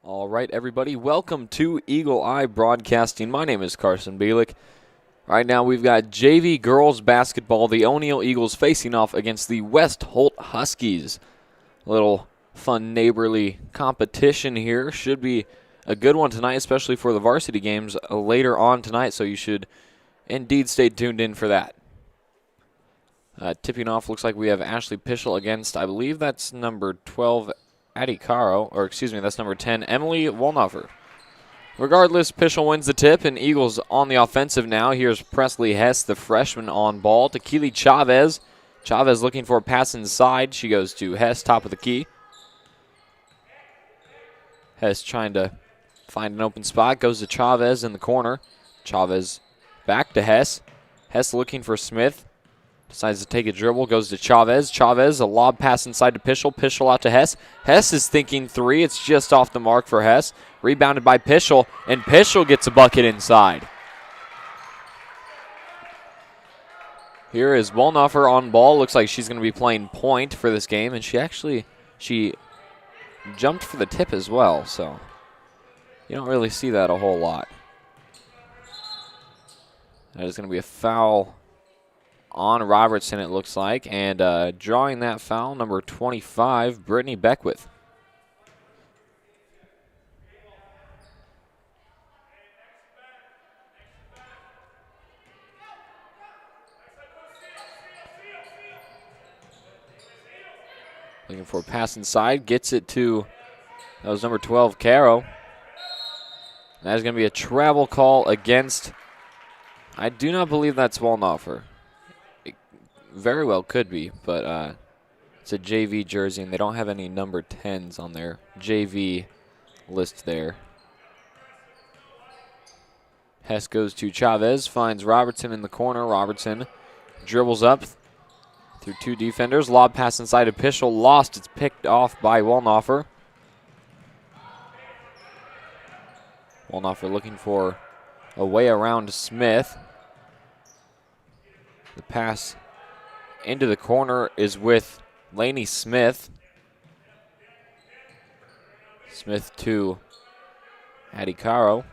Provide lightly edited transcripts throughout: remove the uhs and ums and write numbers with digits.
All right, everybody, welcome to Eagle Eye Broadcasting. My name is Carson Bielik. Right now we've got JV girls basketball, the O'Neill Eagles facing off against the West Holt Huskies. A little fun neighborly competition here. Should be a good one tonight, especially for the varsity games later on tonight, so you should indeed stay tuned in for that. Tipping off, looks like we have Ashley Pischel against, I believe that's number 12, Addie Caro, or excuse me, that's number 10, Emily Wolnhofer. Regardless, Pischel wins the tip, and Eagles on the offensive now. Here's Presley Hess, the freshman, on ball to Keely Chavez. Chavez looking for a pass inside. She goes to Hess, top of the key. Hess trying to find an open spot, goes to Chavez in the corner. Chavez back to Hess. Hess looking for Smith. Decides to take a dribble, goes to Chavez. Chavez, a lob pass inside to Pischel. Pischel out to Hess. Hess is thinking three. It's just off the mark for Hess. Rebounded by Pischel, and Pischel gets a bucket inside. Here is Wolnhofer on ball. Looks like she's going to be playing point for this game, and she jumped for the tip as well, so you don't really see that a whole lot. That is going to be a foul on Robertson, it looks like, and drawing that foul, number 25, Brittany Beckwith. Looking for a pass inside, gets it to, that was number 12, Caro. That is going to be a travel call against, I do not believe that's Wolnhofer. Very well could be, but it's a JV jersey, and they don't have any number 10s on their JV list there. Hess goes to Chavez, finds Robertson in the corner. Robertson dribbles up through two defenders. Lob pass inside to Pischel, lost. It's picked off by Wolnhofer. Wolnhofer looking for a way around Smith. The pass into the corner is with Lainey Smith. Smith to Addie Caro.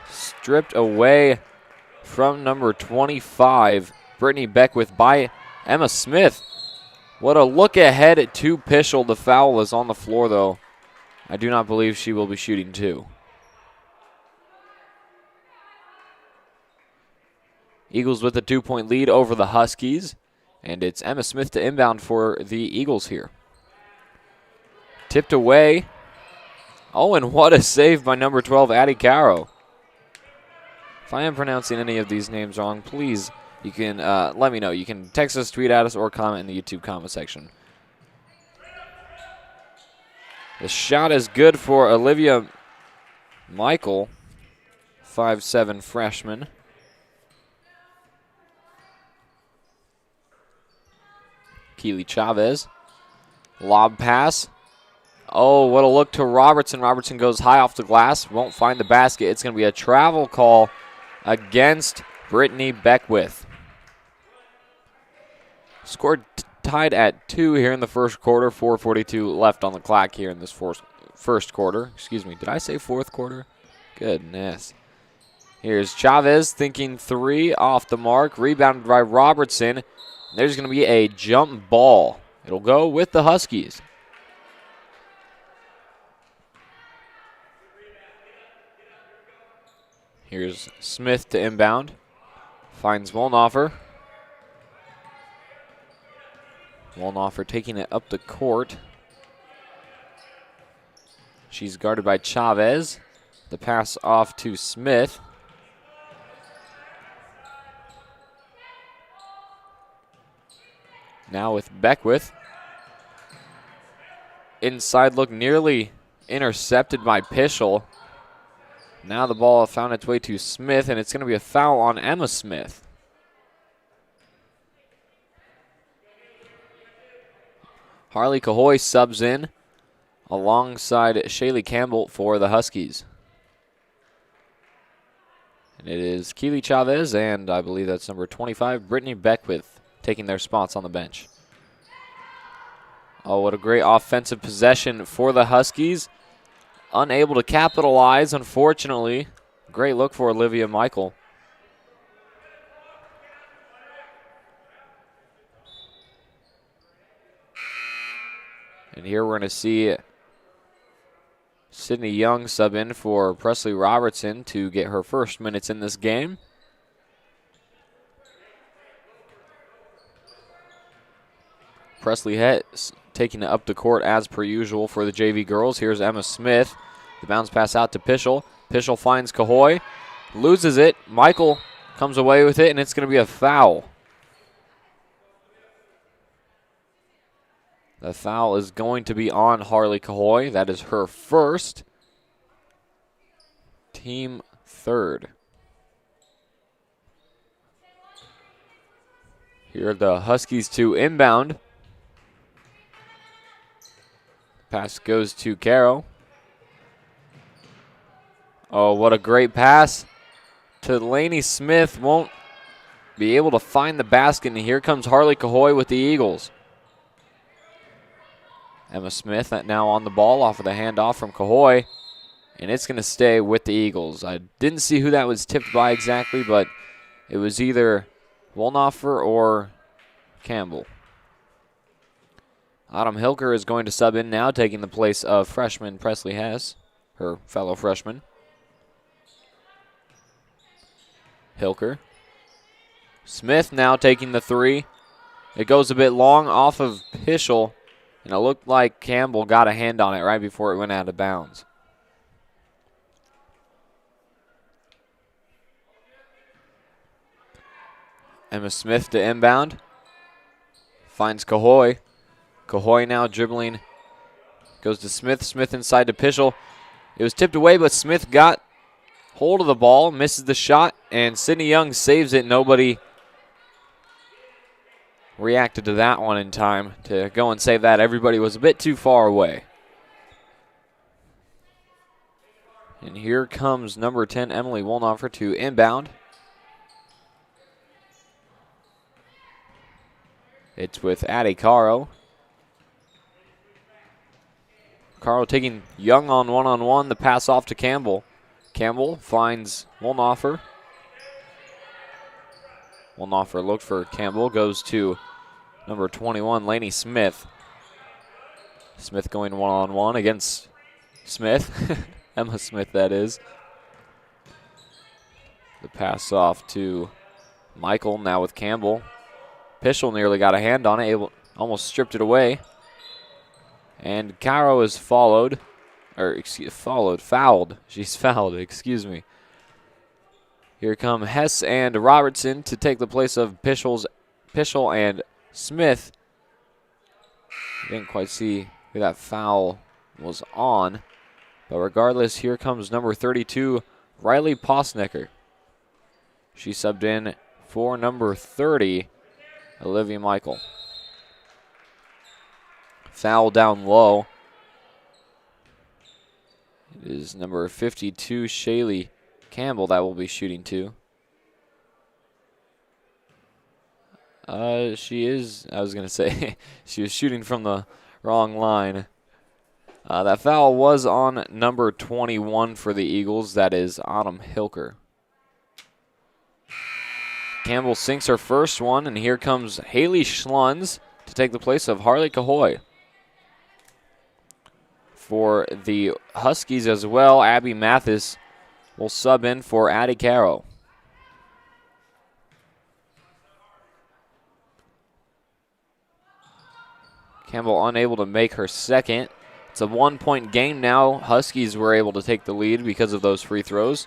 Stripped away from number 25, Brittany Beckwith, by Emma Smith. What a look ahead to Pischel. The foul is on the floor, though. I do not believe she will be shooting two. Eagles with a 2-point lead over the Huskies, and it's Emma Smith to inbound for the Eagles here. Tipped away. Oh, and what a save by number 12, Addie Caro. If I am pronouncing any of these names wrong, please, you can let me know. You can text us, tweet at us, or comment in the YouTube comment section. The shot is good for Olivia Michael, 5'7" freshman. Keely Chavez. Lob pass. Oh, what a look to Robertson. Robertson goes high off the glass. Won't find the basket. It's going to be a travel call against Brittany Beckwith. Scored tied at 2 here in the first quarter. 4:42 left on the clock here in this first quarter. Excuse me. Did I say fourth quarter? Goodness. Here's Chavez thinking three off the mark. Rebounded by Robertson. There's going to be a jump ball. It'll go with the Huskies. Here's Smith to inbound. Finds Wolnhofer. Wolnhofer taking it up the court. She's guarded by Chavez. The pass off to Smith. Now with Beckwith. Inside look nearly intercepted by Pischel. Now the ball found its way to Smith, and it's going to be a foul on Emma Smith. Harley Cahoy subs in alongside Shaylee Campbell for the Huskies. And it is Keely Chavez, and I believe that's number 25, Brittany Beckwith, taking their spots on the bench. Oh, what a great offensive possession for the Huskies. Unable to capitalize, unfortunately. Great look for Olivia Michael. And here we're going to see Sydney Young sub in for Presley Robertson to get her first minutes in this game. Presley Hetz taking it up the court as per usual for the JV girls. Here's Emma Smith. The bounce pass out to Pischel. Pischel finds Cahoy, loses it. Michael comes away with it, and it's going to be a foul. The foul is going to be on Harley Cahoy. That is her first. Team third. Here are the Huskies to inbound. Pass goes to Caro. Oh, what a great pass to Lainey Smith. Won't be able to find the basket, and here comes Harley Cahoy with the Eagles. Emma Smith now on the ball off of the handoff from Cahoy, and it's going to stay with the Eagles. I didn't see who that was tipped by exactly, but it was either Wolnoffer or Campbell. Autumn Hilker is going to sub in now, taking the place of freshman Presley Hess, her fellow freshman. Hilker. Smith now taking the three. It goes a bit long off of Pischel, and it looked like Campbell got a hand on it right before it went out of bounds. Emma Smith to inbound. Finds Cahoy. Cahoy now dribbling. Goes to Smith. Smith inside to Pischel. It was tipped away, but Smith got hold of the ball, misses the shot, and Sydney Young saves it. Nobody reacted to that one in time to go and save that. Everybody was a bit too far away. And here comes number 10, Emily Wolnoffer, to inbound. It's with Addie Caro. Caro taking Young on one-on-one. The pass off to Campbell. Campbell finds Wolnoffer. Wolnoffer looked for Campbell. Goes to number 21, Lainey Smith. Smith going one-on-one against Smith. Emma Smith, that is. The pass off to Michael, now with Campbell. Pischel nearly got a hand on it, almost stripped it away. And Caro is fouled. She's fouled, excuse me. Here come Hess and Robertson to take the place of Pischel and Smith. Didn't quite see who that foul was on. But regardless, here comes number 32, Riley Posnecker. She subbed in for number 30, Olivia Michael. Foul down low. It is number 52, Shaylee Campbell, that will be shooting two. She is, I was going to say, she was shooting from the wrong line. That foul was on number 21 for the Eagles. That is Autumn Hilker. Campbell sinks her first one, and here comes Haley Schlunz to take the place of Harley Cahoy. For the Huskies as well, Abby Mathis will sub in for Addie Caro. Campbell unable to make her second. It's a 1-point game now. Huskies were able to take the lead because of those free throws.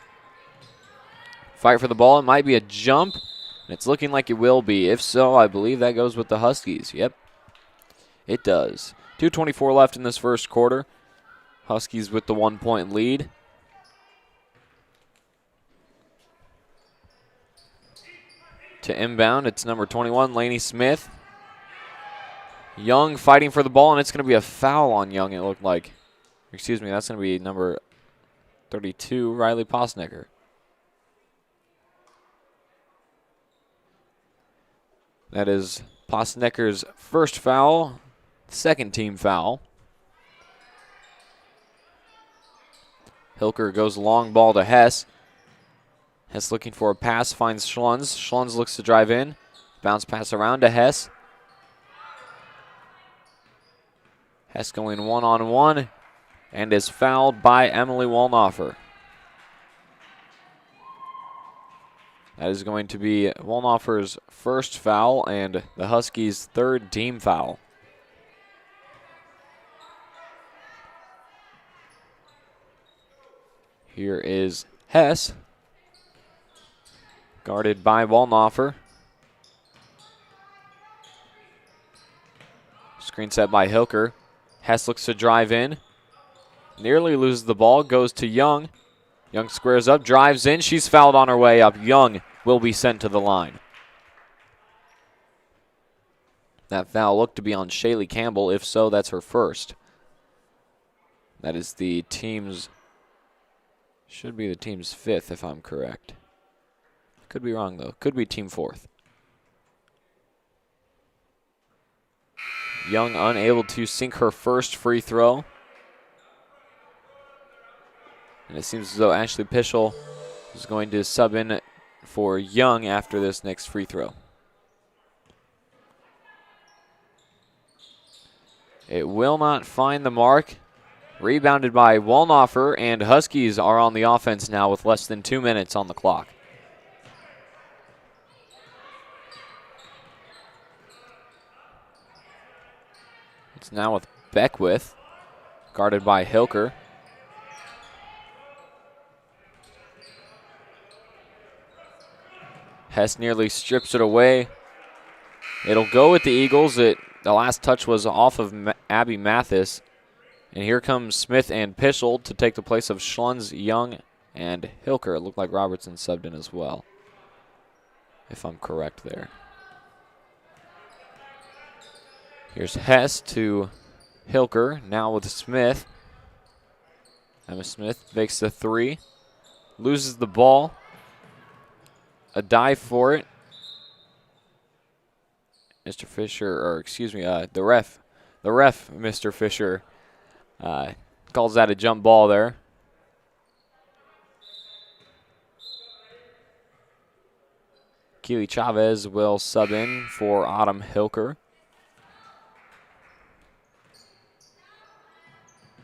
Fight for the ball. It might be a jump. And it's looking like it will be. If so, I believe that goes with the Huskies. Yep, it does. 2:24 left in this first quarter. Huskies with the 1-point lead. To inbound, it's number 21, Lainey Smith. Young fighting for the ball, and it's going to be a foul on Young, it looked like. Excuse me, that's going to be number 32, Riley Posnecker. That is Posnecker's first foul. Second team foul. Hilker goes long ball to Hess. Hess looking for a pass, finds Schlunz. Schlunz looks to drive in. Bounce pass around to Hess. Hess going one-on-one and is fouled by Emily Wolnhofer. That is going to be Wolnhofer's first foul and the Huskies' third team foul. Here is Hess, guarded by Wolnhofer. Screen set by Hilker. Hess looks to drive in. Nearly loses the ball, goes to Young. Young squares up, drives in. She's fouled on her way up. Young will be sent to the line. That foul looked to be on Shaylee Campbell. If so, that's her first. That is the team's, should be the team's fifth if I'm correct. Could be wrong though. Could be team fourth. Young unable to sink her first free throw. And it seems as though Ashley Pischel is going to sub in for Young after this next free throw. It will not find the mark. Rebounded by Wolnhofer, and Huskies are on the offense now with less than 2 minutes on the clock. It's now with Beckwith, guarded by Hilker. Hess nearly strips it away. It'll go with the Eagles. The last touch was off of Abby Mathis. And here comes Smith and Pischel to take the place of Schlunz, Young, and Hilker. It looked like Robertson subbed in as well, if I'm correct there. Here's Hess to Hilker, now with Smith. Emma Smith makes the three, loses the ball. A dive for it. Mr. Fisher, or excuse me, the ref, Mr. Fisher, calls that a jump ball there. Keely Chavez will sub in for Autumn Hilker.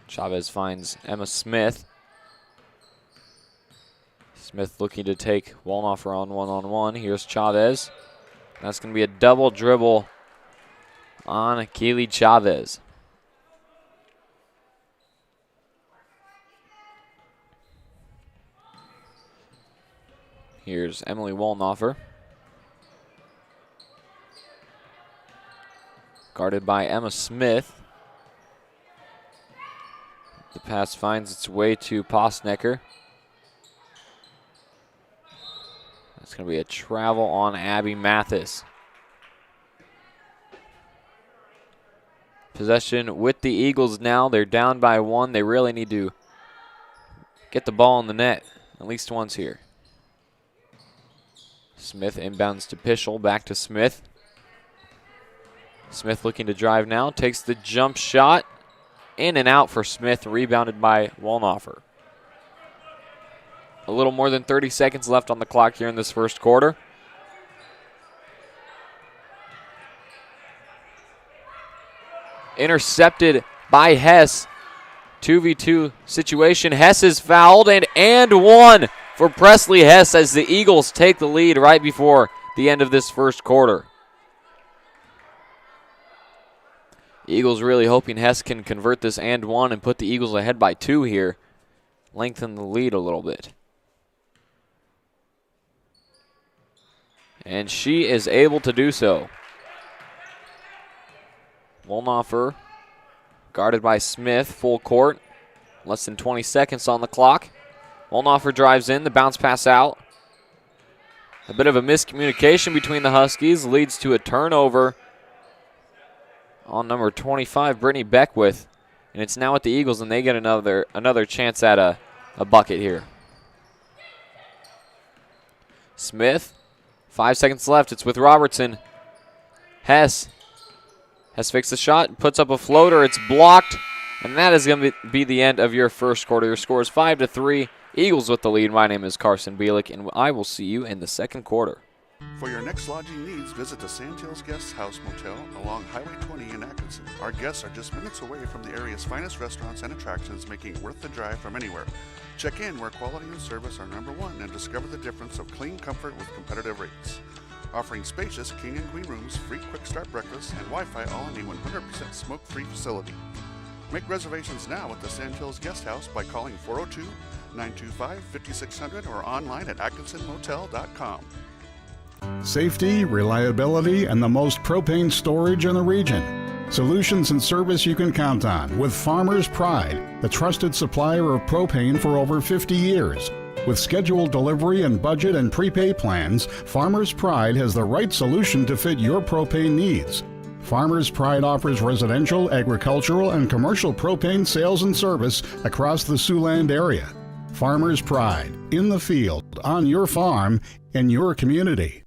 Chavez finds Emma Smith. Smith looking to take Wolnhofer on one-on-one. Here's Chavez. That's going to be a double dribble on Keely Chavez. Here's Emily Wolnhofer, guarded by Emma Smith. The pass finds its way to Postnecker. It's going to be a travel on Abby Mathis. Possession with the Eagles now. They're down by one. They really need to get the ball in the net at least once here. Smith inbounds to Pischel, back to Smith. Smith looking to drive now, takes the jump shot. In and out for Smith, rebounded by Wolnhofer. A little more than 30 seconds left on the clock here in this first quarter. Intercepted by Hess. 2v2 situation. Hess is fouled and one for Presley Hess as the Eagles take the lead right before the end of this first quarter. Eagles really hoping Hess can convert this and one and put the Eagles ahead by 2 here. Lengthen the lead a little bit. And she is able to do so. Wolnhofer, guarded by Smith, full court. Less than 20 seconds on the clock. Wolnhofer drives in, the bounce pass out. A bit of a miscommunication between the Huskies leads to a turnover on number 25, Brittany Beckwith. And it's now at the Eagles, and they get another chance at a bucket here. Smith, 5 seconds left. It's with Robertson. Hess Hess fakes the shot, puts up a floater. It's blocked, and that is going to be the end of your first quarter. Your score is 5-3. Eagles with the lead. My name is Carson Bielik, and I will see you in the second quarter. For your next lodging needs, visit the Sandhills Guest House Motel along Highway 20 in Atkinson. Our guests are just minutes away from the area's finest restaurants and attractions, making it worth the drive from anywhere. Check in where quality and service are number one and discover the difference of clean comfort with competitive rates. Offering spacious king and queen rooms, free quick start breakfast, and Wi-Fi all in a 100% smoke-free facility. Make reservations now at the Sandhills Guest House by calling 402-925-5600 or online at atkinsonmotel.com. Safety, reliability, and the most propane storage in the region. Solutions and service you can count on with Farmers Pride, the trusted supplier of propane for over 50 years. With scheduled delivery and budget and prepay plans, Farmers Pride has the right solution to fit your propane needs. Farmers Pride offers residential, agricultural, and commercial propane sales and service across the Siouxland area. Farmers Pride, in the field, on your farm, in your community.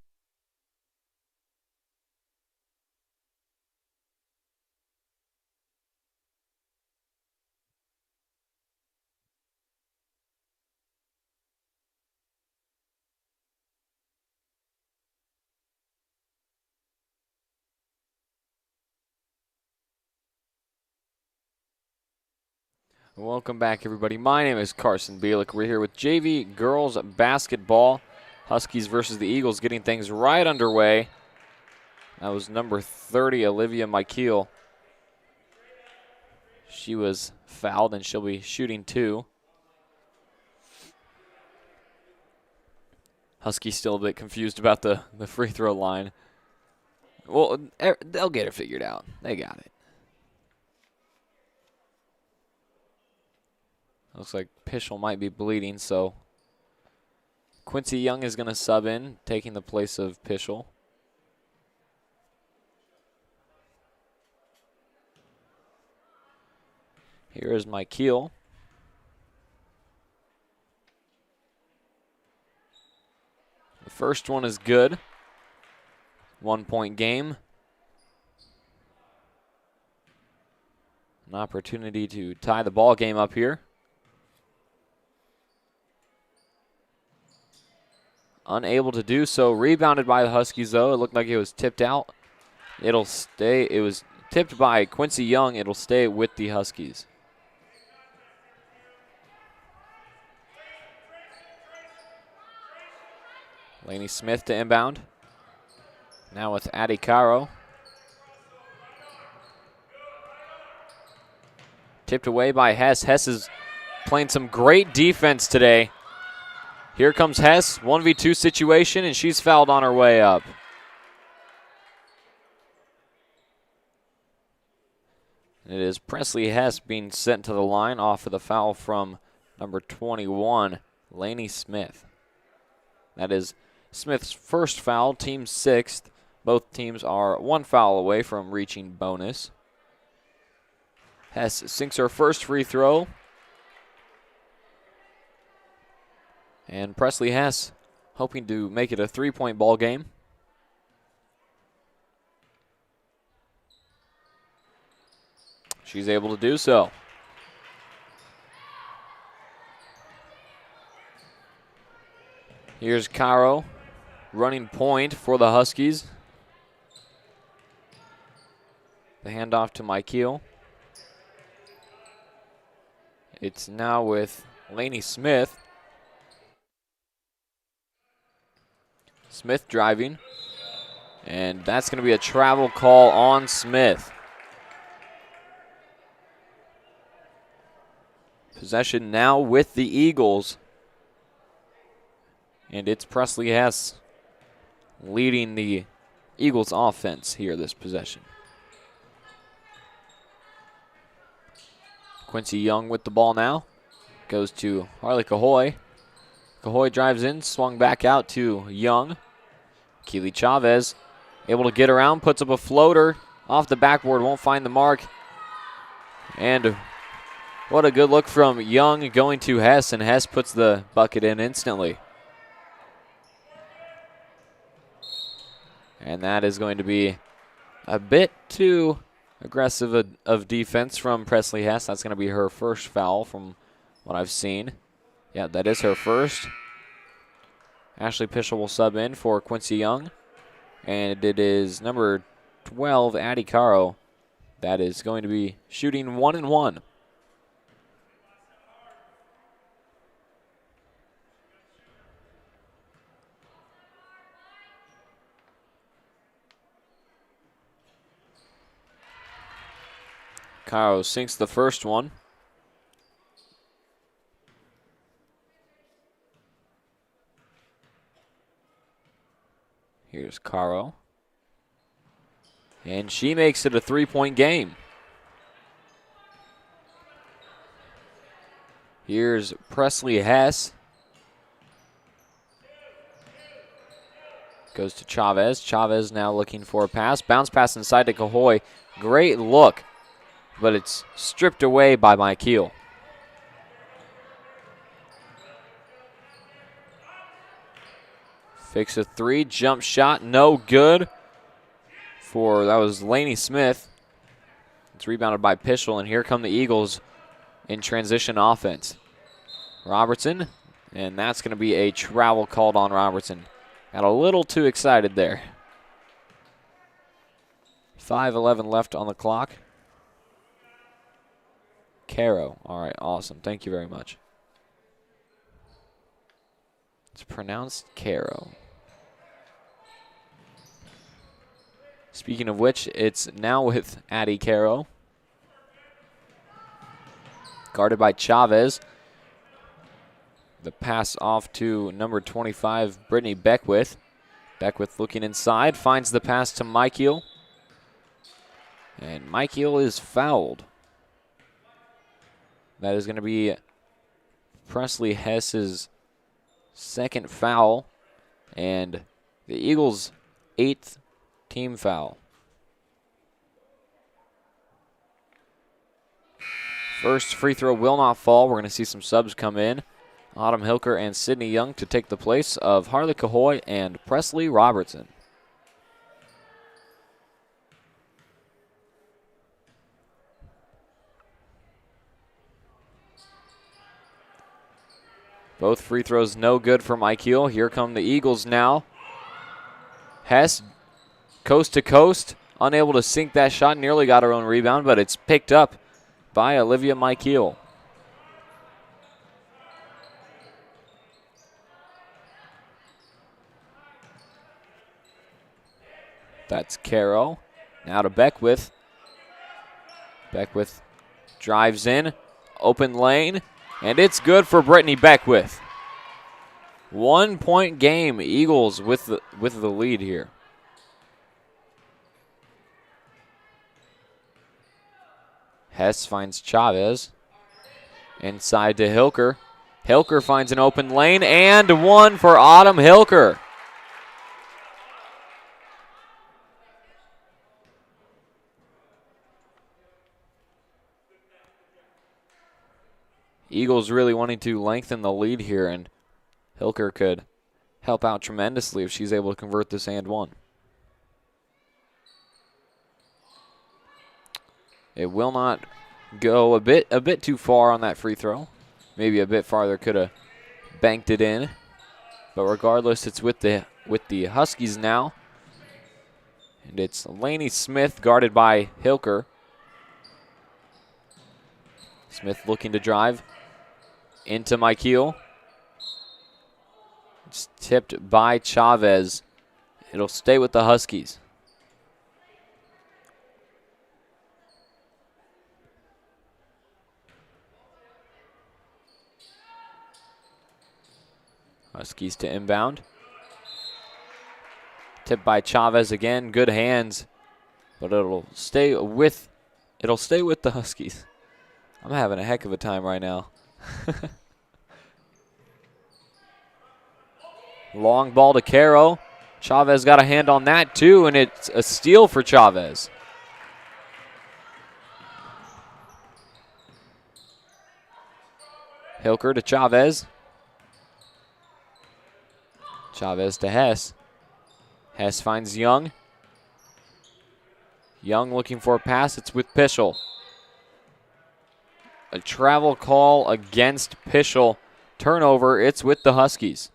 Welcome back, everybody. My name is Carson Bielik. We're here with JV girls basketball. Huskies versus the Eagles, getting things right underway. That was number 30, Olivia Michael. She was fouled, and she'll be shooting two. Huskies still a bit confused about the free throw line. Well, they'll get it figured out. They got it. Looks like Pischel might be bleeding, so Quincy Young is going to sub in, taking the place of Pischel. Here is Michael. The first one is good. 1 point game. An opportunity to tie the ball game up here. Unable to do so. Rebounded by the Huskies, though. It looked like it was tipped out. It'll stay. It was tipped by Quincy Young. It'll stay with the Huskies. Laney Smith to inbound. Now with Addie Caro. Tipped away by Hess. Hess is playing some great defense today. Here comes Hess, 1v2 situation, and she's fouled on her way up. It is Presley Hess being sent to the line off of the foul from number 21, Laney Smith. That is Smith's first foul, team sixth. Both teams are one foul away from reaching bonus. Hess sinks her first free throw. And Presley Hess hoping to make it a 3-point ball game. She's able to do so. Here's Caro running point for the Huskies. The handoff to Michael. It's now with Laney Smith. Smith driving, and that's going to be a travel call on Smith. Possession now with the Eagles, and it's Presley Hess leading the Eagles offense here this possession. Quincy Young with the ball now. Goes to Harley Cahoy. Cahoy drives in, swung back out to Young. Keely Chavez able to get around, puts up a floater off the backboard, won't find the mark. And what a good look from Young going to Hess, and Hess puts the bucket in instantly. And that is going to be a bit too aggressive of defense from Presley Hess. That's going to be her first foul from what I've seen. Yeah, that is her first. Ashley Pischel will sub in for Quincy Young. And it is number 12, Addie Caro, that is going to be shooting 1-1. Caro sinks the first one. Here's Caro. And she makes it a 3-point game. Here's Presley Hess. Goes to Chavez. Chavez now looking for a pass. Bounce pass inside to Cahoy. Great look, but it's stripped away by Mykiel. Fakes a three, jump shot, no good. That was Lainey Smith. It's rebounded by Pischel, and here come the Eagles in transition offense. Robertson, and that's going to be a travel called on Robertson. Got a little too excited there. 5:11 left on the clock. Caro. All right, awesome. Thank you very much. It's pronounced Caro. Speaking of which, it's now with Addie Caro. Guarded by Chavez. The pass off to number 25, Brittany Beckwith. Beckwith looking inside, finds the pass to Mykiel. And Mykiel is fouled. That is going to be Presley Hess's second foul. And the Eagles' 8th team foul. First free throw will not fall. We're going to see some subs come in. Autumn Hilker and Sydney Young to take the place of Harley Cahoy and Presley Robertson. Both free throws no good for Mykiel. Here come the Eagles now. Hess, coast to coast, unable to sink that shot. Nearly got her own rebound, but it's picked up by Olivia Mykiel. That's Caro. Now to Beckwith. Beckwith drives in. Open lane. And it's good for Brittany Beckwith. 1 point game. Eagles with the lead here. Hess finds Chavez. Inside to Hilker. Hilker finds an open lane. And one for Autumn Hilker. Eagles really wanting to lengthen the lead here, and Hilker could help out tremendously if she's able to convert this and one. It will not go a bit too far on that free throw. Maybe a bit farther, could have banked it in. But regardless, it's with the Huskies now. And it's Lainey Smith guarded by Hilker. Smith looking to drive into Mykiel. It's tipped by Chavez. It'll stay with the Huskies. Huskies to inbound. Tipped by Chavez again. Good hands, but it'll stay with the Huskies. I'm having a heck of a time right now. Long ball to Caro. Chavez got a hand on that too, and it's a steal for Chavez. Hilker to Chavez. Chavez to Hess. Hess finds Young. Young looking for a pass. It's with Pischel. A travel call against Pischel. Turnover. It's with the Huskies.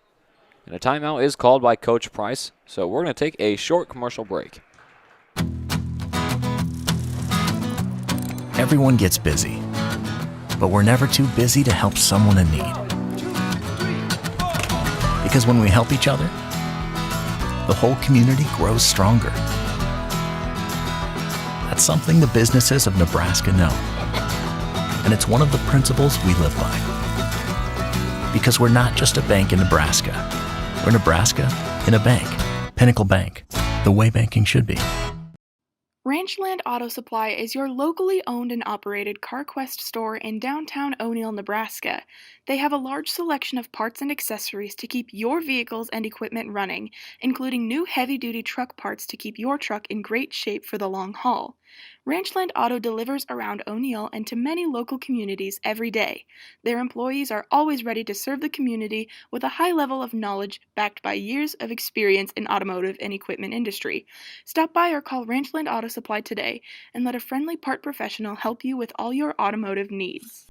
And a timeout is called by Coach Price. So we're going to take a short commercial break. Everyone gets busy, but we're never too busy to help someone in need. Because when we help each other, the whole community grows stronger. That's something the businesses of Nebraska know. And it's one of the principles we live by. Because we're not just a bank in Nebraska. We're Nebraska in a bank. Pinnacle Bank, the way banking should be. Ranchland Auto Supply is your locally owned and operated CarQuest store in downtown O'Neill, Nebraska. They have a large selection of parts and accessories to keep your vehicles and equipment running, including new heavy-duty truck parts to keep your truck in great shape for the long haul. Ranchland Auto delivers around O'Neill and to many local communities every day. Their employees are always ready to serve the community with a high level of knowledge backed by years of experience in automotive and equipment industry. Stop by or call Ranchland Auto Supply today and let a friendly part professional help you with all your automotive needs.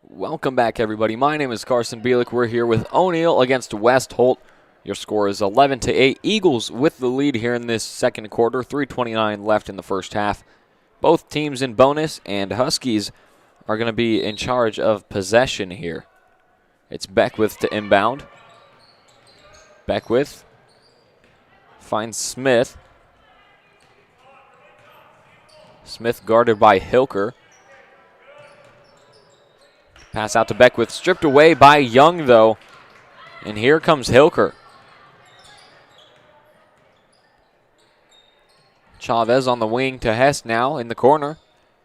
Welcome back, everybody. My name is Carson Bielik. We're here with O'Neill against West Holt. Your score is 11-8. Eagles with the lead here in this second quarter. 3:29 left in the first half. Both teams in bonus, and Huskies are going to be in charge of possession here. It's Beckwith to inbound. Beckwith finds Smith. Smith guarded by Hilker. Pass out to Beckwith. Stripped away by Young, though. And here comes Hilker. Chavez on the wing to Hess now in the corner.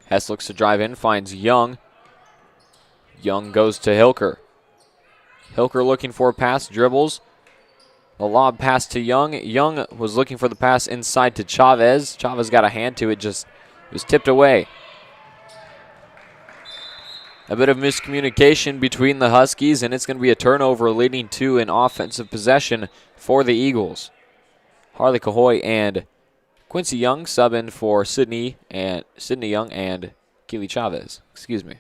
Hess looks to drive in, finds Young. Young goes to Hilker. Hilker looking for a pass, dribbles. The lob pass to Young. Young was looking for the pass inside to Chavez. Chavez got a hand to it, just was tipped away. A bit of miscommunication between the Huskies, and it's going to be a turnover leading to an offensive possession for the Eagles. Harley Cahoy and Quincy Young sub in for Sydney Young and Keely Chavez. Excuse me.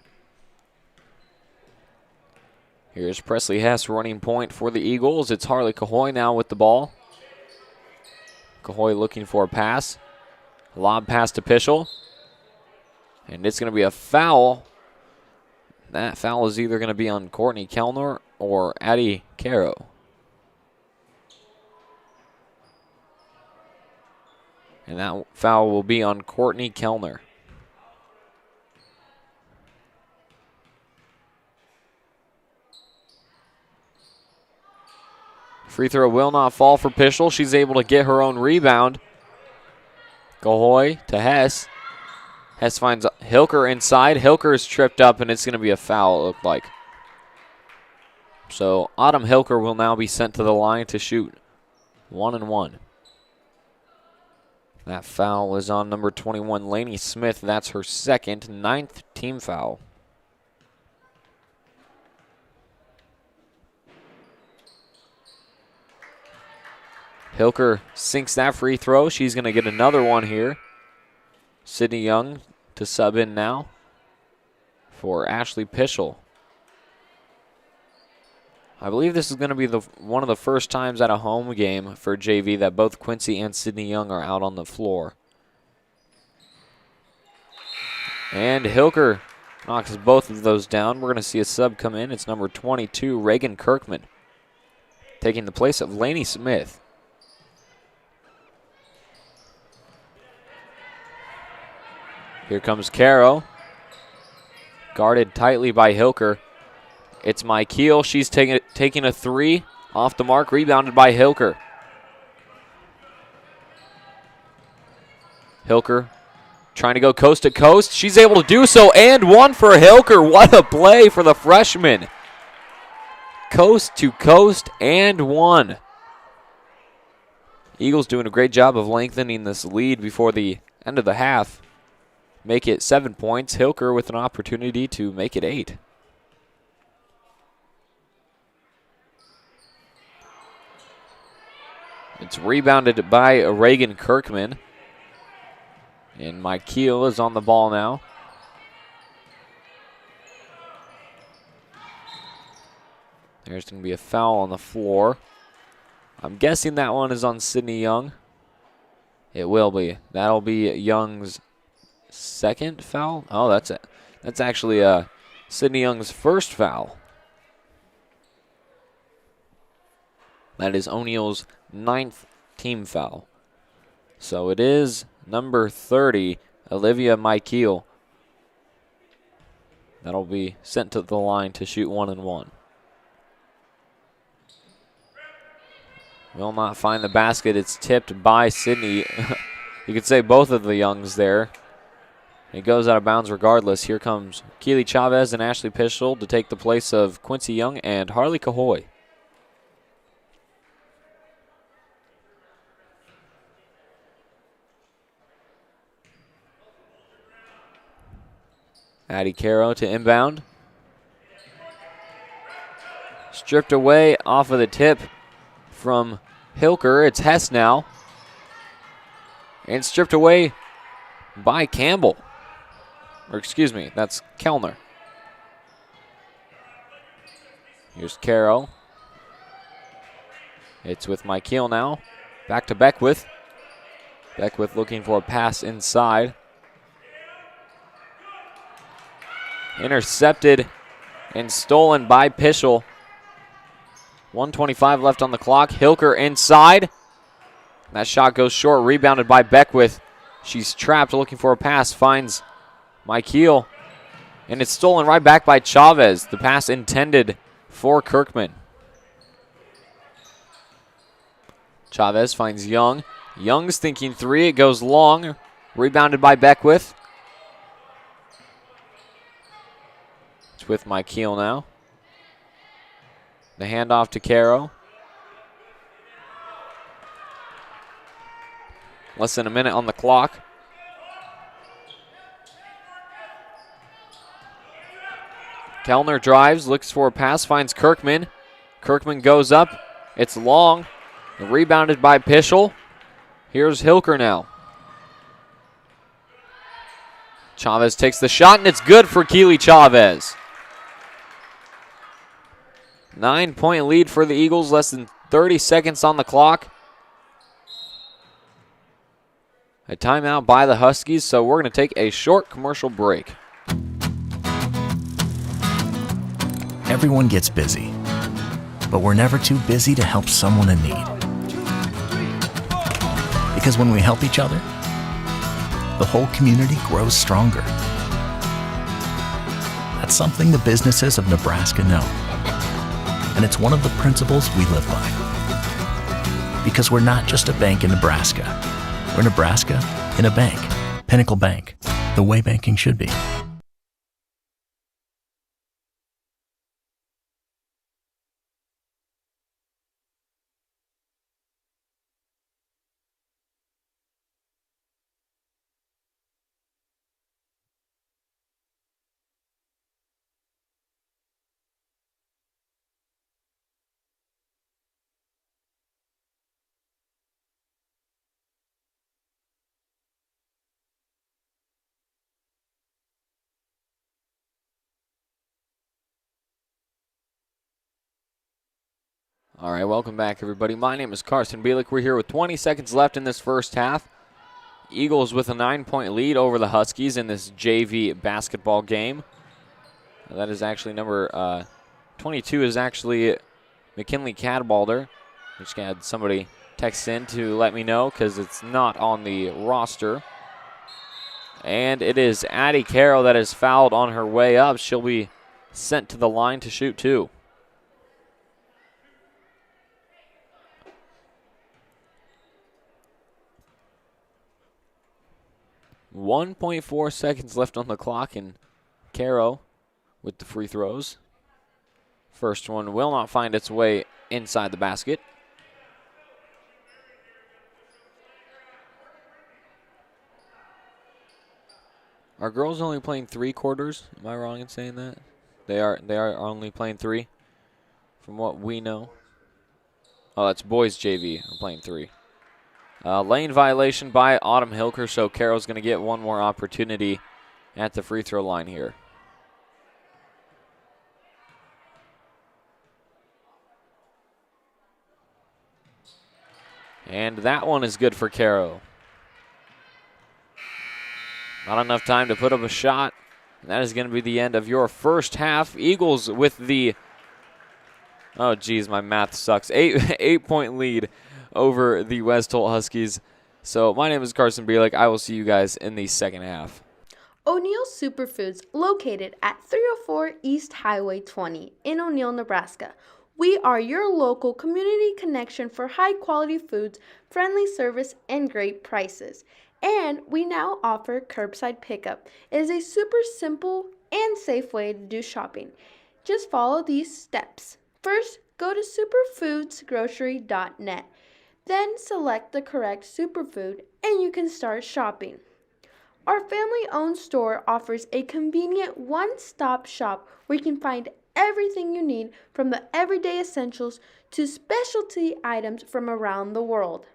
Here's Presley Hess running point for the Eagles. It's Harley Cahoy now with the ball. Cahoy looking for a pass. Lob pass to Pischel. And it's going to be a foul. That foul is either going to be on Courtney Kellner or Addie Caro. And that foul will be on Courtney Kellner. Free throw will not fall for Pischel. She's able to get her own rebound. Cahoy to Hess. Hess finds Hilker inside. Hilker is tripped up, and it's going to be a foul, it looked like. So Autumn Hilker will now be sent to the line to shoot 1-1. That foul is on number 21, Lainey Smith. That's her second, 9th team foul. Hilker sinks that free throw. She's going to get another one here. Sydney Young to sub in now for Ashley Pischel. I believe this is going to be one of the first times at a home game for JV that both Quincy and Sydney Young are out on the floor. And Hilker knocks both of those down. We're going to see a sub come in. It's number 22, Reagan Kirkman, taking the place of Lainey Smith. Here comes Caro, guarded tightly by Hilker. It's Mykeel. She's taking a three off the mark, rebounded by Hilker. Hilker trying to go coast to coast. She's able to do so, and one for Hilker. What a play for the freshman. Coast to coast and one. Eagles doing a great job of lengthening this lead before the end of the half. Make it 7 points. Hilker with an opportunity to make it 8. It's rebounded by Reagan Kirkman. And Mike Keel is on the ball now. There's going to be a foul on the floor. I'm guessing that one is on Sydney Young. It will be. That'll be Young's second foul. Oh, that's it. That's actually Sydney Young's first foul. That is O'Neill's 9th team foul. So it is number 30, Olivia Michael. That'll be sent to the line to shoot 1 and 1. Will not find the basket. It's tipped by Sydney. You could say both of the Youngs there. It goes out of bounds regardless. Here comes Keely Chavez and Ashley Pistol to take the place of Quincy Young and Harley Cahoy. Addie Caro to inbound. Stripped away off of the tip from Hilker. It's Hess now. And stripped away by Campbell. Or excuse me, that's Kellner. Here's Caro. It's with Michael now. Back to Beckwith. Beckwith looking for a pass inside. Intercepted and stolen by Pischel. 1:25 left on the clock. Hilker inside. That shot goes short, rebounded by Beckwith. She's trapped looking for a pass, finds Michael. And it's stolen right back by Chavez. The pass intended for Kirkman. Chavez finds Young. Young's thinking three. It goes long. Rebounded by Beckwith. It's with Michael now. The handoff to Caro. Less than a minute on the clock. Kellner drives, looks for a pass, finds Kirkman. Kirkman goes up. It's long. Rebounded by Pischel. Here's Hilker now. Chavez takes the shot, and it's good for Keely Chavez. 9-point lead for the Eagles, less than 30 seconds on the clock. A timeout by the Huskies, so we're going to take a short commercial break. Everyone gets busy, but we're never too busy to help someone in need. Because when we help each other, the whole community grows stronger. That's something the businesses of Nebraska know. And it's one of the principles we live by. Because we're not just a bank in Nebraska. We're Nebraska in a bank. Pinnacle Bank, the way banking should be. All right, welcome back, everybody. My name is Carson Bielik. We're here with 20 seconds left in this first half. Eagles with a 9-point lead over the Huskies in this JV basketball game. That is actually number 22 is actually McKinley Cadbalder. Just had somebody text in to let me know because it's not on the roster. And it is Addie Carroll that is fouled on her way up. She'll be sent to the line to shoot two. .4 seconds left on the clock, and Caro with the free throws. First one will not find its way inside the basket. Are girls only playing 3 quarters? Am I wrong in saying that? They are only playing 3, from what we know. Oh, that's boys JV. We're playing 3. Lane violation by Autumn Hilker, so Carroll's going to get one more opportunity at the free throw line here. And that one is good for Carroll. Not enough time to put up a shot. And that is going to be the end of your first half. Eagles with the, oh geez, my math sucks, 8-point lead over the West Holt Huskies. So my name is Carson Bielik. I will see you guys in the second half. O'Neill Superfoods, located at 304 East Highway 20 in O'Neill, Nebraska. We are your local community connection for high-quality foods, friendly service, and great prices. And we now offer curbside pickup. It is a super simple and safe way to do shopping. Just follow these steps. First, go to superfoodsgrocery.net. Then select the correct superfood and you can start shopping. Our family-owned store offers a convenient one-stop shop where you can find everything you need from the everyday essentials to specialty items from around the world.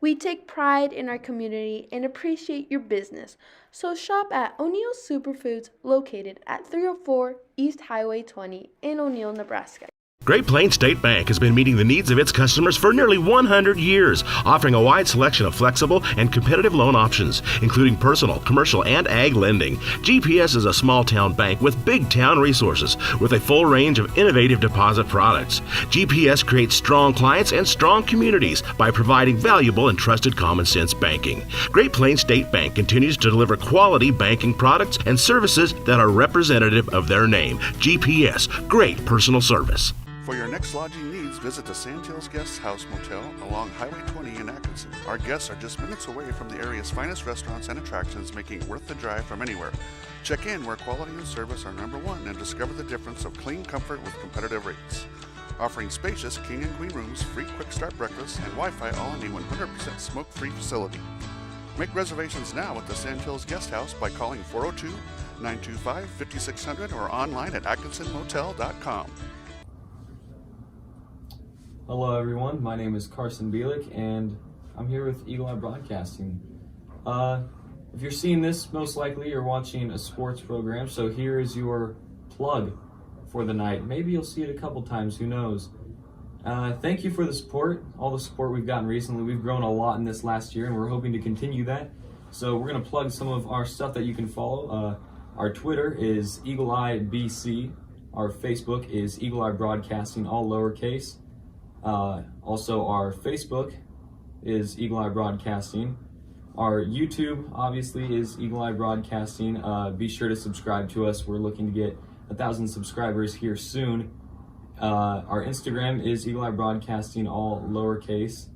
We take pride in our community and appreciate your business, so shop at O'Neill Superfoods located at 304 East Highway 20 in O'Neill, Nebraska. Great Plains State Bank has been meeting the needs of its customers for nearly 100 years, offering a wide selection of flexible and competitive loan options, including personal, commercial, and ag lending. GPS is a small-town bank with big-town resources, with a full range of innovative deposit products. GPS creates strong clients and strong communities by providing valuable and trusted common-sense banking. Great Plains State Bank continues to deliver quality banking products and services that are representative of their name. GPS, great personal service. For your next lodging needs, visit the Sandhills Guest House Motel along Highway 20 in Atkinson. Our guests are just minutes away from the area's finest restaurants and attractions, making it worth the drive from anywhere. Check in where quality and service are number one and discover the difference of clean comfort with competitive rates. Offering spacious king and queen rooms, free quick start breakfast, and Wi-Fi all in a 100% smoke-free facility. Make reservations now at the Sandhills Guest House by calling 402-925-5600 or online at atkinsonmotel.com. Hello everyone, my name is Carson Bielik and I'm here with Eagle Eye Broadcasting. If you're seeing this, most likely you're watching a sports program, so here is your plug for the night. Maybe you'll see it a couple times, who knows. Thank you for the support, all the support we've gotten recently. We've grown a lot in this last year and we're hoping to continue that. So we're going to plug some of our stuff that you can follow. Our Twitter is Eagle Eye BC. Our Facebook is Eagle Eye Broadcasting, all lowercase. Also, our Facebook is Eagle Eye Broadcasting. Our YouTube, obviously, is Eagle Eye Broadcasting. Be sure to subscribe to us. We're looking to get 1,000 subscribers here soon. Our Instagram is Eagle Eye Broadcasting, all lowercase.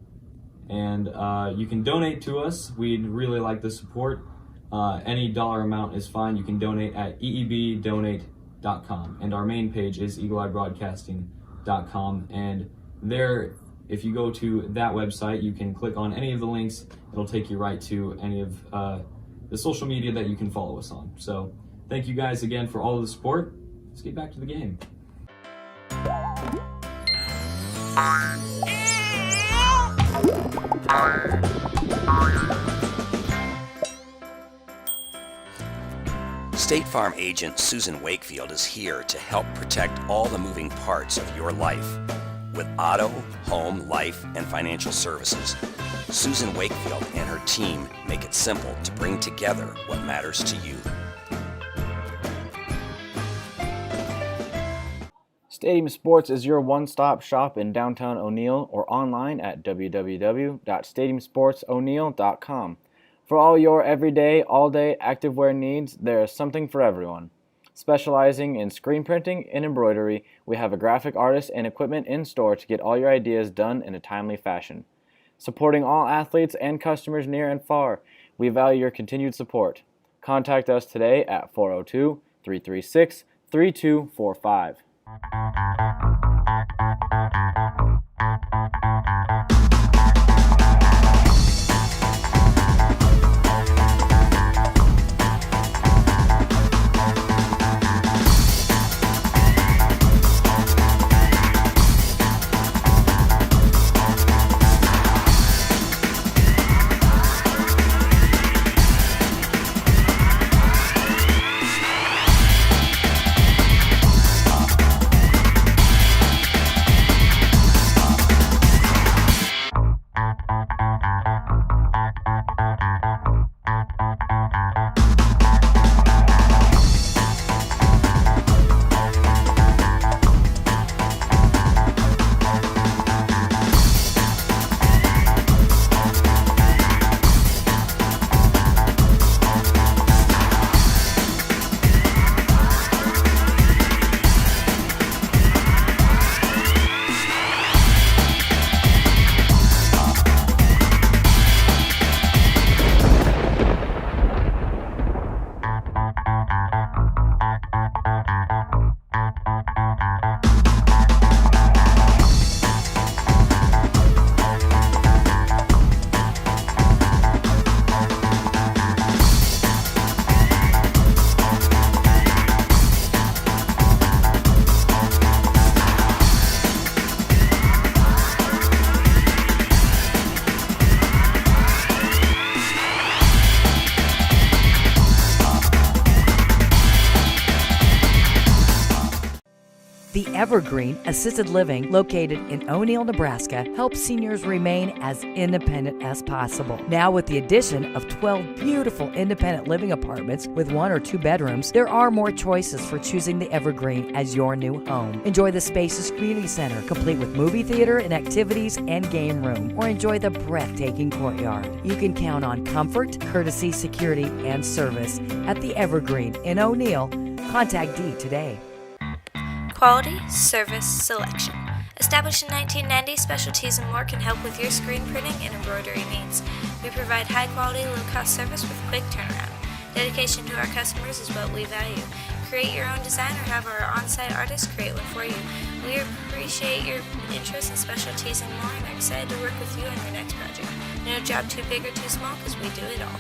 And you can donate to us. We'd really like the support. Any dollar amount is fine. You can donate at eebdonate.com. And our main page is eagleeyebroadcasting.com. And there, if you go to that website, you can click on any of the links. It'll take you right to any of the social media that you can follow us on. So thank you guys again for all of the support. Let's get back to the game. State Farm agent Susan Wakefield is here to help protect all the moving parts of your life. With auto, home, life, and financial services, Susan Wakefield and her team make it simple to bring together what matters to you. Stadium Sports is your one-stop shop in downtown O'Neill or online at www.stadiumsportso'neill.com. For all your everyday, all-day activewear needs, there is something for everyone. Specializing in screen printing and embroidery, we have a graphic artist and equipment in store to get all your ideas done in a timely fashion. Supporting all athletes and customers near and far, we value your continued support. Contact us today at 402-336-3245. Evergreen Assisted Living, located in O'Neill, Nebraska, helps seniors remain as independent as possible. Now, with the addition of 12 beautiful independent living apartments with 1 or 2 bedrooms, there are more choices for choosing the Evergreen as your new home. Enjoy the spacious community center, complete with movie theater and activities and game room, or enjoy the breathtaking courtyard. You can count on comfort, courtesy, security, and service at the Evergreen in O'Neill. Contact Dee today. Quality, service, selection. Established in 1990, Specialties and More can help with your screen printing and embroidery needs. We provide high-quality, low-cost service with quick turnaround. Dedication to our customers is what we value. Create your own design or have our on-site artists create one for you. We appreciate your interest in Specialties and More and are excited to work with you on your next project. No job too big or too small because we do it all.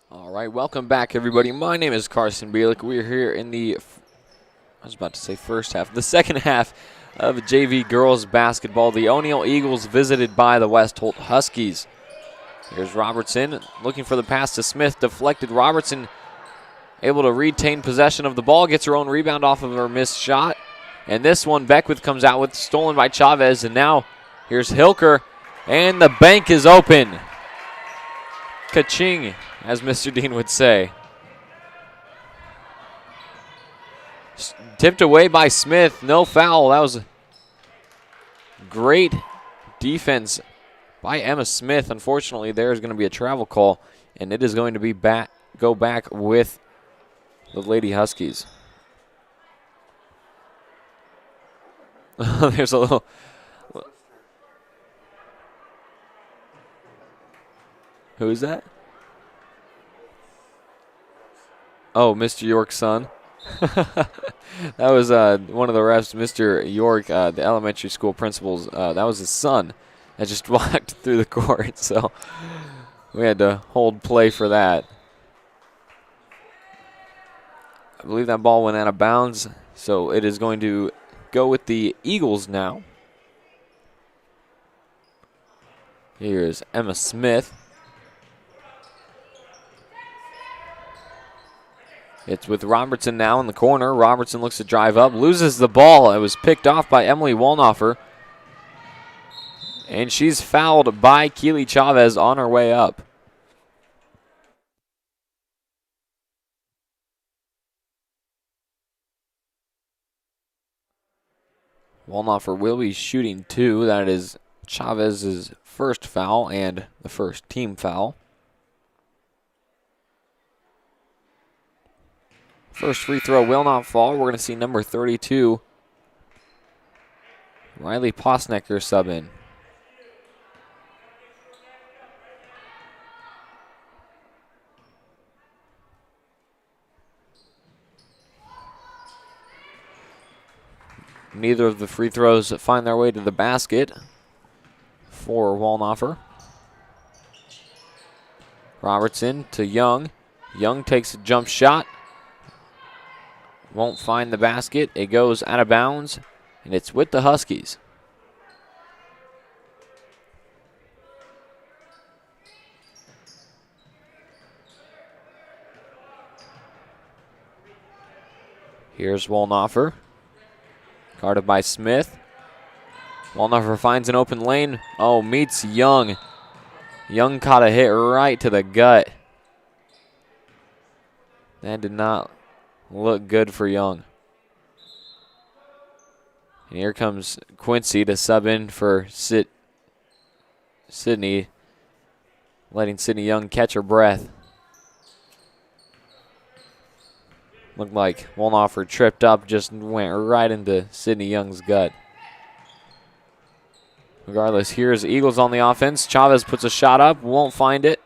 All right, welcome back, everybody. My name is Carson Bielik. We're here in the, I was about to say first half, the second half of JV girls basketball. The O'Neill Eagles visited by the West Holt Huskies. Here's Robertson looking for the pass to Smith. Deflected. Robertson able to retain possession of the ball. Gets her own rebound off of her missed shot. And this one Beckwith comes out with, stolen by Chavez. And now here's Hilker. And the bank is open. Ka-ching, as Mr. Dean would say. Tipped away by Smith. No foul. That was great defense by Emma Smith. Unfortunately, there's going to be a travel call, and it is going to be go back with the Lady Huskies. There's a little... Who is that? Oh, Mr. York's son. That was one of the refs, Mr. York, the elementary school principal's. That was his son that just walked through the court. So we had to hold play for that. I believe that ball went out of bounds. So it is going to go with the Eagles now. Here's Emma Smith. It's with Robertson now in the corner. Robertson looks to drive up, loses the ball. It was picked off by Emily Wolnhofer. And she's fouled by Keely Chavez on her way up. Wolnhofer will be shooting 2. That is Chavez's first foul and the first team foul. First free throw will not fall. We're going to see number 32, Riley Posnecker, sub in. Neither of the free throws find their way to the basket for Wolnhofer. Robertson to Young. Young takes a jump shot. Won't find the basket. It goes out of bounds, and it's with the Huskies. Here's Wolnoffer. Guarded by Smith. Wolnoffer finds an open lane. Oh, meets Young. Young caught a hit right to the gut. That did not look good for Young. And here comes Quincy to sub in for Sydney, letting Sydney Young catch her breath. Looked like Wolnoffer tripped up, just went right into Sydney Young's gut. Regardless, here's Eagles on the offense. Chavez puts a shot up, won't find it.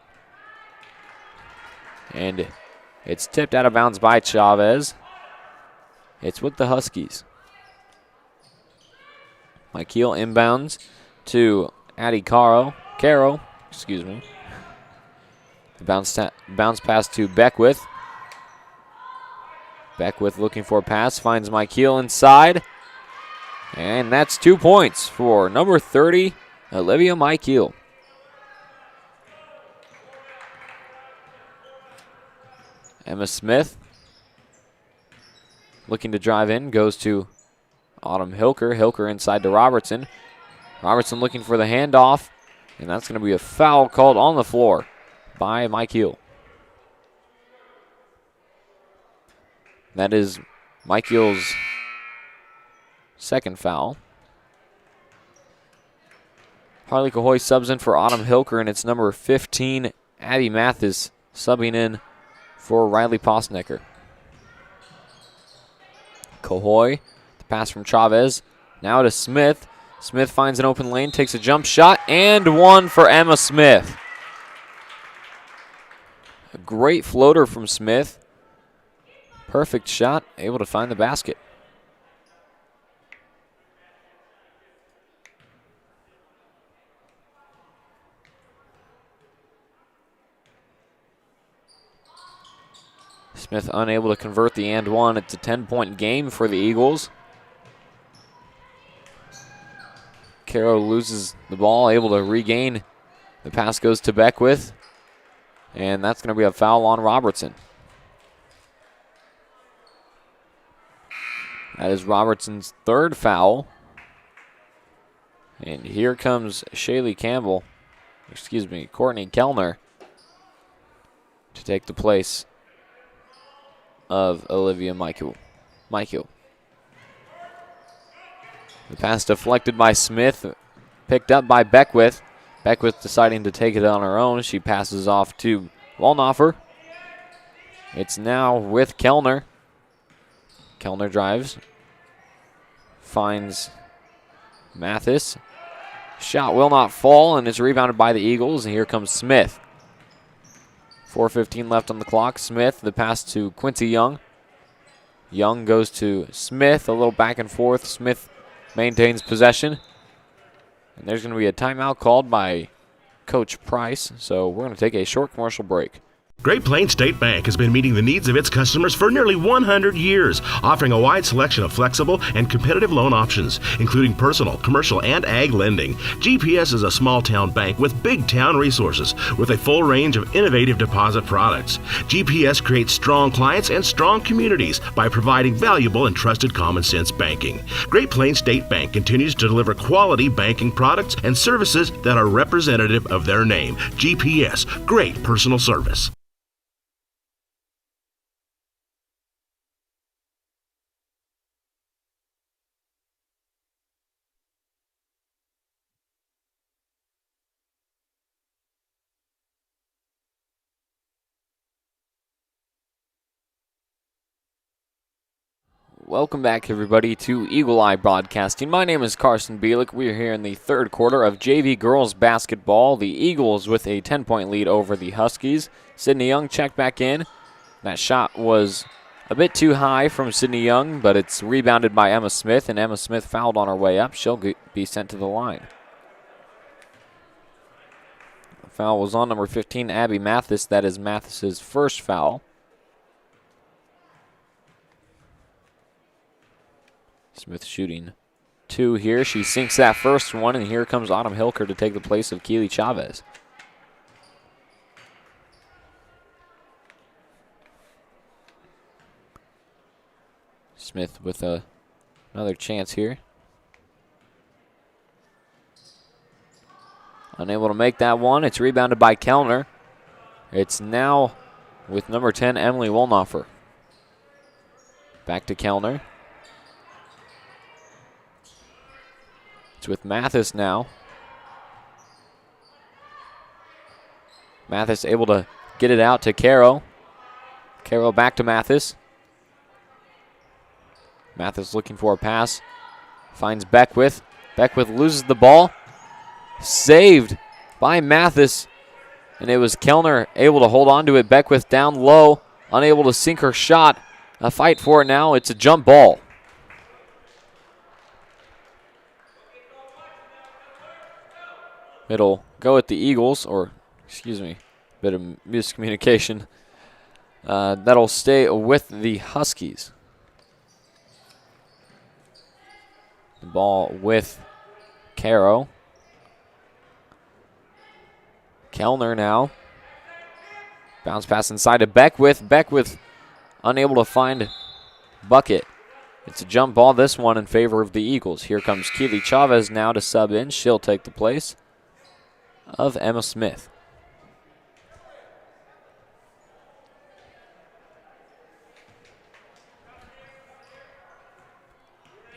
And it's tipped out of bounds by Chavez. It's with the Huskies. Mikeel inbounds to Addie Caro, excuse me. The bounce pass to Beckwith. Beckwith looking for a pass, finds Mikeel inside. And that's 2 points for number 30, Olivia Mikeel. Emma Smith looking to drive in, goes to Autumn Hilker. Hilker inside to Robertson. Robertson looking for the handoff, and that's going to be a foul called on the floor by Mikeel. That is Mikeel's second foul. Harley Cahoy subs in for Autumn Hilker, and it's number 15, Addie Mathis, subbing in for Riley Postnecker. Cahoy, the pass from Chavez, now to Smith. Smith finds an open lane, takes a jump shot, and one for Emma Smith. A great floater from Smith. Perfect shot, able to find the basket. Smith unable to convert the and one. It's a 10-point game for the Eagles. Caro loses the ball, able to regain. The pass goes to Beckwith, and that's going to be a foul on Robertson. That is Robertson's third foul. And here comes Courtney Kellner to take the place of Olivia Mikeel. The pass deflected by Smith, picked up by Beckwith. Beckwith deciding to take it on her own. She passes off to Wolnoffer. It's now with Kellner. Kellner drives, finds Mathis. Shot will not fall, and it's rebounded by the Eagles, and here comes Smith. 4:15 left on the clock. Smith, the pass to Quincy Young. Young goes to Smith, a little back and forth. Smith maintains possession. And there's going to be a timeout called by Coach Price, so we're going to take a short commercial break. Great Plains State Bank has been meeting the needs of its customers for nearly 100 years, offering a wide selection of flexible and competitive loan options, including personal, commercial, and ag lending. GPS is a small-town bank with big-town resources, with a full range of innovative deposit products. GPS creates strong clients and strong communities by providing valuable and trusted common-sense banking. Great Plains State Bank continues to deliver quality banking products and services that are representative of their name. GPS, great personal service. Welcome back, everybody, to Eagle Eye Broadcasting. My name is Carson Bielik. We are here in the third quarter of JV girls basketball. The Eagles with a 10-point lead over the Huskies. Sydney Young checked back in. That shot was a bit too high from Sydney Young, but it's rebounded by Emma Smith, and Emma Smith fouled on her way up. She'll be sent to the line. The foul was on number 15, Abby Mathis. That is Mathis's first foul. Smith shooting two here. She sinks that first one, and here comes Autumn Hilker to take the place of Keely Chavez. Smith with another chance here. Unable to make that one. It's rebounded by Kellner. It's now with number 10, Emily Wollnoffer. Back to Kellner. It's with Mathis now. Mathis able to get it out to Caro. Caro back to Mathis. Mathis looking for a pass. Finds Beckwith. Beckwith loses the ball. Saved by Mathis. And it was Kellner able to hold on to it. Beckwith down low. Unable to sink her shot. A fight for it now. It's a jump ball. It'll go at the Eagles, or excuse me, bit of miscommunication. That'll stay with the Huskies. The ball with Caro. Kellner now. Bounce pass inside to Beckwith. Beckwith unable to find bucket. It's a jump ball, this one in favor of the Eagles. Here comes Keely Chavez now to sub in. She'll take the place of Emma Smith.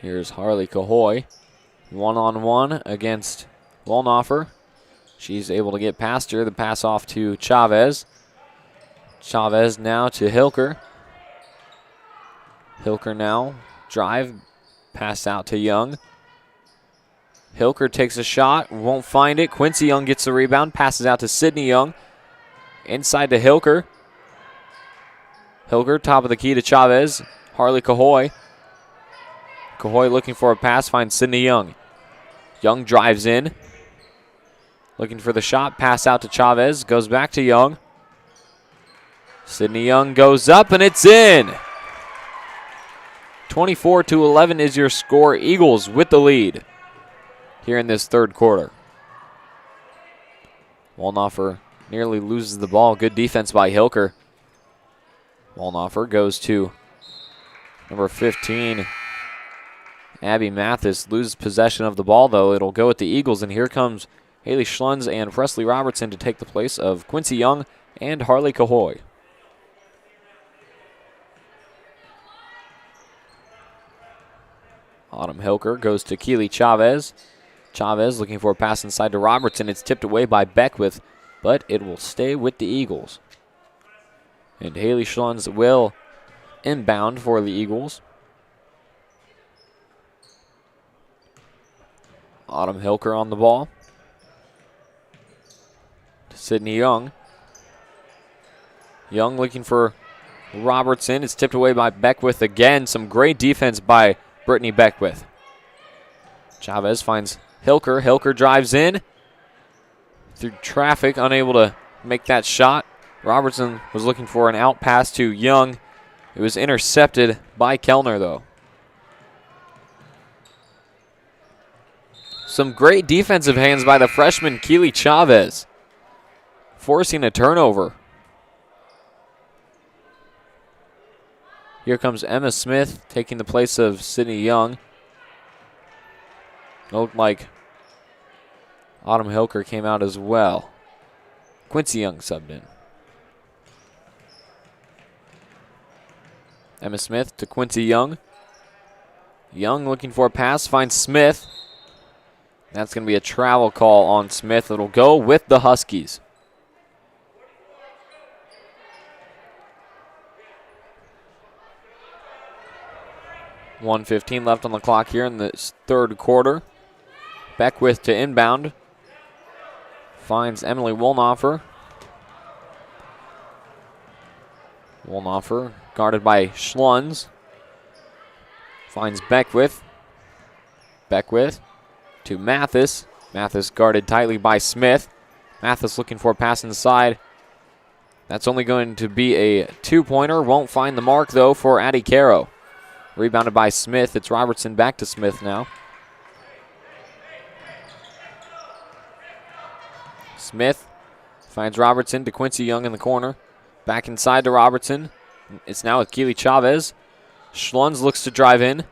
Here's Harley Cahoy. One-on-one against Wollnoffer. She's able to get past her. The pass off to Chavez. Chavez now to Hilker. Hilker now. Drive. Pass out to Young. Hilker takes a shot. Won't find it. Quincy Young gets the rebound. Passes out to Sydney Young. Inside to Hilker. Hilker, top of the key to Chavez. Harley Cahoy. Cahoy looking for a pass. Finds Sydney Young. Young drives in. Looking for the shot. Pass out to Chavez. Goes back to Young. Sydney Young goes up, and it's in. 24-11 is your score. Eagles with the lead here in this third quarter. Wollnoffer nearly loses the ball. Good defense by Hilker. Wollnoffer goes to number 15, Abby Mathis. Loses possession of the ball, though. It'll go at the Eagles, and here comes Haley Schlunz and Presley Robertson to take the place of Quincy Young and Harley Cahoy. Autumn Hilker goes to Keely Chavez. Chavez looking for a pass inside to Robertson. It's tipped away by Beckwith, but it will stay with the Eagles. And Haley Schlunz will inbound for the Eagles. Autumn Hilker on the ball. To Sydney Young. Young looking for Robertson. It's tipped away by Beckwith again. Some great defense by Brittany Beckwith. Chavez finds Hilker. Hilker drives in through traffic, unable to make that shot. Robertson was looking for an out pass to Young. It was intercepted by Kellner, though. Some great defensive hands by the freshman Keely Chavez, forcing a turnover. Here comes Emma Smith taking the place of Sydney Young. Looked like Autumn Hilker came out as well. Quincy Young subbed in. Emma Smith to Quincy Young. Young looking for a pass, finds Smith. That's going to be a travel call on Smith. It'll go with the Huskies. .1:15 left on the clock here in this third quarter. Beckwith to inbound. Finds Emily Wollnoffer. Wollnoffer guarded by Schlunz. Finds Beckwith. Beckwith to Mathis. Mathis guarded tightly by Smith. Mathis looking for a pass inside. That's only going to be a two-pointer. Won't find the mark, though, for Addie Caro. Rebounded by Smith. It's Robertson back to Smith now. Smith finds Robertson to Quincy Young in the corner. Back inside to Robertson. It's now with Keely Chavez. Schlunz looks to drive in.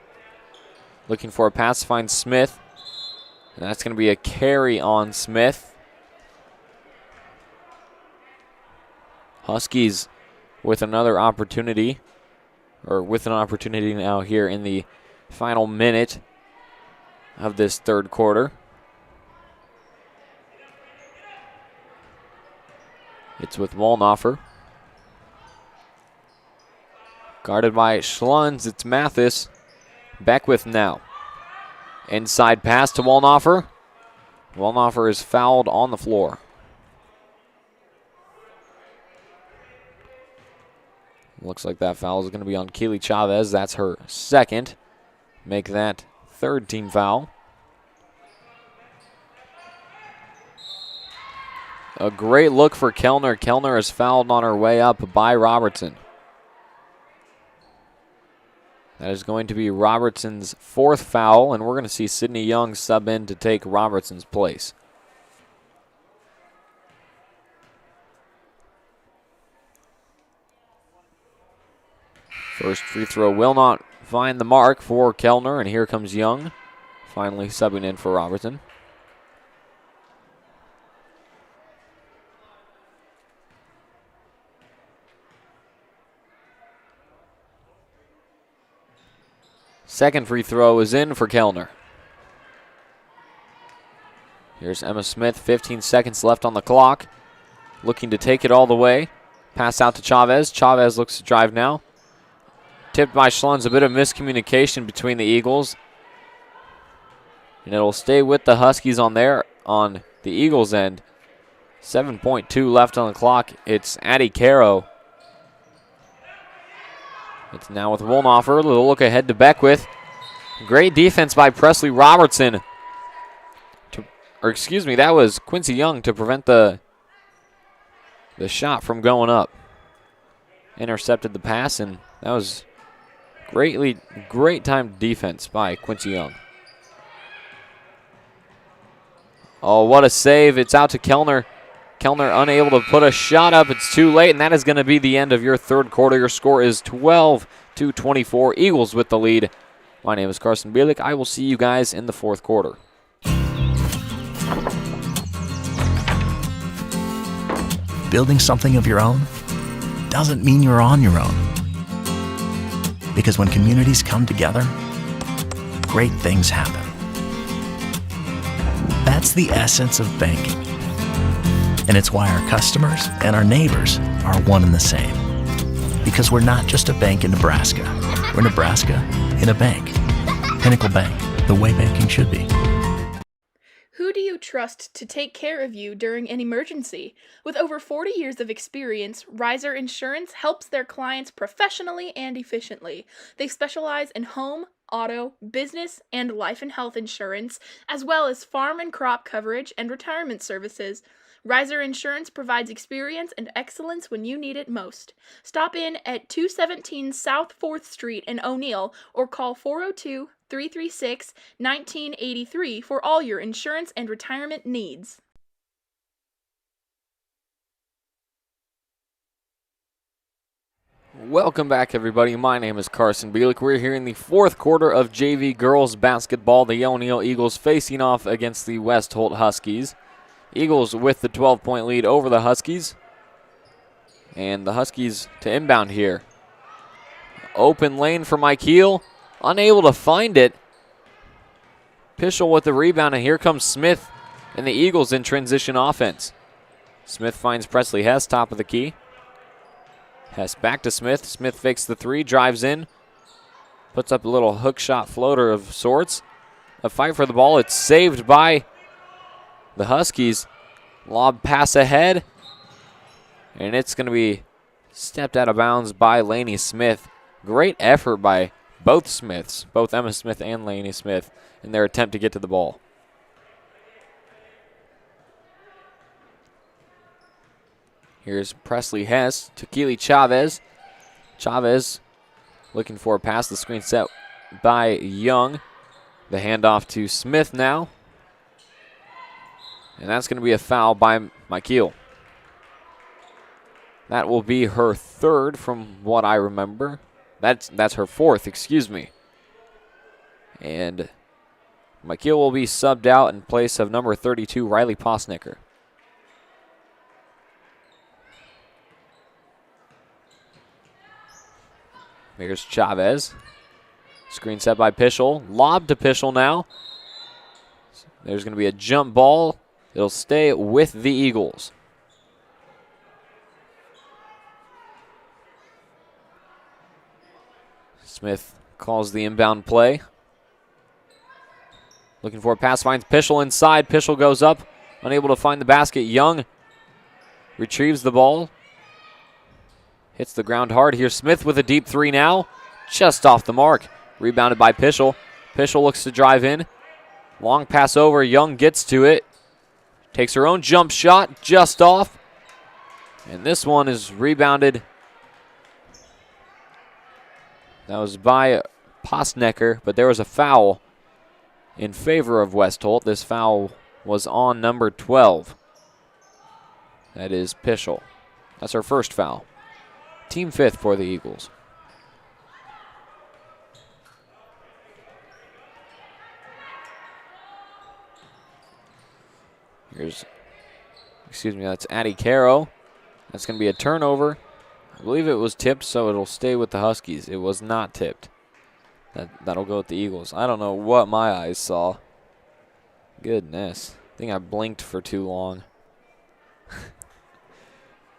Looking for a pass, finds Smith. And that's going to be a carry on Smith. Huskies with another opportunity, or with an opportunity now here in the final minute of this third quarter. It's with Wallnoffer. Guarded by Schlunz, it's Mathis. Beckwith now. Inside pass to Wallnoffer. Wallnoffer is fouled on the floor. Looks like that foul is going to be on Keely Chavez. That's her second. Make that third team foul. A great look for Kellner. Kellner is fouled on her way up by Robertson. That is going to be Robertson's fourth foul, and we're going to see Sydney Young sub in to take Robertson's place. First free throw will not find the mark for Kellner, and here comes Young, finally subbing in for Robertson. Second free throw is in for Kellner. Here's Emma Smith, 15 seconds left on the clock. Looking to take it all the way. Pass out to Chavez. Chavez looks to drive now. Tipped by Schlunz, a bit of miscommunication between the Eagles. And it'll stay with the Huskies on the Eagles' end. 7.2 left on the clock. It's Addie Caro. It's now with Wallnoffer. A little look ahead to Beckwith. Great defense by Presley Robertson. That was Quincy Young to prevent the shot from going up. Intercepted the pass, and that was great timed defense by Quincy Young. Oh, what a save. It's out to Kellner. Kellner unable to put a shot up. It's too late, and that is going to be the end of your third quarter. Your score is 12-24. Eagles with the lead. My name is Carson Bielik. I will see you guys in the fourth quarter. Building something of your own doesn't mean you're on your own. Because when communities come together, great things happen. That's the essence of banking. And it's why our customers and our neighbors are one and the same. Because we're not just a bank in Nebraska. We're Nebraska in a bank. Pinnacle Bank, the way banking should be. Who do you trust to take care of you during an emergency? With over 40 years of experience, Riser Insurance helps their clients professionally and efficiently. They specialize in home, auto, business, and life and health insurance, as well as farm and crop coverage and retirement services. Riser Insurance provides experience and excellence when you need it most. Stop in at 217 South 4th Street in O'Neill or call 402-336-1983 for all your insurance and retirement needs. Welcome back, everybody. My name is Carson Bielik. We're here in the fourth quarter of JV girls basketball. The O'Neill Eagles facing off against the West Holt Huskies. Eagles with the 12-point lead over the Huskies. And the Huskies to inbound here. Open lane for Mike Heel. Unable to find it. Pischel with the rebound, and here comes Smith and the Eagles in transition offense. Smith finds Presley Hess, top of the key. Hess back to Smith. Smith fakes the three, drives in. Puts up a little hook shot floater of sorts. A fight for the ball. It's saved by the Huskies. Lob pass ahead. And it's going to be stepped out of bounds by Laney Smith. Great effort by both Smiths, both Emma Smith and Laney Smith, in their attempt to get to the ball. Here's Presley Hess to Keely Chavez. Chavez looking for a pass. The screen set by Young. The handoff to Smith now. And that's going to be a foul by Michael. That will be her third from what I remember. That's her fourth, excuse me. And McKeel will be subbed out in place of number 32, Riley Posnicker. Here's Chavez. Screen set by Pischel. Lob to Pischel now. There's going to be a jump ball. It'll stay with the Eagles. Smith calls the inbound play. Looking for a pass, finds Pischel inside. Pischel goes up, unable to find the basket. Young retrieves the ball. Hits the ground hard. Here's Smith with a deep three now. Just off the mark. Rebounded by Pischel. Pischel looks to drive in. Long pass over. Young gets to it. Takes her own jump shot. Just off. And this one is rebounded. That was by Posnecker, but there was a foul in favor of West Holt. This foul was on number 12. That is Pischel. That's her first foul. Team fifth for the Eagles. That's Addie Caro. That's going to be a turnover. I believe it was tipped, so it'll stay with the Huskies. It was not tipped. That'll go with the Eagles. I don't know what my eyes saw. Goodness. I think I blinked for too long.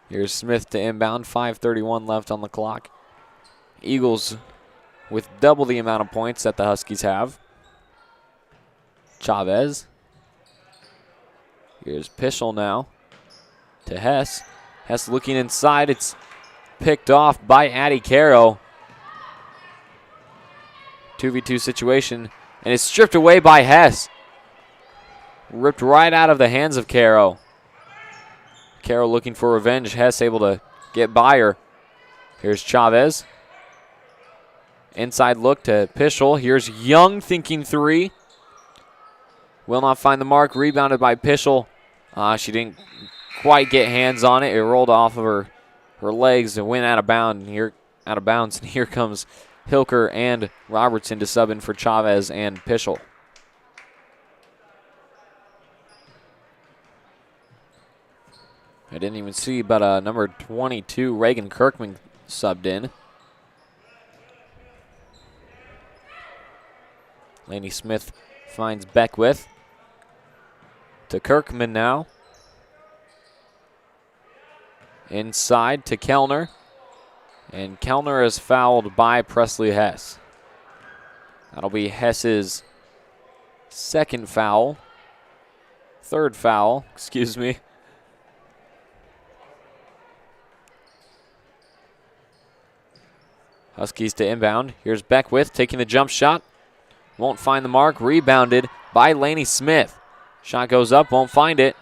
Here's Smith to inbound. 5:31 left on the clock. Eagles with double the amount of points that the Huskies have. Chavez. Here's Pischel now to Hess. Hess looking inside. It's picked off by Addie Caro. 2v2 situation, and it's stripped away by Hess. Ripped right out of the hands of Caro. Caro looking for revenge. Hess able to get by her. Here's Chavez. Inside look to Pischel. Here's Young thinking three. Will not find the mark. Rebounded by Pischel. She didn't quite get hands on it. It rolled off of her legs and went out of bounds. And here comes Hilker and Robertson to sub in for Chavez and Pischel. I didn't even see, but number 22, Reagan Kirkman, subbed in. Laney Smith finds Beckwith. To Kirkman now. Inside to Kellner. And Kellner is fouled by Presley Hess. That'll be Hess's third foul, excuse me. Huskies to inbound. Here's Beckwith taking the jump shot. Won't find the mark. Rebounded by Laney Smith. Shot goes up, won't find it.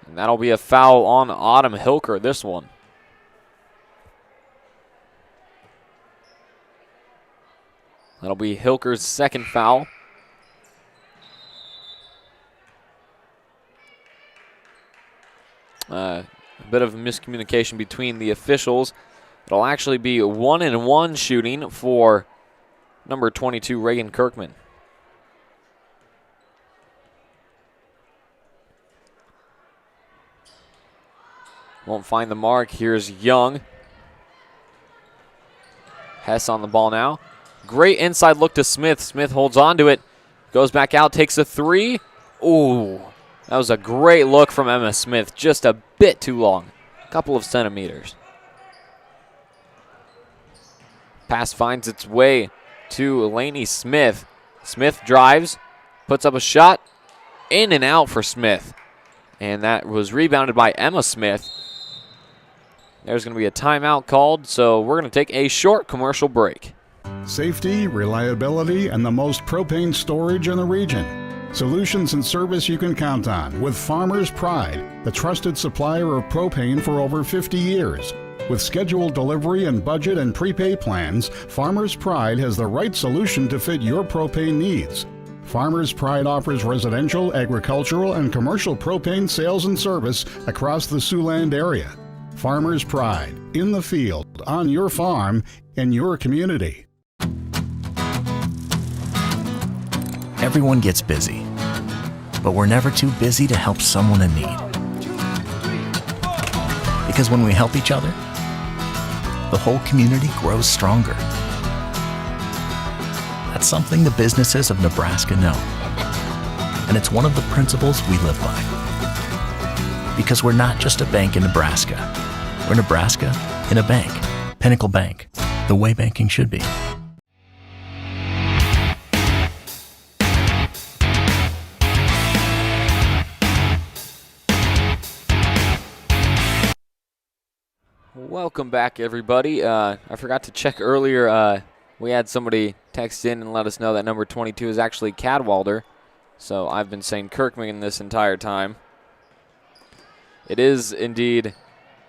And that'll be a foul on Autumn Hilker, this one. That'll be Hilker's second foul. A bit of miscommunication between the officials. It'll actually be 1-and-1 shooting for number 22, Reagan Kirkman. Won't find the mark. Here's Young. Hess on the ball now. Great inside look to Smith. Smith holds on to it. Goes back out, takes a three. Ooh, that was a great look from Emma Smith. Just a bit too long. A couple of centimeters. Pass finds its way to Laney Smith. Smith drives, puts up a shot. In and out for Smith. And that was rebounded by Emma Smith. There's going to be a timeout called, so we're going to take a short commercial break. Safety, reliability, and the most propane storage in the region. Solutions and service you can count on with Farmers Pride, the trusted supplier of propane for over 50 years. With scheduled delivery and budget and prepay plans, Farmers Pride has the right solution to fit your propane needs. Farmers Pride offers residential, agricultural, and commercial propane sales and service across the Siouxland area. Farmers Pride, in the field, on your farm, in your community. Everyone gets busy, but we're never too busy to help someone in need. Because when we help each other, the whole community grows stronger. That's something the businesses of Nebraska know. And it's one of the principles we live by. Because we're not just a bank in Nebraska. We're Nebraska in a bank. Pinnacle Bank, the way banking should be. Welcome back, everybody. I forgot to check earlier. We had somebody text in and let us know that number 22 is actually Cadwalder. So I've been saying Kirkman this entire time. It is indeed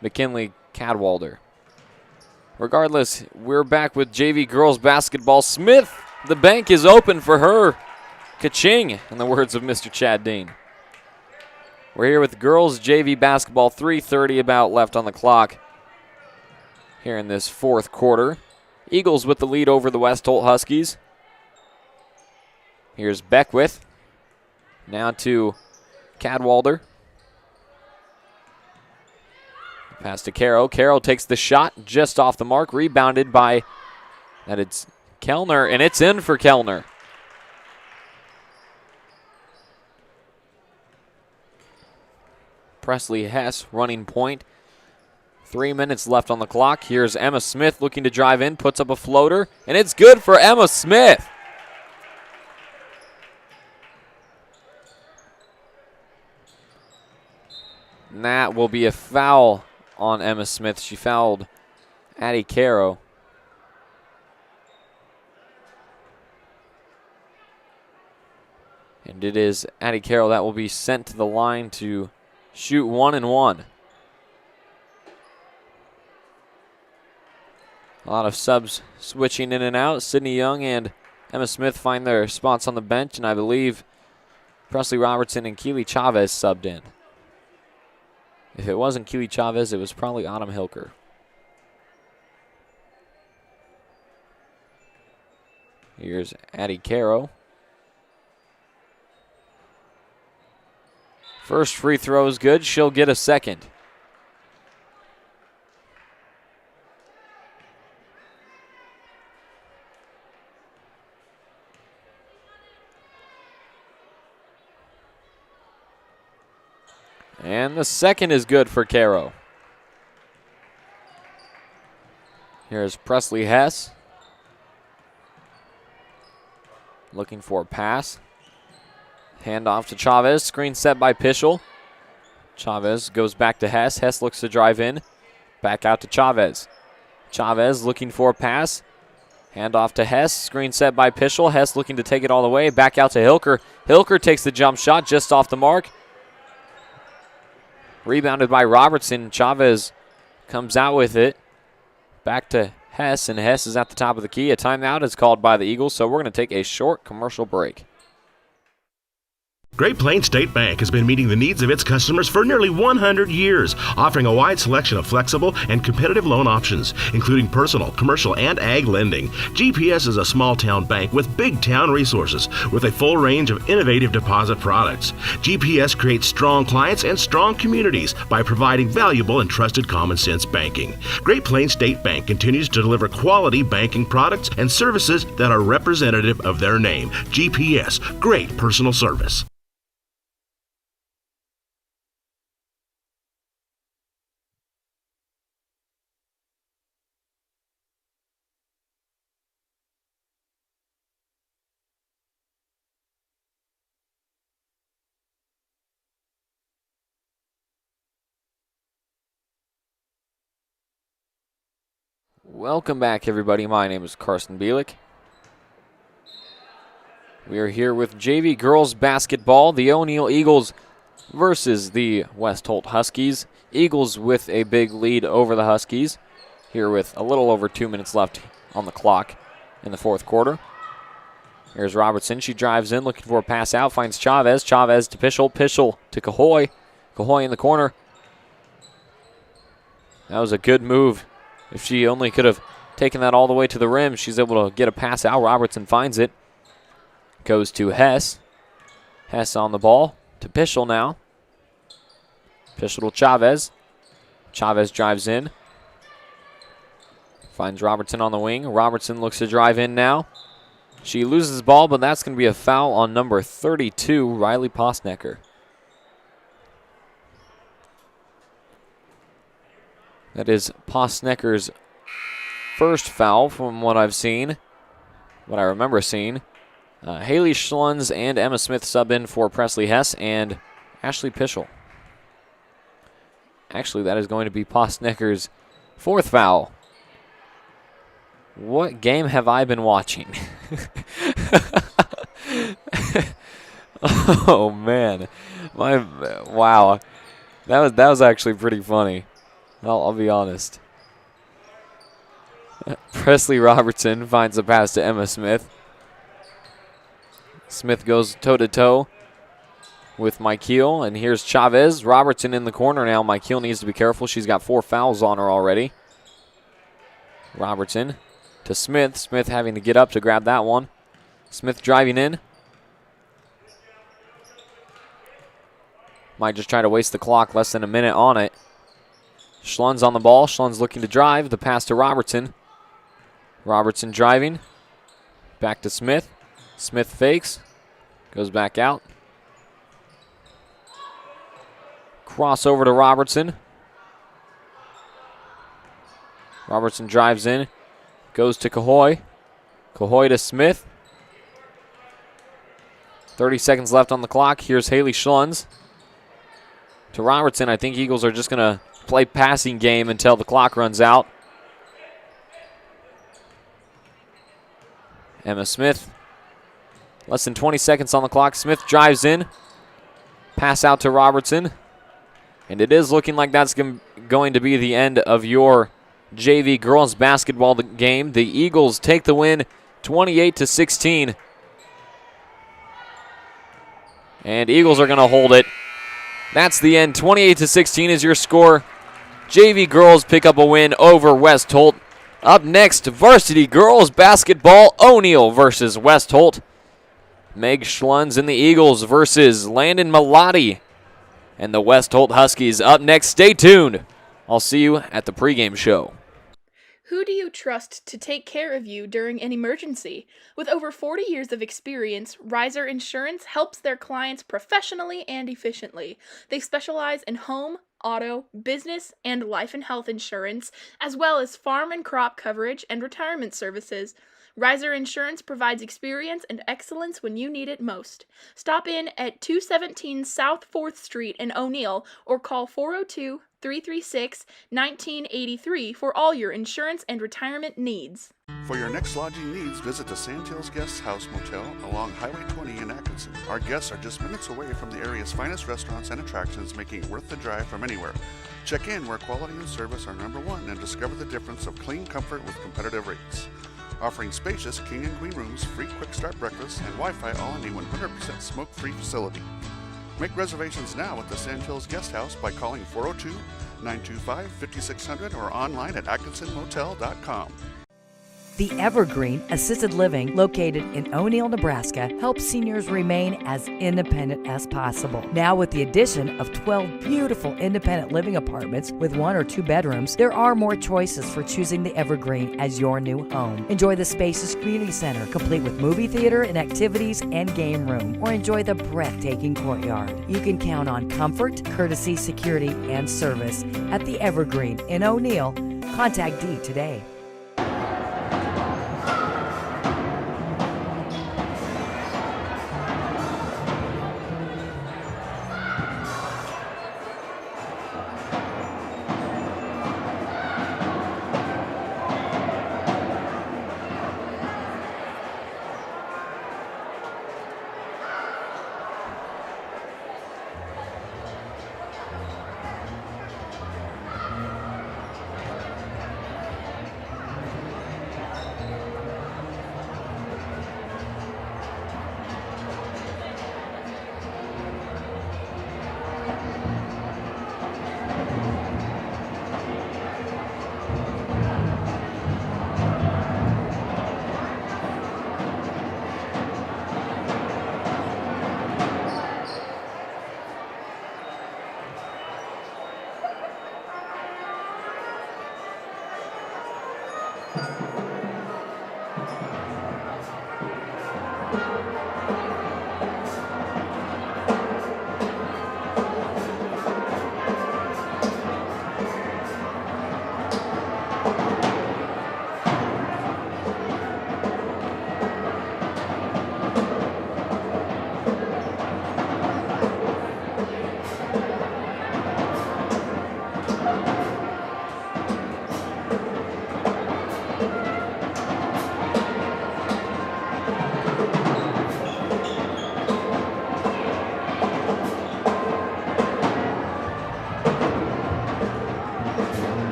McKinley Cadwalder. Regardless, we're back with JV girls basketball. Smith, the bank is open for her. Ka-ching, in the words of Mr. Chad Dean. We're here with girls JV basketball. 3:30 about left on the clock here in this fourth quarter. Eagles with the lead over the West Holt Huskies. Here's Beckwith. Now to Cadwalder. Pass to Caro. Caro takes the shot just off the mark. Rebounded by, that it's Kellner, and it's in for Kellner. Presley Hess running point. 3 minutes left on the clock. Here's Emma Smith looking to drive in, puts up a floater, and it's good for Emma Smith. And that will be a foul on Emma Smith. She fouled Addie Caro. And it is Addie Caro that will be sent to the line to shoot 1 and 1. A lot of subs switching in and out. Sydney Young and Emma Smith find their spots on the bench, and I believe Presley Robertson and Keely Chavez subbed in. If it wasn't Keely Chavez, it was probably Autumn Hilker. Here's Addie Caro. First free throw is good. She'll get a second. And the second is good for Caro. Here's Presley Hess. Looking for a pass. Hand off to Chavez. Screen set by Pischel. Chavez goes back to Hess. Hess looks to drive in. Back out to Chavez. Chavez looking for a pass. Hand off to Hess. Screen set by Pischel. Hess looking to take it all the way. Back out to Hilker. Hilker takes the jump shot just off the mark. Rebounded by Robertson. Chavez comes out with it. Back to Hess, and Hess is at the top of the key. A timeout is called by the Eagles, so we're going to take a short commercial break. Great Plains State Bank has been meeting the needs of its customers for nearly 100 years, offering a wide selection of flexible and competitive loan options, including personal, commercial, and ag lending. GPS is a small-town bank with big-town resources, with a full range of innovative deposit products. GPS creates strong clients and strong communities by providing valuable and trusted common-sense banking. Great Plains State Bank continues to deliver quality banking products and services that are representative of their name. GPS, great personal service. Welcome back, everybody. My name is Carson Bielik. We are here with JV girls basketball. The O'Neill Eagles versus the West Holt Huskies. Eagles with a big lead over the Huskies. Here with a little over 2 minutes left on the clock in the fourth quarter. Here's Robertson. She drives in, looking for a pass out. Finds Chavez. Chavez to Pischel. Pischel to Cahoy. Cahoy in the corner. That was a good move. If she only could have taken that all the way to the rim, she's able to get a pass out. Robertson finds it. Goes to Hess. Hess on the ball to Pischel now. Pischel to Chavez. Chavez drives in. Finds Robertson on the wing. Robertson looks to drive in now. She loses the ball, but that's going to be a foul on number 32, Riley Postnecker. That is Postnecker's first foul from what I've seen, what I remember seeing. Haley Schlunz and Emma Smith sub in for Presley Hess and Ashley Pischel. Actually, that is going to be Postnecker's fourth foul. What game have I been watching? Oh, man. Wow. That was actually pretty funny. I'll be honest. Presley Robertson finds the pass to Emma Smith. Smith goes toe-to-toe with Mykiel, and here's Chavez. Robertson in the corner now. Mykiel needs to be careful. She's got 4 fouls on her already. Robertson to Smith. Smith having to get up to grab that one. Smith driving in. Might just try to waste the clock. Less than a minute on it. Schlunz on the ball. Schlunz looking to drive. The pass to Robertson. Robertson driving. Back to Smith. Smith fakes. Goes back out. Cross over to Robertson. Robertson drives in. Goes to Cahoy. Cahoy to Smith. 30 seconds left on the clock. Here's Haley Schlunz. To Robertson. I think Eagles are just going to play passing game until the clock runs out. Emma Smith. Less than 20 seconds on the clock. Smith drives in. Pass out to Robertson. And it is looking like that's going to be the end of your JV girls basketball game. The Eagles take the win 28-16. And Eagles are going to hold it. That's the end. 28-16 is your score. JV girls pick up a win over West Holt. Up next, varsity girls basketball, O'Neill versus West Holt. Meg Schlunz and the Eagles versus Landon Malati and the West Holt Huskies. Up next, stay tuned. I'll see you at the pregame show. Who do you trust to take care of you during an emergency? With over 40 years of experience, Riser Insurance helps their clients professionally and efficiently. They specialize in home, auto, business, and life and health insurance, as well as farm and crop coverage and retirement services. Riser Insurance provides experience and excellence when you need it most. Stop in at 217 South 4th Street in O'Neill or call 402-336-1983 for all your insurance and retirement needs. For your next lodging needs, visit the Sandhills Guest House Motel along Highway 20 in Atkinson. Our guests are just minutes away from the area's finest restaurants and attractions, making it worth the drive from anywhere. Check in where quality and service are number one and discover the difference of clean comfort with competitive rates. Offering spacious king and queen rooms, free quick start breakfast, and Wi-Fi all in a 100% smoke-free facility. Make reservations now at the Sandhills Guest House by calling 402-925-5600 or online at atkinsonmotel.com. The Evergreen Assisted Living, located in O'Neill, Nebraska, helps seniors remain as independent as possible. Now, with the addition of 12 beautiful independent living apartments with 1 or 2 bedrooms, there are more choices for choosing the Evergreen as your new home. Enjoy the spacious community center, complete with movie theater and activities and game room, or enjoy the breathtaking courtyard. You can count on comfort, courtesy, security, and service at the Evergreen in O'Neill. Contact Dee today.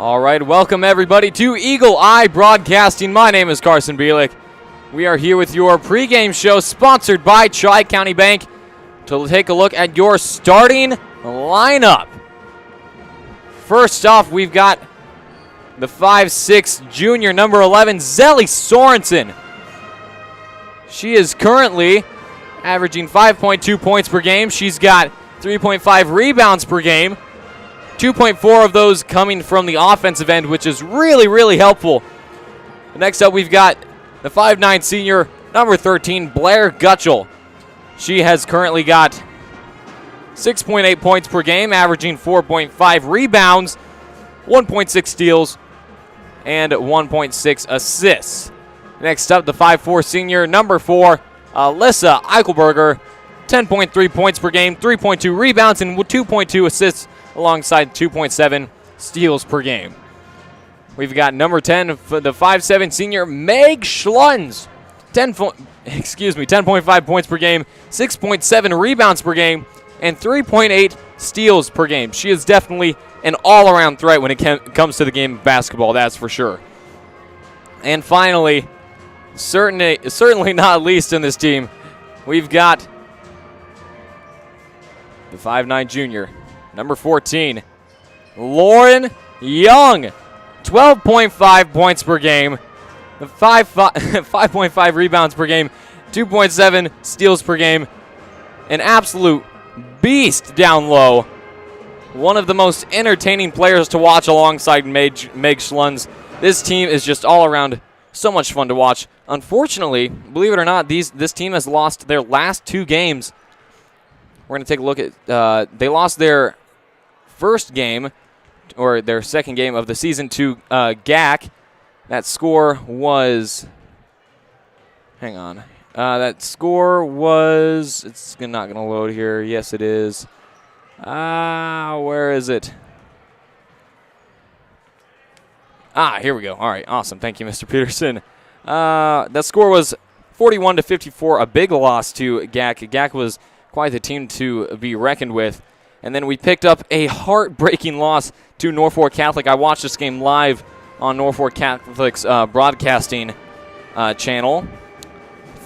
All right, welcome everybody to Eagle Eye Broadcasting. My name is Carson Bielik. We are here with your pregame show sponsored by Tri-County Bank to take a look at your starting lineup. First off, we've got the 5'6" junior, number 11, Zelly Sorensen. She is currently averaging 5.2 points per game. She's got 3.5 rebounds per game. 2.4 of those coming from the offensive end, which is really, really helpful. Next up, we've got the 5'9" senior, number 13, Blair Gutchell. She has currently got 6.8 points per game, averaging 4.5 rebounds, 1.6 steals, and 1.6 assists. Next up, the 5'4" senior, number 4, Alyssa Eichelberger, 10.3 points per game, 3.2 rebounds, and 2.2 assists, alongside 2.7 steals per game. We've got number 10 for the 5'7" senior, Meg Schlunz, 10.5 points per game, 6.7 rebounds per game, and 3.8 steals per game. She is definitely an all-around threat when it comes to the game of basketball, that's for sure. And finally, certainly not least in this team, we've got the 5'9" junior, number 14, Lauren Young, 12.5 points per game, 5.5 rebounds per game, 2.7 steals per game, an absolute beast down low. One of the most entertaining players to watch alongside Meg Schlunz. This team is just all around so much fun to watch. Unfortunately, believe it or not, this team has lost their last 2 games. We're going to take a look at, they lost their first game, or their second game of the season to GAC. That score was, hang on. That score was, it's not going to load here. Yes, it is. Where is it? Here we go. All right, awesome. Thank you, Mr. Peterson. That score was 41-54, a big loss to GAC. GAC was quite the team to be reckoned with. And then we picked up a heartbreaking loss to Norfolk Catholic. I watched this game live on Norfolk Catholic's broadcasting channel.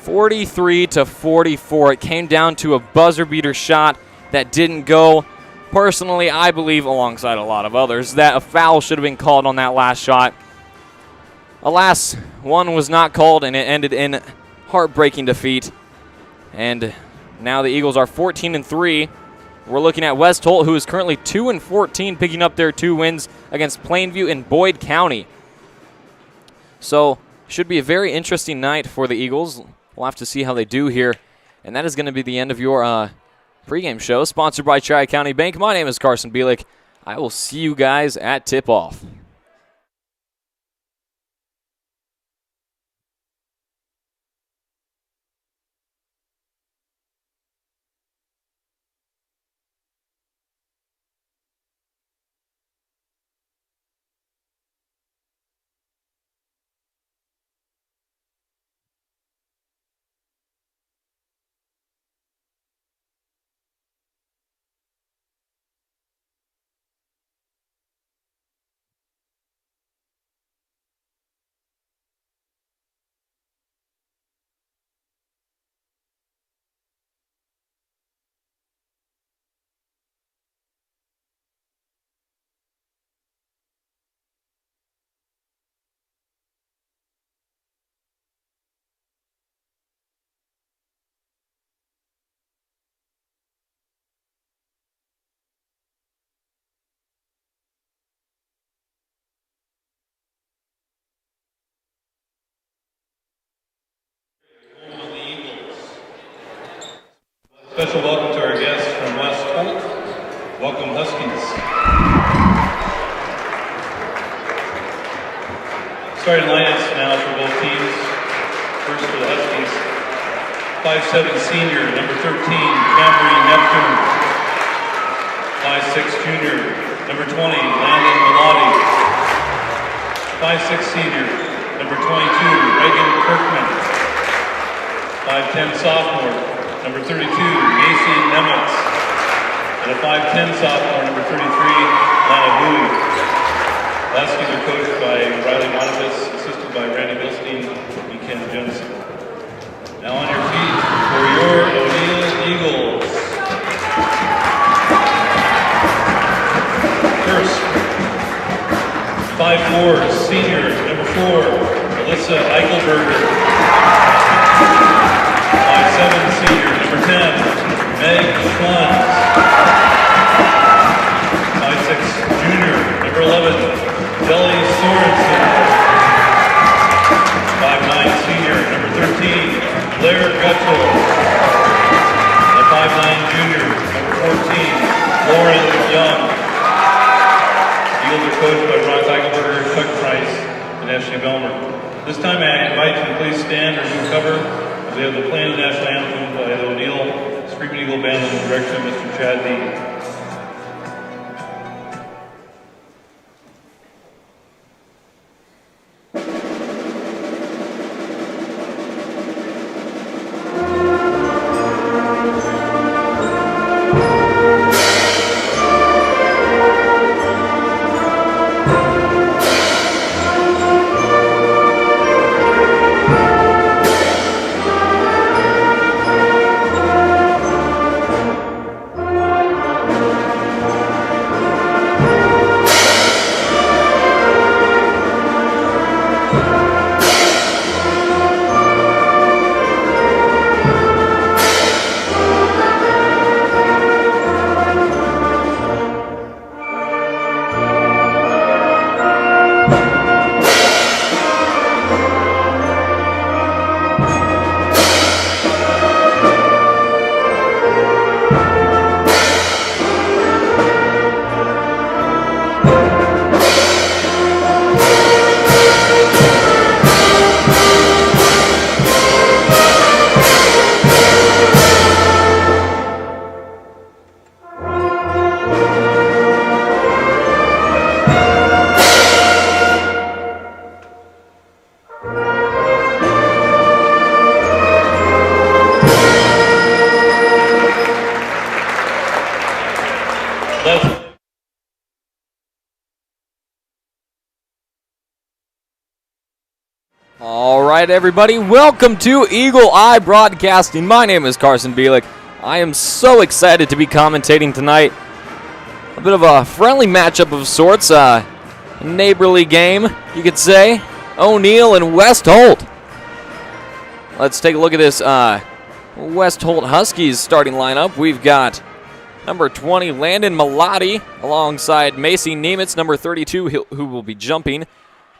43-44. It came down to a buzzer beater shot that didn't go. Personally, I believe, alongside a lot of others, that a foul should have been called on that last shot. Alas, one was not called, and it ended in heartbreaking defeat. And now the Eagles are 14-3. We're looking at West Holt, who is currently 2-14, picking up their 2 wins against Plainview and Boyd County. So, should be a very interesting night for the Eagles. We'll have to see how they do here. And that is going to be the end of your pregame show, sponsored by Tri-County Bank. My name is Carson Bielik. I will see you guys at tip-off. Special welcome to our guests from West Holt. Welcome, Huskies. Starting lineups now for both teams. First for the Huskies, 5'7" senior, number 13, Camry Neptune. 5'6" junior, number 20, Landon Bellotti. 5'6" senior, number 22, Reagan Kirkman. 5'10" sophomore, number 32, Macy Nemitz. And a 5'10" sophomore, number 33, Lana Bowie. Huskies are coached by Riley Monovitz, assisted by Randy Bilstein and Ken Jensen. Now on your feet for your O'Neill Eagles. First, 5'4", senior, number 4, Alyssa Eichelberger. 5'7", senior, number 10, Meg Schluns. 5'6", junior, number 11, Kelly Sorensen. 5'9", senior, number 13, Blair Gutschel. The 5'9", junior, number 14, Lauren Young. Eagles are coached by Brock Eichelberger, Chuck Price, and Ashley Belmer. This time I invite you to please stand or move cover as we have the playing of the national anthem by the O'Neill Screaming Eagle Band under the direction of Mr. Chad Lee. All right, everybody, welcome to Eagle Eye Broadcasting. My name is Carson Bielik. I am so excited to be commentating tonight. A bit of a friendly matchup of sorts, a neighborly game, you could say. O'Neill and West Holt. Let's take a look at this West Holt Huskies starting lineup. We've got number 20, Landon Malati, alongside Macy Nemitz, number 32, who will be jumping.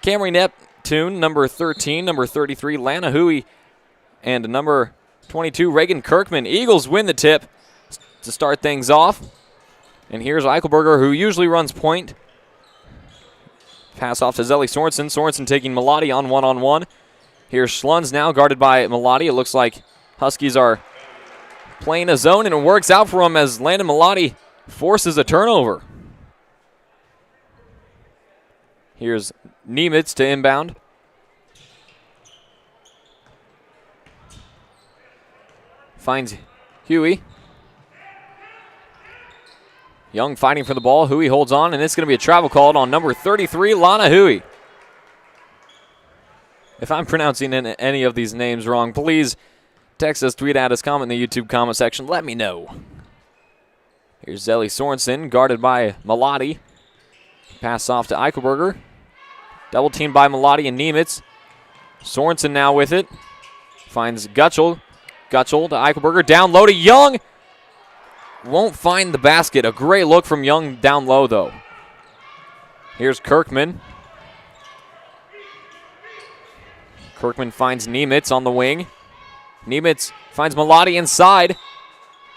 Camry Neptune, number 13, number 33, Lana Hui, and number 22, Reagan Kirkman. Eagles win the tip to start things off. And here's Eichelberger, who usually runs point. Pass off to Zelly Sorensen. Sorensen taking Malati on one-on-one. Here's Schlunz now, guarded by Malati. It looks like Huskies are playing a zone, and it works out for him as Landon Malati forces a turnover. Here's Nemitz to inbound. Finds Huey. Young fighting for the ball. Huey holds on, and it's going to be a travel called on number 33, Lana Huey. If I'm pronouncing any of these names wrong, please text us, tweet at us, comment in the YouTube comment section. Let me know. Here's Zelly Sorensen, guarded by Malati. Pass off to Eichelberger. Double teamed by Malati and Nemitz. Sorensen now with it. Finds Gutschel. Gutschel to Eichelberger. Down low to Young. Won't find the basket. A great look from Young down low, though. Here's Kirkman. Kirkman finds Nemitz on the wing. Nemitz finds Malati inside.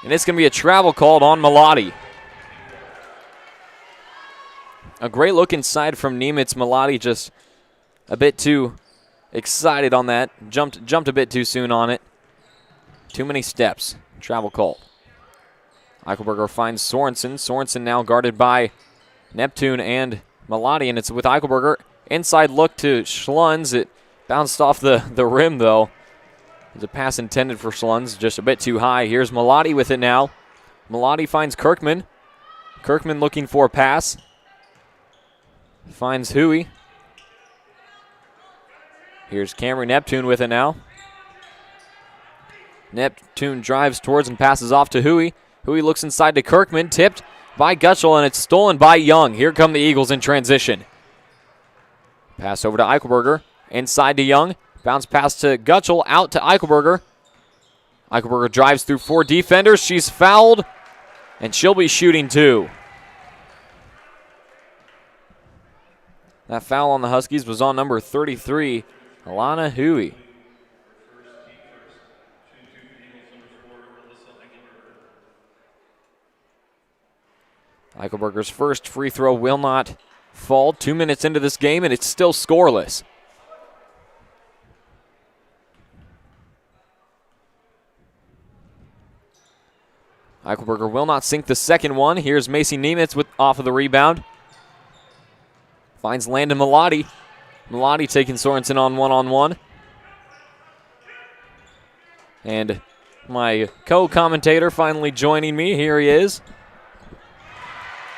And it's going to be a travel called on Malati. A great look inside from Nemitz. Malati just a bit too excited on that. Jumped a bit too soon on it. Too many steps. Travel call. Eichelberger finds Sorensen. Sorensen now guarded by Neptune and Malati, and it's with Eichelberger. Inside look to Schlunz. It bounced off the rim, though. It's a pass intended for Schlunz, just a bit too high. Here's Malati with it now. Malati finds Kirkman. Kirkman looking for a pass. finds Huey. Here's Cameron Neptune with it now. Neptune drives towards and passes off to Huey. Huey looks inside to Kirkman, tipped by Gutschel, and it's stolen by Young. Here come the Eagles in transition. Pass over to Eichelberger, inside to Young. Bounce pass to Gutschel, out to Eichelberger. Eichelberger drives through 4 defenders. She's fouled, and she'll be shooting 2. That foul on the Huskies was on number 33, Alana Huey. Eichelberger's first free throw will not fall. 2 minutes into this game, and it's still scoreless. Eichelberger will not sink the second one. Here's Macy Nemitz off of the rebound. Finds Landon Malati. Malati taking Sorensen on one-on-one. And my co-commentator finally joining me. Here he is.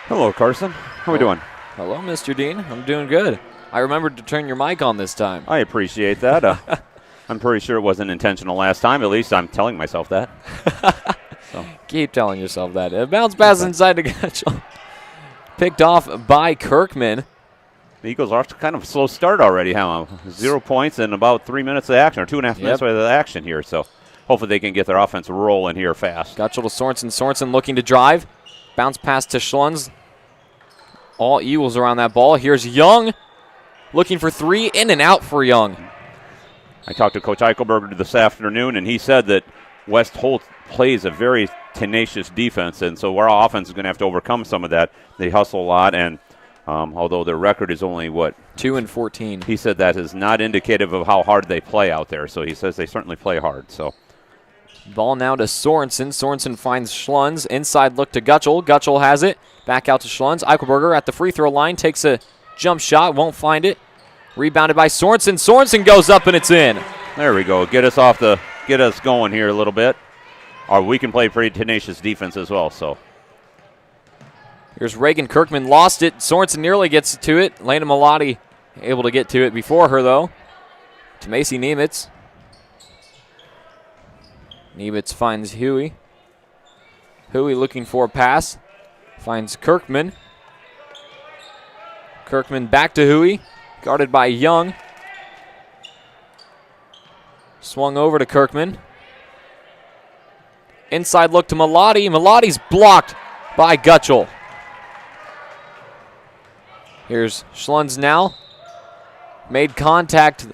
Hello, Carson. How we doing? Hello, Mr. Dean. I'm doing good. I remembered to turn your mic on this time. I appreciate that. I'm pretty sure it wasn't intentional last time. At least I'm telling myself that. So. Keep telling yourself that. A bounce pass inside to Gutschel. Picked off by Kirkman. The Eagles are off to kind of a slow start already, huh? 0 points in about 3 minutes of action, or 2.5 minutes of action here. So hopefully they can get their offense rolling here fast. Gutschel to Sorensen. Sorensen looking to drive. Bounce pass to Schlunz. All Eagles around that ball. Here's Young looking for 3. In and out for Young. I talked to Coach Eichelberger this afternoon, and he said that West Holt plays a very tenacious defense, and so our offense is going to have to overcome some of that. They hustle a lot, and although their record is only, 2-14. He said that is not indicative of how hard they play out there, so he says they certainly play hard. So, ball now to Sorensen. Sorensen finds Schlunz. Inside look to Gutschel. Gutschel has it. Back out to Schlunz. Eichelberger at the free throw line takes a jump shot. Won't find it. Rebounded by Sorensen. Sorensen goes up and it's in. There we go. Get us going here a little bit. Or we can play pretty tenacious defense as well. So here's Reagan Kirkman. Lost it. Sorensen nearly gets to it. Lena Malati able to get to it before her, though. To Macy Nemitz. Nemitz finds Huey. Huey looking for a pass. Finds Kirkman. Kirkman back to Huey. Guarded by Young. Swung over to Kirkman. Inside look to Malati. Malati's blocked by Gutschel. Here's Schlunz now. Made contact.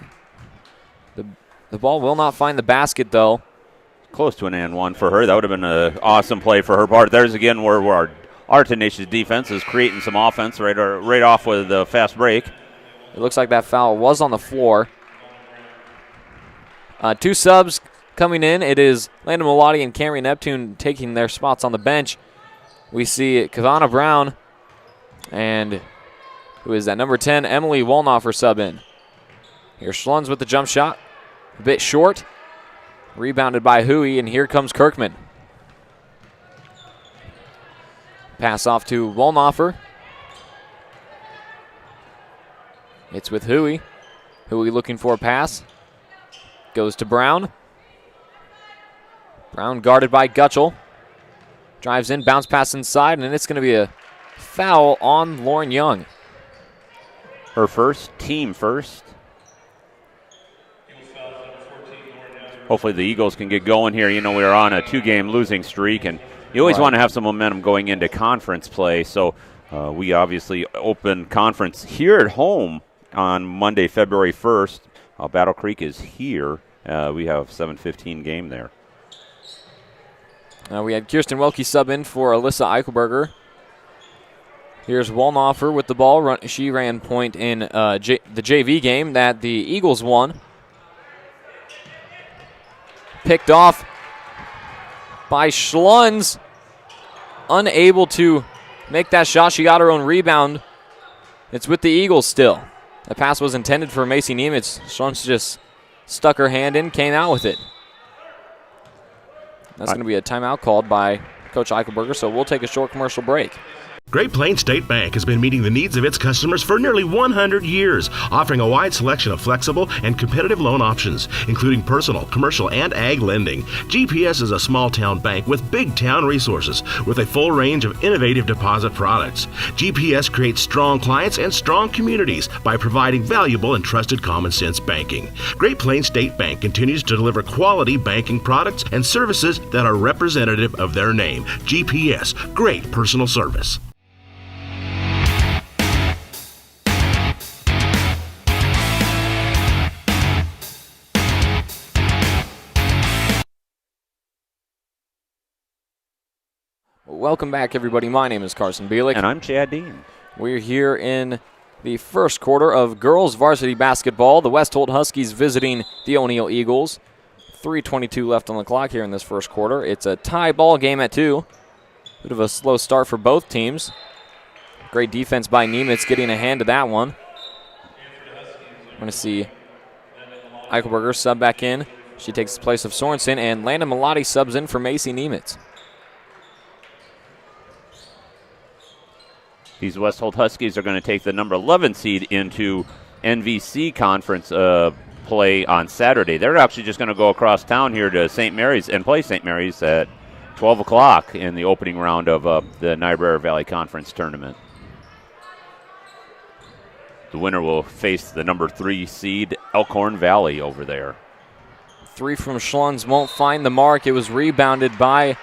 The ball will not find the basket, though. Close to an and one for her. That would have been an awesome play for her part. There's again where our tenacious defense is creating some offense right off with the fast break. It looks like that foul was on the floor. 2 subs coming in. It is Landon Malati and Cameron Neptune taking their spots on the bench. We see Kavana Brown and who is that? Number 10, Emily Wolnoffer sub in. Here's Schlunz with the jump shot. A bit short. Rebounded by Huey, and here comes Kirkman. Pass off to Wolnoffer. It's with Huey. Huey looking for a pass. Goes to Brown. Brown guarded by Gutschel. Drives in, bounce pass inside, and it's going to be a foul on Lauren Young. Her first, team first. Hopefully the Eagles can get going here. You know, we are on a 2-game losing streak, and you always want to have some momentum going into conference play. So we obviously open conference here at home on Monday, February 1st. Battle Creek is here. We have 7:15 game there. We had Kirsten Welke sub in for Alyssa Eichelberger. Here's Wolnoffer with the ball. She ran point in the JV game that the Eagles won. Picked off by Schlunz. Unable to make that shot. She got her own rebound. It's with the Eagles still. The pass was intended for Macy Nemitz. Schlunz just stuck her hand in, came out with it. That's going to be a timeout called by Coach Eichelberger, so we'll take a short commercial break. Great Plains State Bank has been meeting the needs of its customers for nearly 100 years, offering a wide selection of flexible and competitive loan options, including personal, commercial, and ag lending. GPS is a small-town bank with big-town resources, with a full range of innovative deposit products. GPS creates strong clients and strong communities by providing valuable and trusted common-sense banking. Great Plains State Bank continues to deliver quality banking products and services that are representative of their name. GPS, great personal service. Welcome back, everybody. My name is Carson Bielik. And I'm Chad Dean. We're here in the first quarter of girls varsity basketball. The West Holt Huskies visiting the O'Neill Eagles. 3:22 left on the clock here in this first quarter. It's a tie ball game at 2. Bit of a slow start for both teams. Great defense by Nemitz getting a hand to that one. We're going to see Eichelberger sub back in. She takes the place of Sorensen, and Landon Malati subs in for Macy Nemitz. These West Holt Huskies are going to take the number 11 seed into NVC conference play on Saturday. They're actually just going to go across town here to St. Mary's and play St. Mary's at 12 o'clock in the opening round of the Niobrara Valley Conference tournament. The winner will face the number 3 seed Elkhorn Valley over there. 3 from Schlunz won't find the mark. It was rebounded by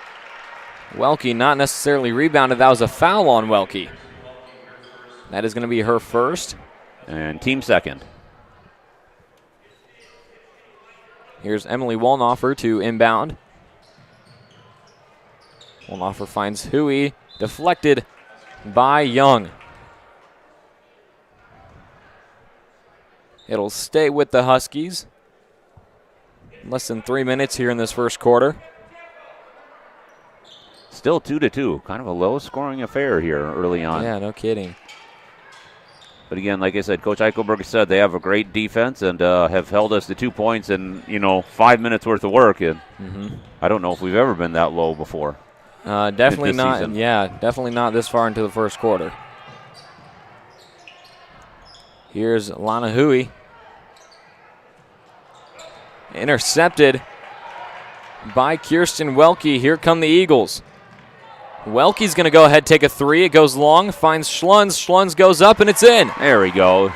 Welke. Not necessarily rebounded. That was a foul on Welke. That is going to be her first. And team second. Here's Emily Wolnoffer to inbound. Wolnoffer finds Huey. Deflected by Young. It'll stay with the Huskies. Less than 3 minutes here in this first quarter. Still 2-2. Kind of a low-scoring affair here early on. Yeah, no kidding. But again, like I said, Coach Eichelberger said they have a great defense and have held us to 2 points in 5 minutes worth of work. And I don't know if we've ever been that low before. Definitely not. Season. Yeah, definitely not this far into the first quarter. Here's Lana Huey. Intercepted by Kirsten Welke. Here come the Eagles. Welke's going to go ahead, take a 3. It goes long, finds Schlunz. Schlunz goes up, and it's in. There we go.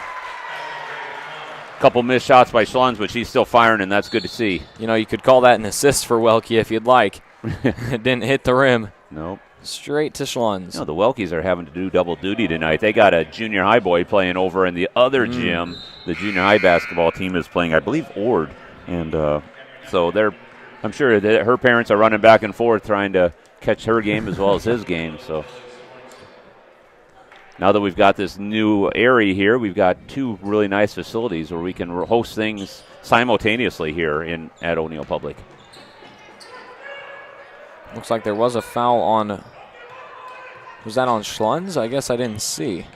Couple missed shots by Schlunz, but she's still firing, and that's good to see. You could call that an assist for Welke if you'd like. It didn't hit the rim. Nope. Straight to Schlunz. The Welkes are having to do double duty tonight. They got a junior high boy playing over in the other gym. The junior high basketball team is playing, I believe, Ord. And so I'm sure that her parents are running back and forth trying to catch her game as well as his game. So now that we've got this new area here, we've got 2 really nice facilities where we can host things simultaneously here at O'Neill Public. Looks like there was a foul on. Was that on Schlunz? I guess I didn't see.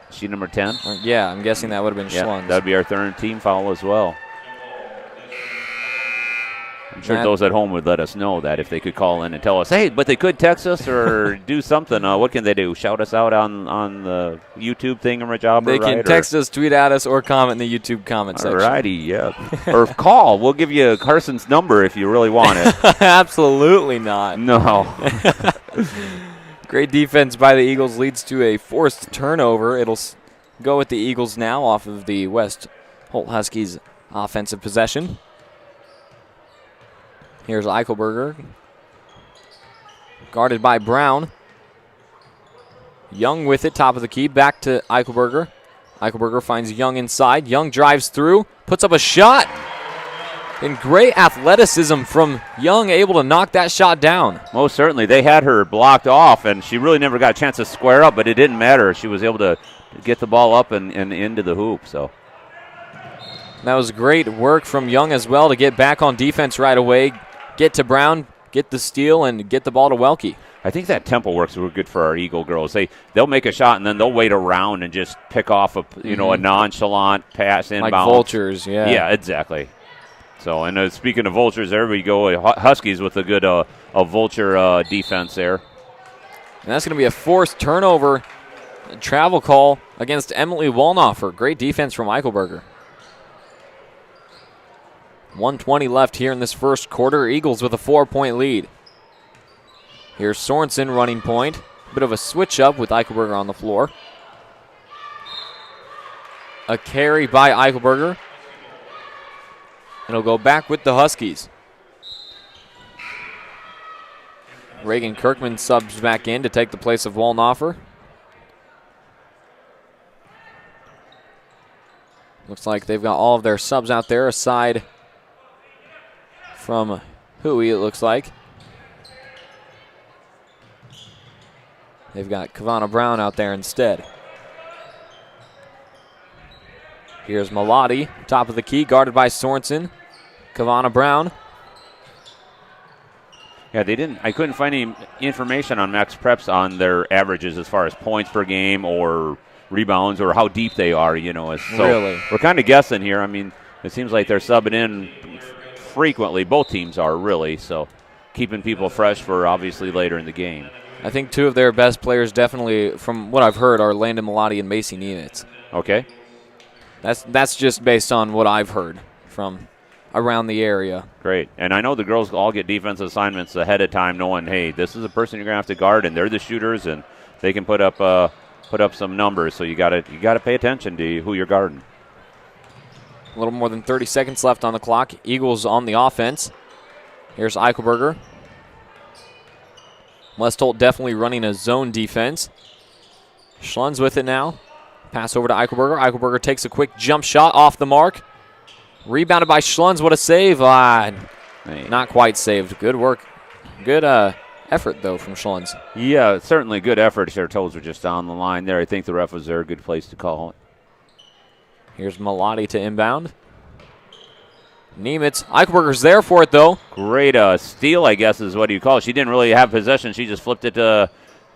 She number 10? Yeah, I'm guessing that would have been Schlunz. That would be our third team foul as well. I'm sure those at home would let us know that if they could call in and tell us, hey, but they could text us or do something. What can they do? Shout us out on the YouTube thingamajobber? They can text us, tweet at us, or comment in the YouTube comment section. Alrighty, yeah. Or call. We'll give you Carson's number if you really want it. Absolutely not. No. Great defense by the Eagles leads to a forced turnover. It'll go with the Eagles now off of the West Holt Huskies offensive possession. Here's Eichelberger. Guarded by Brown. Young with it, top of the key. Back to Eichelberger. Eichelberger finds Young inside. Young drives through, puts up a shot. And great athleticism from Young, able to knock that shot down. Most certainly. They had her blocked off, and she really never got a chance to square up, but it didn't matter. She was able to get the ball up and into the hoop. So that was great work from Young as well to get back on defense right away, get to Brown, get the steal, and get the ball to Welke. I think that tempo works real good for our Eagle girls. They'll make a shot, and then they'll wait around and just pick off a nonchalant pass inbound. Like vultures, yeah. Yeah, exactly. So, and speaking of vultures, there we go. Huskies with a good vulture defense there. And that's going to be a forced turnover, a travel call against Emily Walnoffer. Great defense from Eichelberger. 1:20 left here in this first quarter. Eagles with a 4-point lead. Here's Sorensen running point. Bit of a switch up with Eichelberger on the floor. A carry by Eichelberger. It'll go back with the Huskies. Reagan Kirkman subs back in to take the place of Walnoffer. Looks like they've got all of their subs out there aside from Huey, it looks like. They've got Kavana Brown out there instead. Here's Malati, top of the key, guarded by Sorensen. Kavana Brown. Yeah, I couldn't find any information on Max Preps on their averages as far as points per game or rebounds or how deep they are, So really? We're kind of guessing here. I mean, it seems like they're subbing in frequently. Both teams are really, so keeping people fresh for obviously later in the game. I think two of their best players definitely, from what I've heard, are Landon Malati and Macy Nemitz. Okay. That's just based on what I've heard from around the area. Great. And I know the girls all get defensive assignments ahead of time knowing, hey, this is a person you're going to have to guard, and they're the shooters, and they can put up some numbers. So you got to pay attention to who you're guarding. A little more than 30 seconds left on the clock. Eagles on the offense. Here's Eichelberger. West Holt definitely running a zone defense. Schlunz with it now. Pass over to Eichelberger. Eichelberger takes a quick jump shot off the mark. Rebounded by Schlunz. What a save. Not quite saved. Good work. Good effort, though, from Schlunz. Yeah, certainly good effort. Their toes were just on the line there. I think the ref was there. A good place to call it. Here's Malati to inbound. Nemitz. Eichelberger's there for it, though. Great steal, I guess, is what you call it. She didn't really have possession. She just flipped it to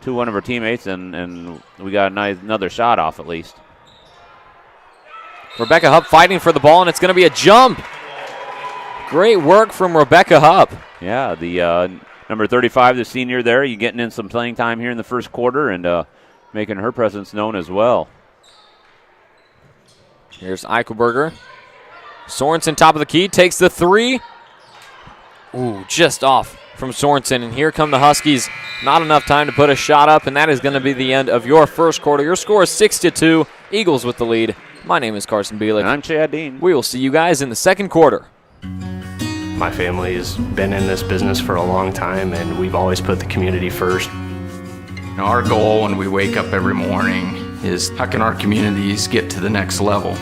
one of her teammates, and we got another shot off at least. Rebecca Hupp fighting for the ball, and it's going to be a jump. Great work from Rebecca Hupp. Yeah, the number 35, the senior there, you getting in some playing time here in the first quarter and making her presence known as well. Here's Eichelberger. Sorensen, top of the key, takes the three. Ooh, just off from Sorensen, and here come the Huskies. Not enough time to put a shot up, and that is going to be the end of your first quarter. Your score is 6-2. Eagles with the lead. My name is Carson Bielik. And I'm Chad Dean. We will see you guys in the second quarter. My family has been in this business for a long time, and we've always put the community first. Our goal when we wake up every morning is how can our communities get to the next level?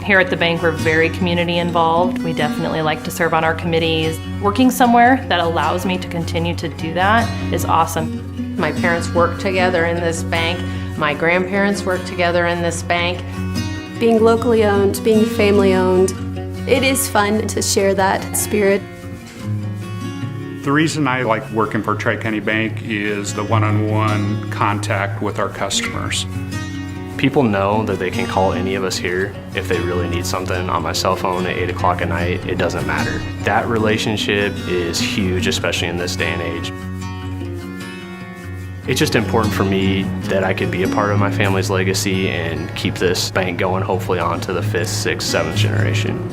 Here at the bank, we're very community involved. We definitely like to serve on our committees. Working somewhere that allows me to continue to do that is awesome. My parents work together in this bank. My grandparents work together in this bank. Being locally owned, being family owned, it is fun to share that spirit. The reason I like working for Tri-County Bank is the one-on-one contact with our customers. People know that they can call any of us here if they really need something on my cell phone at 8 o'clock at night. It doesn't matter. That relationship is huge, especially in this day and age. It's just important for me that I could be a part of my family's legacy and keep this bank going, hopefully on to the 5th, 6th, 7th generation.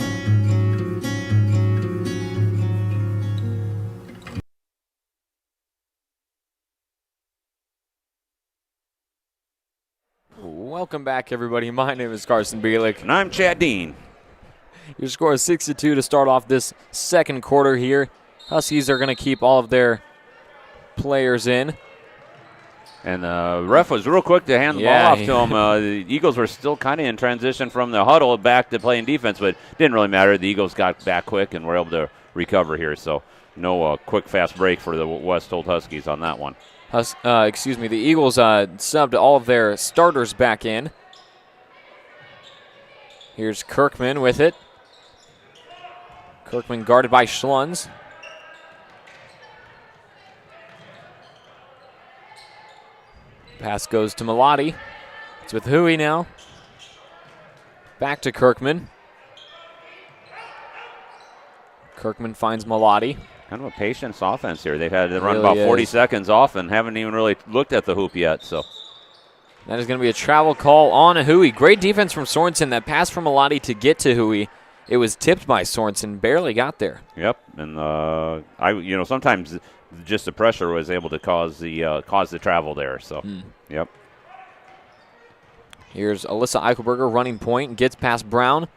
Welcome back, everybody. My name is Carson Bielik. And I'm Chad Dean. Your score is 6-2 to start off this second quarter here. Huskies are going to keep all of their players in. And the ref was real quick to hand the ball off to him. The Eagles were still kind of in transition from the huddle back to playing defense, but it didn't really matter. The Eagles got back quick and were able to recover here. So no quick, fast break for the West Holt Huskies on that one. The Eagles subbed all of their starters back in. Here's Kirkman with it. Kirkman guarded by Schlunz. Pass goes to Malati. It's with Huey now. Back to Kirkman. Kirkman finds Malati. Kind of a patience offense here. They've had to run Really about 40 is. seconds off and haven't even really looked at the hoop yet. So That is going to be a travel call on Hui. Great defense from Sorensen. That pass from Malati to get to Hui. It was tipped by Sorensen. Barely got there. Yep, and sometimes just the pressure was able to cause the travel there. So yep. Here's Alyssa Eichelberger running point and gets past Brown.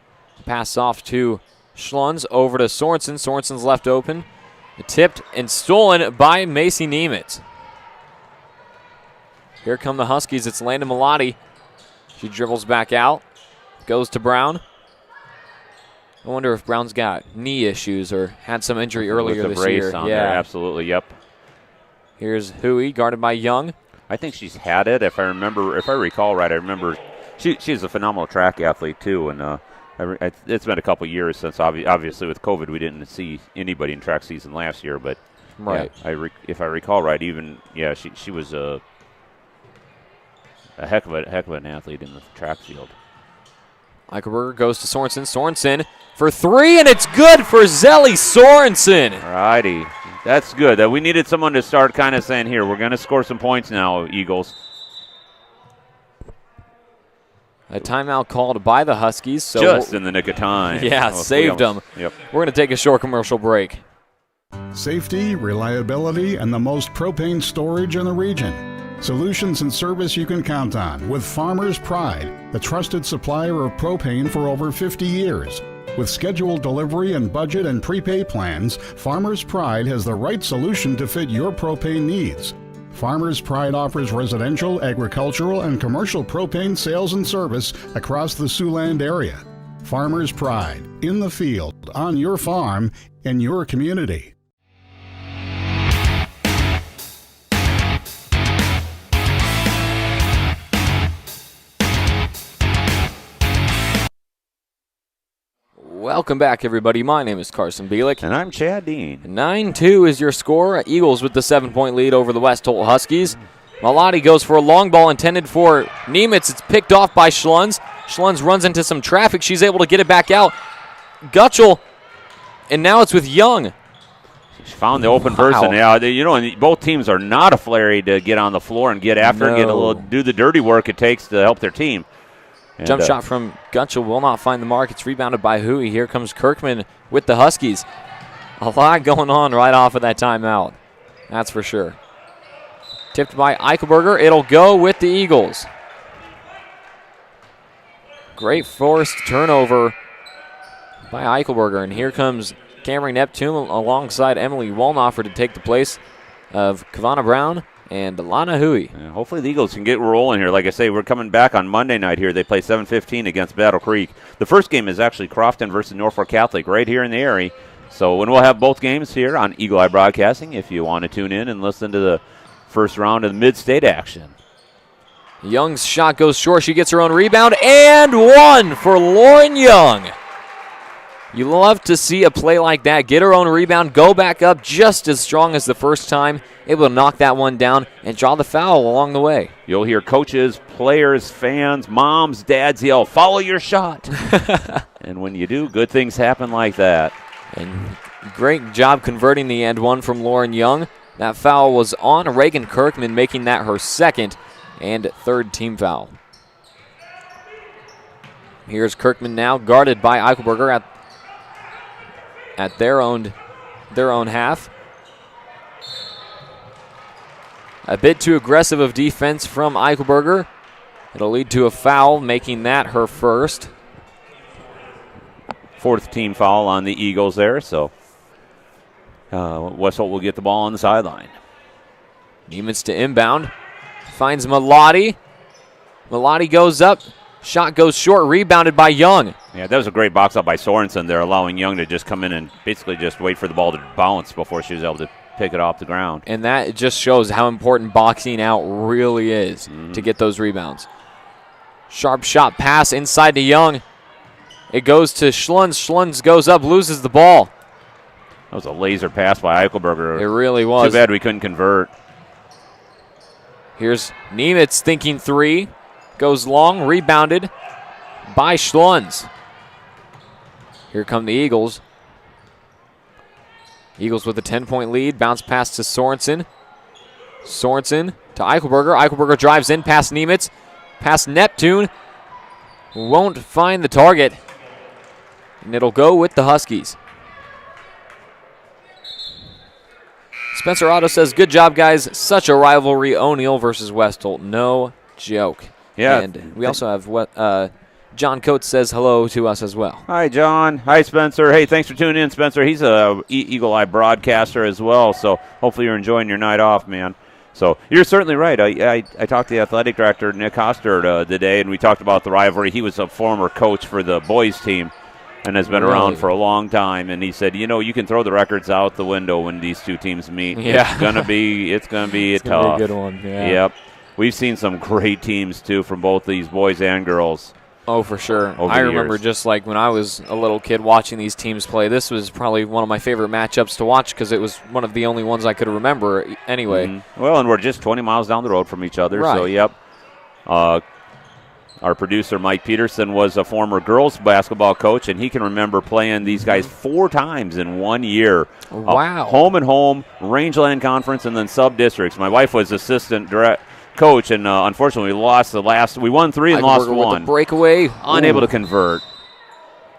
Pass off to Schlunz over to Sorensen. Sorensen's left open. Tipped and stolen by Macy Niemitz. Here come the Huskies. It's Landon Malati. She dribbles back out. Goes to Brown. I wonder if Brown's got knee issues or had some injury earlier With the this brace year. on there, absolutely, yep. Here's Hui, guarded by Young. I think she's had it. If I recall right, I remember she's a phenomenal track athlete too, and it's been a couple years since obviously with COVID we didn't see anybody in track season last year, but right. Yeah, if I recall right, she was a heck of an athlete in the track field. Eichelberger goes to Sorensen. Sorensen for three, and it's good for Zelly Sorensen. All righty. That's good. That we needed someone to start kind of saying, here, we're going to score some points now, Eagles. A timeout called by the Huskies. So just in the nick of time. Yeah, saved them. Yep. We're going to take a short commercial break. Safety, reliability, and the most propane storage in the region. Solutions and service you can count on with Farmers Pride, the trusted supplier of propane for over 50 years. With scheduled delivery and budget and prepay plans, Farmers Pride has the right solution to fit your propane needs. Farmers Pride offers residential, agricultural, and commercial propane sales and service across the Siouxland area. Farmers Pride, in the field, on your farm, in your community. Welcome back, everybody. My name is Carson Bielik. And I'm Chad Dean. 9-2 is your score. Eagles with the 7-point lead over the West Holt Huskies. Malati goes for a long ball intended for Niemitz. It's picked off by Schlunz. Schlunz runs into some traffic. She's able to get it back out. Gutschel, and now it's with Young. She found the open person. Yeah, and both teams are not afraid to get on the floor and get after and do the dirty work it takes to help their team. And Jump shot from Gutschel will not find the mark. It's rebounded by Hui. Here comes Kirkman with the Huskies. A lot going on right off of that timeout. That's for sure. Tipped by Eichelberger. It'll go with the Eagles. Great forced turnover by Eichelberger. And here comes Camry Neptune alongside Emily Walnoffer to take the place of Kavana Brown and Lana Hui. Yeah, hopefully the Eagles can get rolling here. Like I say, we're coming back on Monday night here. They play 7:15 against Battle Creek. The first game is actually Crofton versus Norfolk Catholic right here in the area. So when we'll have both games here on Eagle Eye Broadcasting if you want to tune in and listen to the first round of the mid-state action. Young's shot goes short. She gets her own rebound, and one for Lauren Young. You love to see a play like that. Get her own rebound, go back up just as strong as the first time, able to knock that one down and draw the foul along the way. You'll hear coaches, players, fans, moms, dads yell, follow your shot. And when you do, good things happen like that. And great job converting the end one from Lauren Young. That foul was on Reagan Kirkman, making that her second and third team foul. Here's Kirkman now, guarded by Eichelberger at their own half. A bit too aggressive of defense from Eichelberger. It'll lead to a foul, making that her first. Fourth team foul on the Eagles there, so West Holt will get the ball on the sideline. Niemitz to inbound. Finds Malati. Malati goes up. Shot goes short, rebounded by Young. Yeah, that was a great box up by Sorensen there, allowing Young to just come in and basically just wait for the ball to bounce before she was able to pick it off the ground. And that just shows how important boxing out really is to get those rebounds. Sharp shot pass inside to Young. It goes to Schlunz. Schlunz goes up, loses the ball. That was a laser pass by Eichelberger. It really was. Too bad we couldn't convert. Here's Niemitz thinking three. Goes long, rebounded by Schlunz. Here come the Eagles. Eagles with a 10-point lead. Bounce pass to Sorensen. Sorensen to Eichelberger. Eichelberger drives in past Nemitz. Past Neptune. Won't find the target. And it'll go with the Huskies. Spencer Otto says, good job, guys. Such a rivalry. O'Neill versus West Holt. No joke. Yeah. And we also have John Coates says hello to us as well. Hi, John. Hi, Spencer. Hey, thanks for tuning in, Spencer. He's a Eagle Eye broadcaster as well, so hopefully you're enjoying your night off, man. So you're certainly right. I talked to the athletic director, Nick Hoster, today, and we talked about the rivalry. He was a former coach for the boys team and has been around for a long time, and he said, you can throw the records out the window when these two teams meet. Yeah. It's gonna be It's tough. gonna be a good one. Yeah. Yep. We've seen some great teams, too, from both these boys and girls. Oh, for sure. Over I the remember years. just like when I was a little kid watching these teams play, this was probably one of my favorite matchups to watch because it was one of the only ones I could remember anyway. Mm-hmm. Well, and we're just 20 miles down the road from each other, so Right. yep. Our producer, Mike Peterson, was a former girls basketball coach, and he can remember playing these guys 4 times in 1 year. Wow. Home and home, Rangeland Conference, and then sub-districts. My wife was assistant coach, and unfortunately we lost we won 3 and lost 1. With the breakaway. Unable to convert.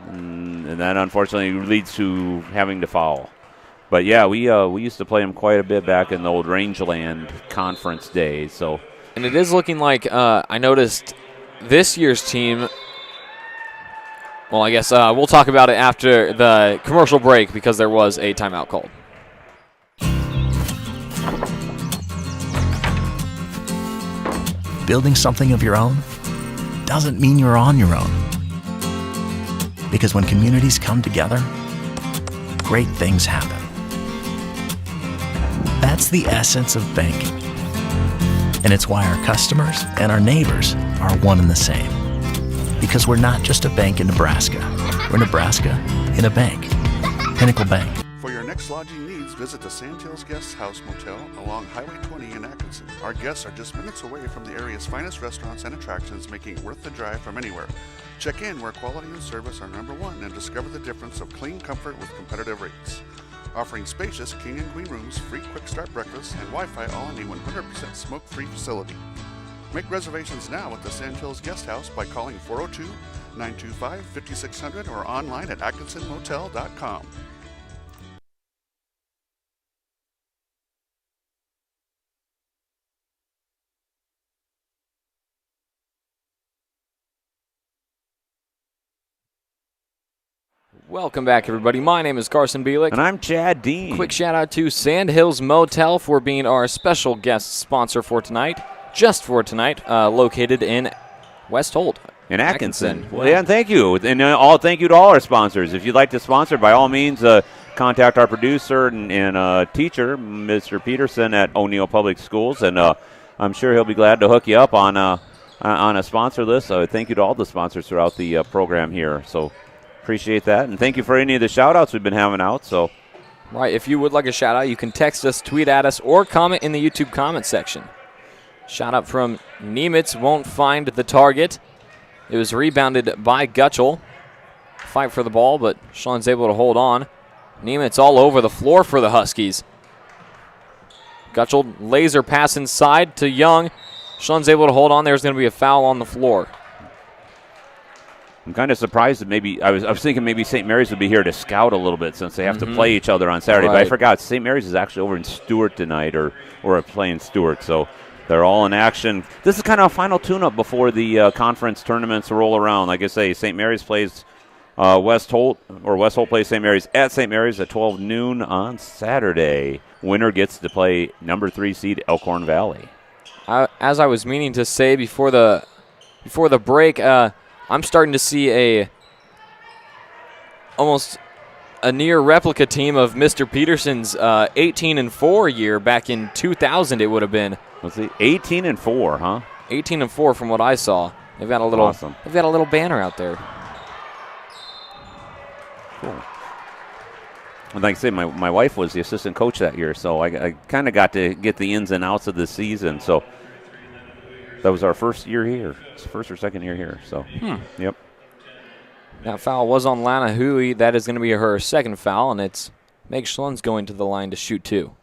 And that unfortunately leads to having to foul. But yeah, we used to play them quite a bit back in the old Rangeland Conference days. So, and it is looking like I noticed this year's team. Well, I guess we'll talk about it after the commercial break because there was a timeout called. Building something of your own doesn't mean you're on your own. Because when communities come together, great things happen. That's the essence of banking. And it's why our customers and our neighbors are one and the same. Because we're not just a bank in Nebraska. We're Nebraska in a bank. Pinnacle Bank. For your next lodging needs, visit the Sandhills Guest House Motel along Highway 20 in Atkinson. Our guests are just minutes away from the area's finest restaurants and attractions, making it worth the drive from anywhere. Check in where quality and service are number one and discover the difference of clean comfort with competitive rates. Offering spacious king and queen rooms, free quick start breakfast, and Wi-Fi all in a 100% smoke-free facility. Make reservations now at the Sandhills Guest House by calling 402-925-5600 or online at atkinsonmotel.com. Welcome back, everybody. My name is Carson Bielik. And I'm Chad Dean. Quick shout out to Sandhills Motel for being our special guest sponsor for tonight, located in West Holt. In Atkinson. Well, yeah, and thank you. And thank you to all our sponsors. If you'd like to sponsor, by all means, contact our producer and teacher, Mr. Peterson at O'Neill Public Schools, and I'm sure he'll be glad to hook you up on a sponsor list. Thank you to all the sponsors throughout the program here. So appreciate that, and thank you for any of the shout-outs we've been having out. So, right, if you would like a shout-out, you can text us, tweet at us, or comment in the YouTube comment section. Shout-out from Nemitz, won't find the target. It was rebounded by Gutschel. Fight for the ball, but Sean's able to hold on. Nemitz all over the floor for the Huskies. Gutschel laser pass inside to Young. Sean's able to hold on. There's going to be a foul on the floor. I'm kind of surprised that maybe I was thinking maybe St. Mary's would be here to scout a little bit since they have to play each other on Saturday. Right. But I forgot St. Mary's is actually over in Stewart tonight, or playing Stewart. So they're all in action. This is kind of a final tune-up before the conference tournaments roll around. Like I say, St. Mary's plays West Holt plays St. Mary's at St. Mary's at 12 noon on Saturday. Winner gets to play number 3 seed Elkhorn Valley. As I was meaning to say before the break, I'm starting to see almost a near replica team of Mr. Peterson's 18-4 year back in 2000. It would have been. Let's see, 18-4, huh? 18-4 from what I saw. They've got a little. Awesome. They've got a little banner out there. Cool. And like I say, my wife was the assistant coach that year, so I kind of got to get the ins and outs of the season. So that was our first year here. It's the first or second year here. So, Yep. That foul was on Lana Hui. That is going to be her second foul, and it's Meg Schlund's going to the line to shoot 2.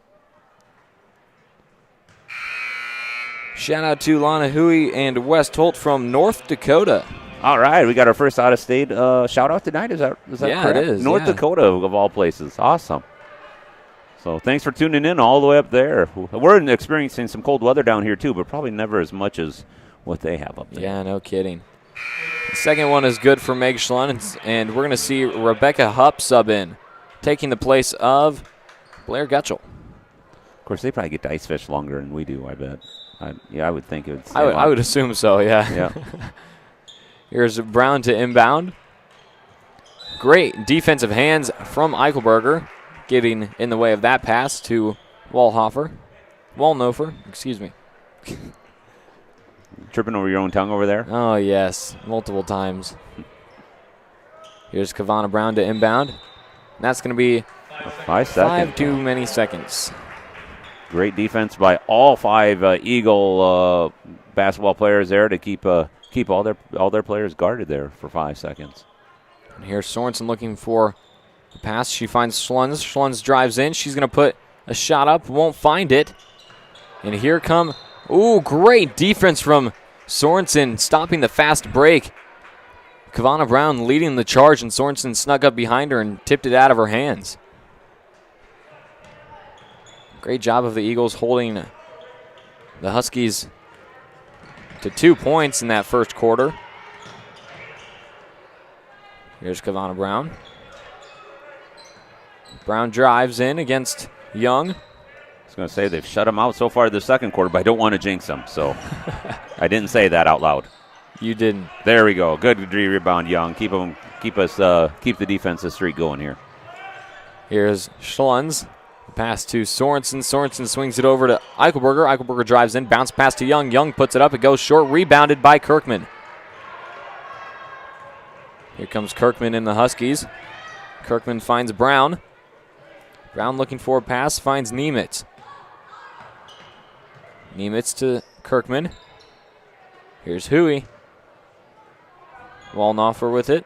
Shout out to Lana Hui and West Holt from North Dakota. All right, we got our first out-of-state shout-out tonight. Is that Yeah, correct? it is, North yeah. Dakota, of all places. Awesome. So thanks for tuning in all the way up there. We're experiencing some cold weather down here, too, but probably never as much as what they have up there. Yeah, no kidding. The second one is good for Meg Schlund, and we're going to see Rebecca Hupp sub in, taking the place of Blair Gutschel. Of course, they probably get to ice fish longer than we do, I bet. I would think it would. I would assume so, yeah. Yeah. Here's Brown to inbound. Great defensive hands from Eichelberger, getting in the way of that pass to Wallnofer, excuse me. Tripping over your own tongue over there? Oh, yes, multiple times. Here's Kavana Brown to inbound. And that's going to be 5 seconds. 5 too many seconds. Great defense by all 5 Eagle basketball players there to keep all their players guarded there for 5 seconds. And here's Sorensen looking for the pass. She finds Schlunz. Schlunz drives in. She's going to put a shot up. Won't find it. And here come, great defense from Sorensen, stopping the fast break. Kavana Brown leading the charge, and Sorensen snuck up behind her and tipped it out of her hands. Great job of the Eagles holding the Huskies to 2 points in that first quarter. Here's Kavana Brown. Brown drives in against Young. I was going to say they've shut them out so far this second quarter, but I don't want to jinx them, so I didn't say that out loud. You didn't. There we go. Good rebound, Young. Keep the defensive streak going here. Here's Schlunz. Pass to Sorensen. Sorensen swings it over to Eichelberger. Eichelberger drives in. Bounce pass to Young. Young puts it up. It goes short. Rebounded by Kirkman. Here comes Kirkman in the Huskies. Kirkman finds Brown. Brown looking for a pass. Finds Niemitz. Niemitz to Kirkman. Here's Huey. Wallnofer with it.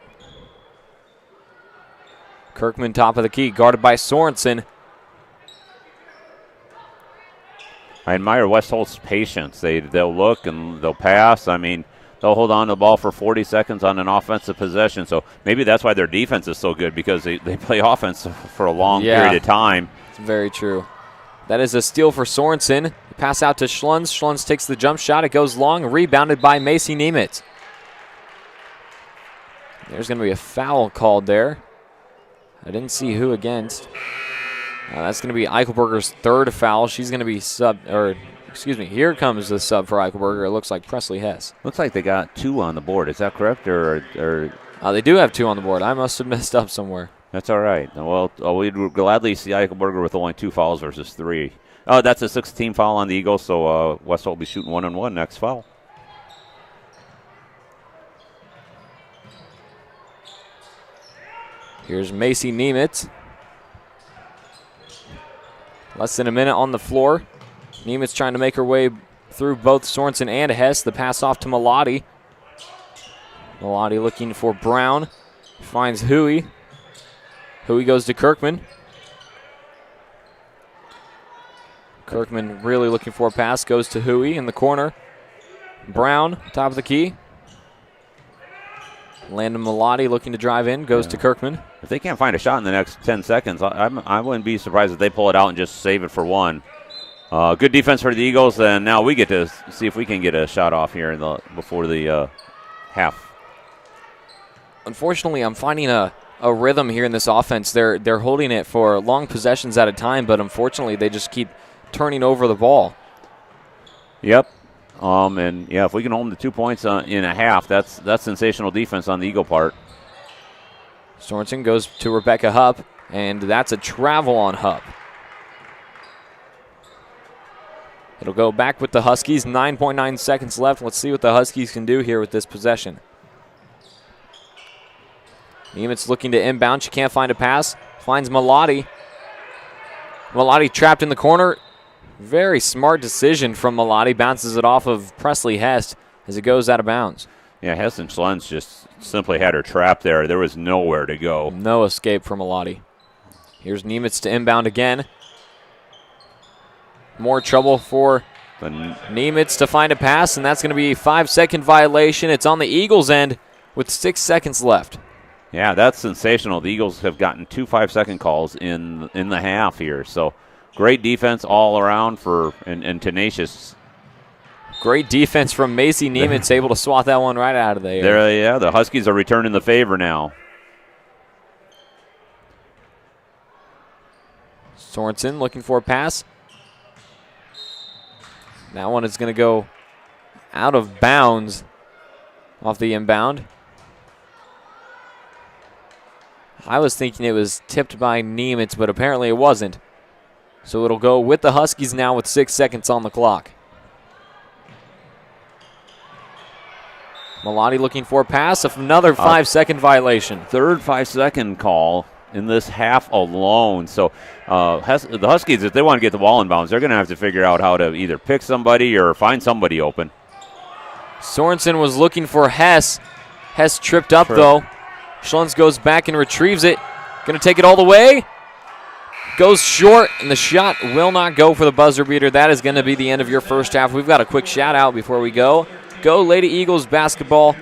Kirkman top of the key. Guarded by Sorensen. I admire West Holt's patience. They'll look and they'll pass. I mean, they'll hold on to the ball for 40 seconds on an offensive possession. So maybe that's why their defense is so good, because they play offense for a long period of time. It's very true. That is a steal for Sorensen. Pass out to Schlunz. Schlunz takes the jump shot. It goes long. Rebounded by Macy Niemitz. There's going to be a foul called there. I didn't see who against. That's going to be Eichelberger's third foul. She's going to be here comes the sub for Eichelberger. It looks like Presley Hess. Looks like they got 2 on the board. Is that correct? Or they do have 2 on the board. I must have messed up somewhere. That's all right. Well, we'd gladly see Eichelberger with only 2 fouls versus 3. Oh, that's a 6th-team foul on the Eagles, so West will be shooting 1-on-1 next foul. Here's Macy Niemitz. Less than a minute on the floor. Niemitz trying to make her way through both Sorensen and Hess. The pass off to Melody. Melody looking for Brown. Finds Huey. Huey goes to Kirkman. Kirkman really looking for a pass. Goes to Huey in the corner. Brown, top of the key. Landon Melody looking to drive in. Goes to Kirkman. If they can't find a shot in the next 10 seconds, I wouldn't be surprised if they pull it out and just save it for one. Good defense for the Eagles, and now we get to see if we can get a shot off here before the half. Unfortunately, I'm finding a rhythm here in this offense. They're holding it for long possessions at a time, but unfortunately they just keep turning over the ball. Yep. If we can hold them to 2 points in a half, that's sensational defense on the Eagle part. Sorensen goes to Rebecca Hupp, and that's a travel on Hupp. It'll go back with the Huskies. 9.9 seconds left. Let's see what the Huskies can do here with this possession. Niemitz looking to inbound. She can't find a pass. Finds Melody. Melody trapped in the corner. Very smart decision from Melody. Bounces it off of Presley Hess as it goes out of bounds. Yeah, Hess and Schlunz just simply had her trapped there. There was nowhere to go. No escape for Melody. Here's Nemitz to inbound again. More trouble for Nemitz to find a pass, and that's going to be a 5-second violation. It's on the Eagles' end with 6 seconds left. Yeah, that's sensational. The Eagles have gotten 2 5-second calls in the half here. So great defense all around and tenacious. Great defense from Macy Nemitz, able to swat that one right out of the air. Yeah, the Huskies are returning the favor now. Sorensen looking for a pass. That one is going to go out of bounds off the inbound. I was thinking it was tipped by Nemitz, but apparently it wasn't. So it'll go with the Huskies now with 6 seconds on the clock. Malati looking for a pass, another 5-second violation. Third 5-second call in this half alone. So the Huskies, if they want to get the ball in bounds, they're going to have to figure out how to either pick somebody or find somebody open. Sorensen was looking for Hess. Hess tripped up, though. Schlens goes back and retrieves it. Going to take it all the way. Goes short, and the shot will not go for the buzzer beater. That is going to be the end of your first half. We've got a quick shout-out before we go. Go Lady Eagles basketball.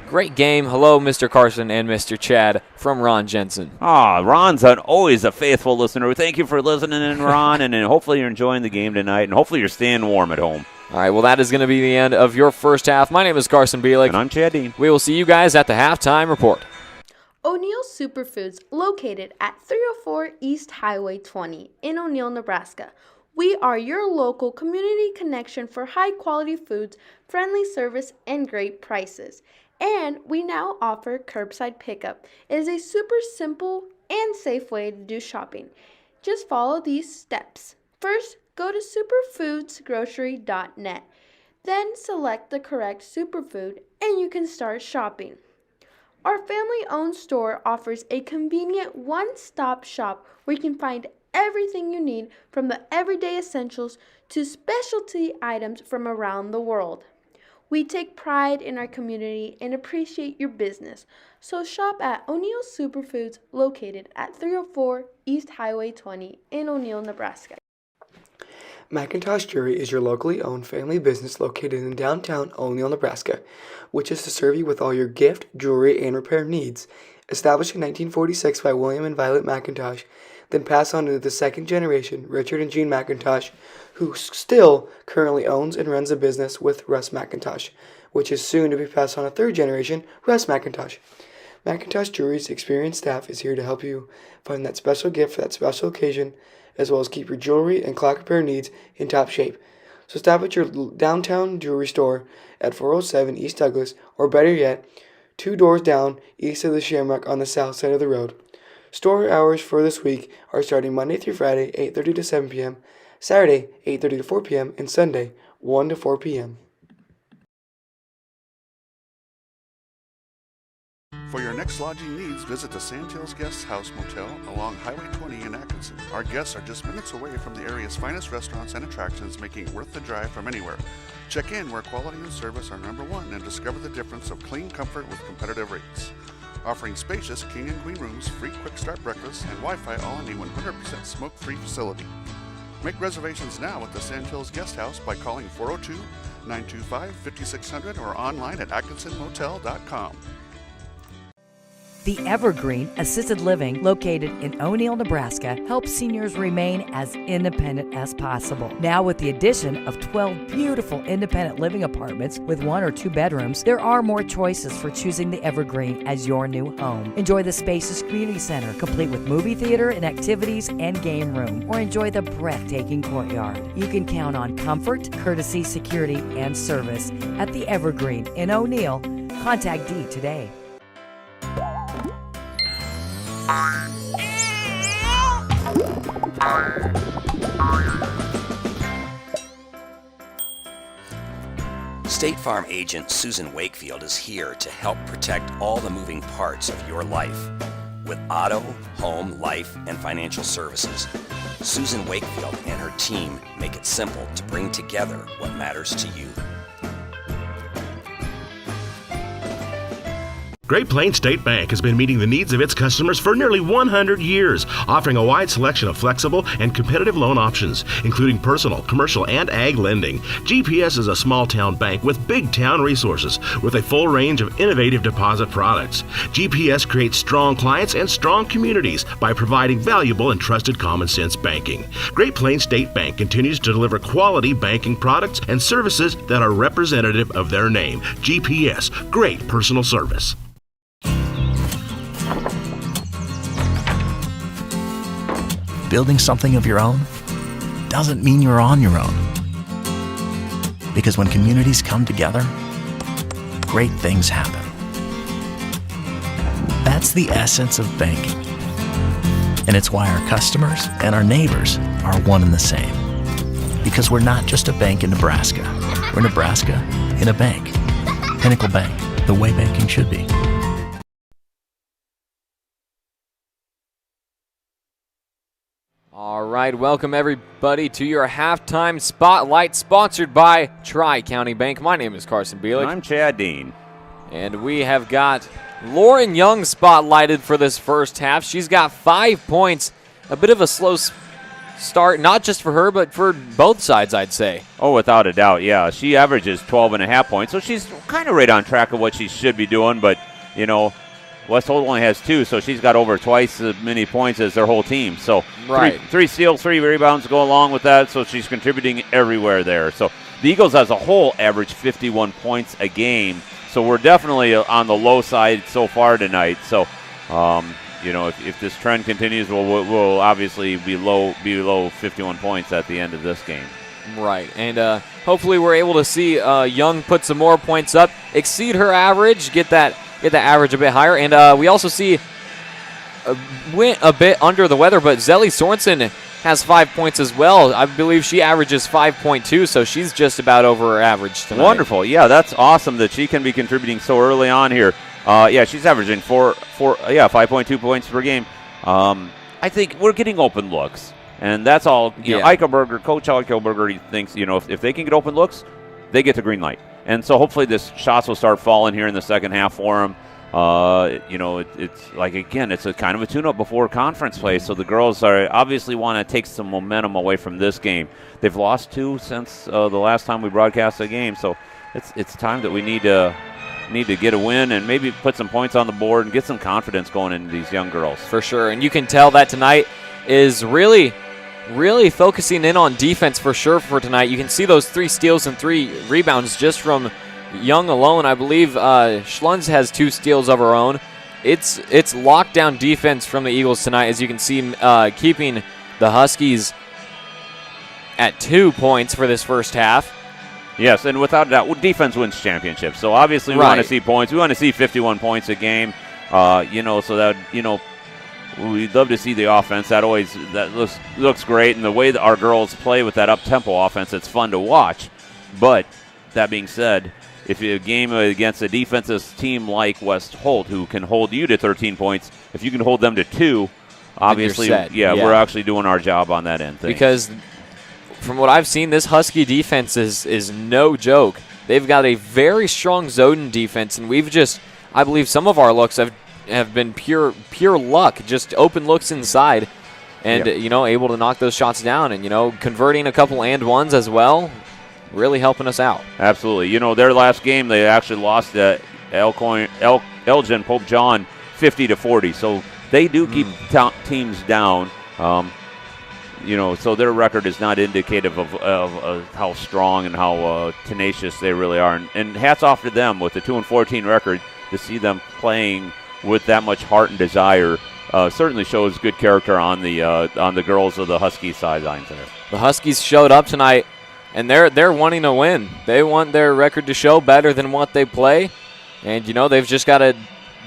Great game. Hello, Mr. Carson and Mr. Chad from Ron Jensen. Ron's always a faithful listener. Thank you for listening in, Ron, and hopefully you're enjoying the game tonight, and hopefully you're staying warm at home. All right, well, that is going to be the end of your first half. My name is Carson Bielik. And I'm Chad Dean. We will see you guys at the halftime report. O'Neill Superfoods, located at 304 East Highway 20 in O'Neill, Nebraska. We are your local community connection for high-quality foods, friendly service, and great prices. And we now offer curbside pickup. It is a super simple and safe way to do shopping. Just follow these steps. First, go to superfoodsgrocery.net. Then select the correct superfood and you can start shopping. Our family-owned store offers a convenient one-stop shop where you can find everything you need from the everyday essentials to specialty items from around the world. We take pride in our community and appreciate your business, so shop at O'Neill Superfoods located at 304 East Highway 20 in O'Neill, Nebraska. McIntosh Jewelry is your locally owned family business located in downtown O'Neill, Nebraska, which is to serve you with all your gift, jewelry, and repair needs. Established in 1946 by William and Violet McIntosh, then passed on to the second generation, Richard and Jean McIntosh, who still currently owns and runs a business with Russ McIntosh, which is soon to be passed on to third generation, Russ McIntosh. McIntosh Jewelry's experienced staff is here to help you find that special gift for that special occasion, as well as keep your jewelry and clock repair needs in top shape. So stop at your downtown jewelry store at 407 East Douglas, or better yet, 2 doors down east of the Shamrock on the south side of the road. Store hours for this week are starting Monday through Friday, 8:30 to 7 p.m., Saturday, 8:30 to 4 p.m., and Sunday, 1 to 4 p.m. For your next lodging needs, visit the Sandhills Guest House Motel along Highway 20 in Atkinson. Our guests are just minutes away from the area's finest restaurants and attractions, making it worth the drive from anywhere. Check in where quality and service are number one and discover the difference of clean comfort with competitive rates. Offering spacious king and queen rooms, free quick start breakfast, and Wi-Fi all in a 100% smoke-free facility. Make reservations now at the Sandhills Guest House by calling 402-925-5600 or online at atkinsonmotel.com. The Evergreen Assisted Living, located in O'Neill, Nebraska, helps seniors remain as independent as possible. Now with the addition of 12 beautiful independent living apartments with 1 or 2 bedrooms, there are more choices for choosing the Evergreen as your new home. Enjoy the spacious community center, complete with movie theater and activities and game room, or enjoy the breathtaking courtyard. You can count on comfort, courtesy, security, and service at the Evergreen in O'Neill. Contact Dee today. State Farm agent Susan Wakefield is here to help protect all the moving parts of your life. With auto, home, life, and financial services, Susan Wakefield and her team make it simple to bring together what matters to you. Great Plains State Bank has been meeting the needs of its customers for nearly 100 years, offering a wide selection of flexible and competitive loan options, including personal, commercial, and ag lending. GPS is a small-town bank with big-town resources, with a full range of innovative deposit products. GPS creates strong clients and strong communities by providing valuable and trusted common-sense banking. Great Plains State Bank continues to deliver quality banking products and services that are representative of their name. GPS, great personal service. Building something of your own doesn't mean you're on your own. Because when communities come together, great things happen. That's the essence of banking. And it's why our customers and our neighbors are one and the same. Because we're not just a bank in Nebraska. We're Nebraska in a bank. Pinnacle Bank, the way banking should be. All right, welcome everybody to your halftime spotlight, sponsored by Tri-County Bank. My name is Carson Bielik. I'm Chad Dean. And we have got Lauren Young spotlighted for this first half. She's got 5 points, a bit of a slow start, not just for her, but for both sides, I'd say. Oh, without a doubt, yeah. She averages 12.5 points, so she's kind of right on track of what she should be doing, but, you know, West Holt only has 2, so she's got over twice as many points as their whole team. So right. three steals, 3 rebounds go along with that, so she's contributing everywhere there. So the Eagles as a whole average 51 points a game, so we're definitely on the low side so far tonight. So, you know, if this trend continues, we'll obviously be below 51 points at the end of this game. Right, and hopefully we're able to see Young put some more points up, exceed her average, get that average a bit higher. And we also see went a bit under the weather, but Zelly Sorensen has 5 points as well. I believe she averages 5.2, so she's just about over her average tonight. Wonderful. Yeah, that's awesome that she can be contributing so early on here. Yeah, she's averaging 5.2 points per game. I think we're getting open looks, and that's all. You know, Coach Eichelberger, he thinks, you know, if they can get open looks, they get the green light. And so hopefully this shots will start falling here in the second half for them. You know, it's like, again, it's a kind of a tune-up before conference play, so the girls are obviously want to take some momentum away from this game. They've lost 2 since the last time we broadcast the game, so it's time that we need to get a win and maybe put some points on the board and get some confidence going into these young girls. For sure, and you can tell that tonight is really focusing in on defense for sure for tonight. You can see those 3 steals and 3 rebounds just from Young alone. I believe Schlunz has 2 steals of her own. It's lockdown defense from the Eagles tonight, as you can see, keeping the Huskies at 2 points for this first half. Yes, and without a doubt, defense wins championships. So obviously we want to see points. We want to see 51 points a game. You know, so that, you know, we'd love to see the offense. That looks great, and the way that our girls play with that up-tempo offense, it's fun to watch. But that being said, if you have a game against a defensive team like West Holt, who can hold you to 13 points, if you can hold them to 2, obviously, we're actually doing our job on that end. Because from what I've seen, this Husky defense is no joke. They've got a very strong zone defense, and I believe some of our looks have been pure luck, just open looks inside, and you know, able to knock those shots down, and you know, converting a couple and ones as well, really helping us out. Absolutely. You know, their last game they actually lost at Elgin Pope John 50-40, so they do keep teams down. You know, so their record is not indicative of how strong and how tenacious they really are, and hats off to them with the 2-14 record. To see them playing with that much heart and desire certainly shows good character on the girls of the Huskies sidelines there. The Huskies showed up tonight, and they're wanting to win. They want their record to show better than what they play, and you know, they've just got to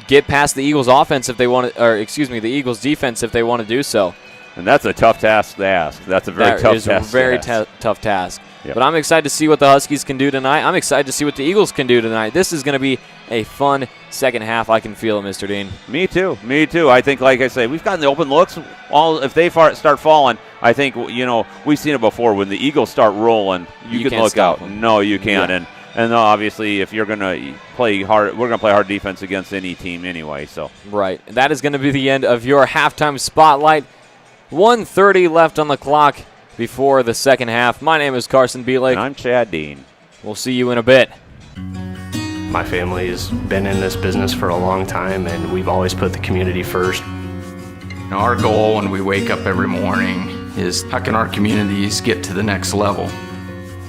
get past the Eagles offense if they want to, or excuse me, the Eagles defense if they want to do so. And that's a tough task to ask. That's a very tough task. That is a very tough task. Yep. But I'm excited to see what the Huskies can do tonight. I'm excited to see what the Eagles can do tonight. This is going to be a fun second half. I can feel it, Mr. Dean. Me too. I think, like I say, we've gotten the open looks. If they start falling, I think, you know, we've seen it before. When the Eagles start rolling, you can look out. No, you can't. Yeah. And And obviously, if you're going to play hard, we're going to play hard defense against any team anyway. So right. That is going to be the end of your halftime spotlight. 1:30 left on the clock before the second half. My name is Carson Bielik. And I'm Chad Dean. We'll see you in a bit. My family has been in this business for a long time, and we've always put the community first. Our goal when we wake up every morning is how can our communities get to the next level?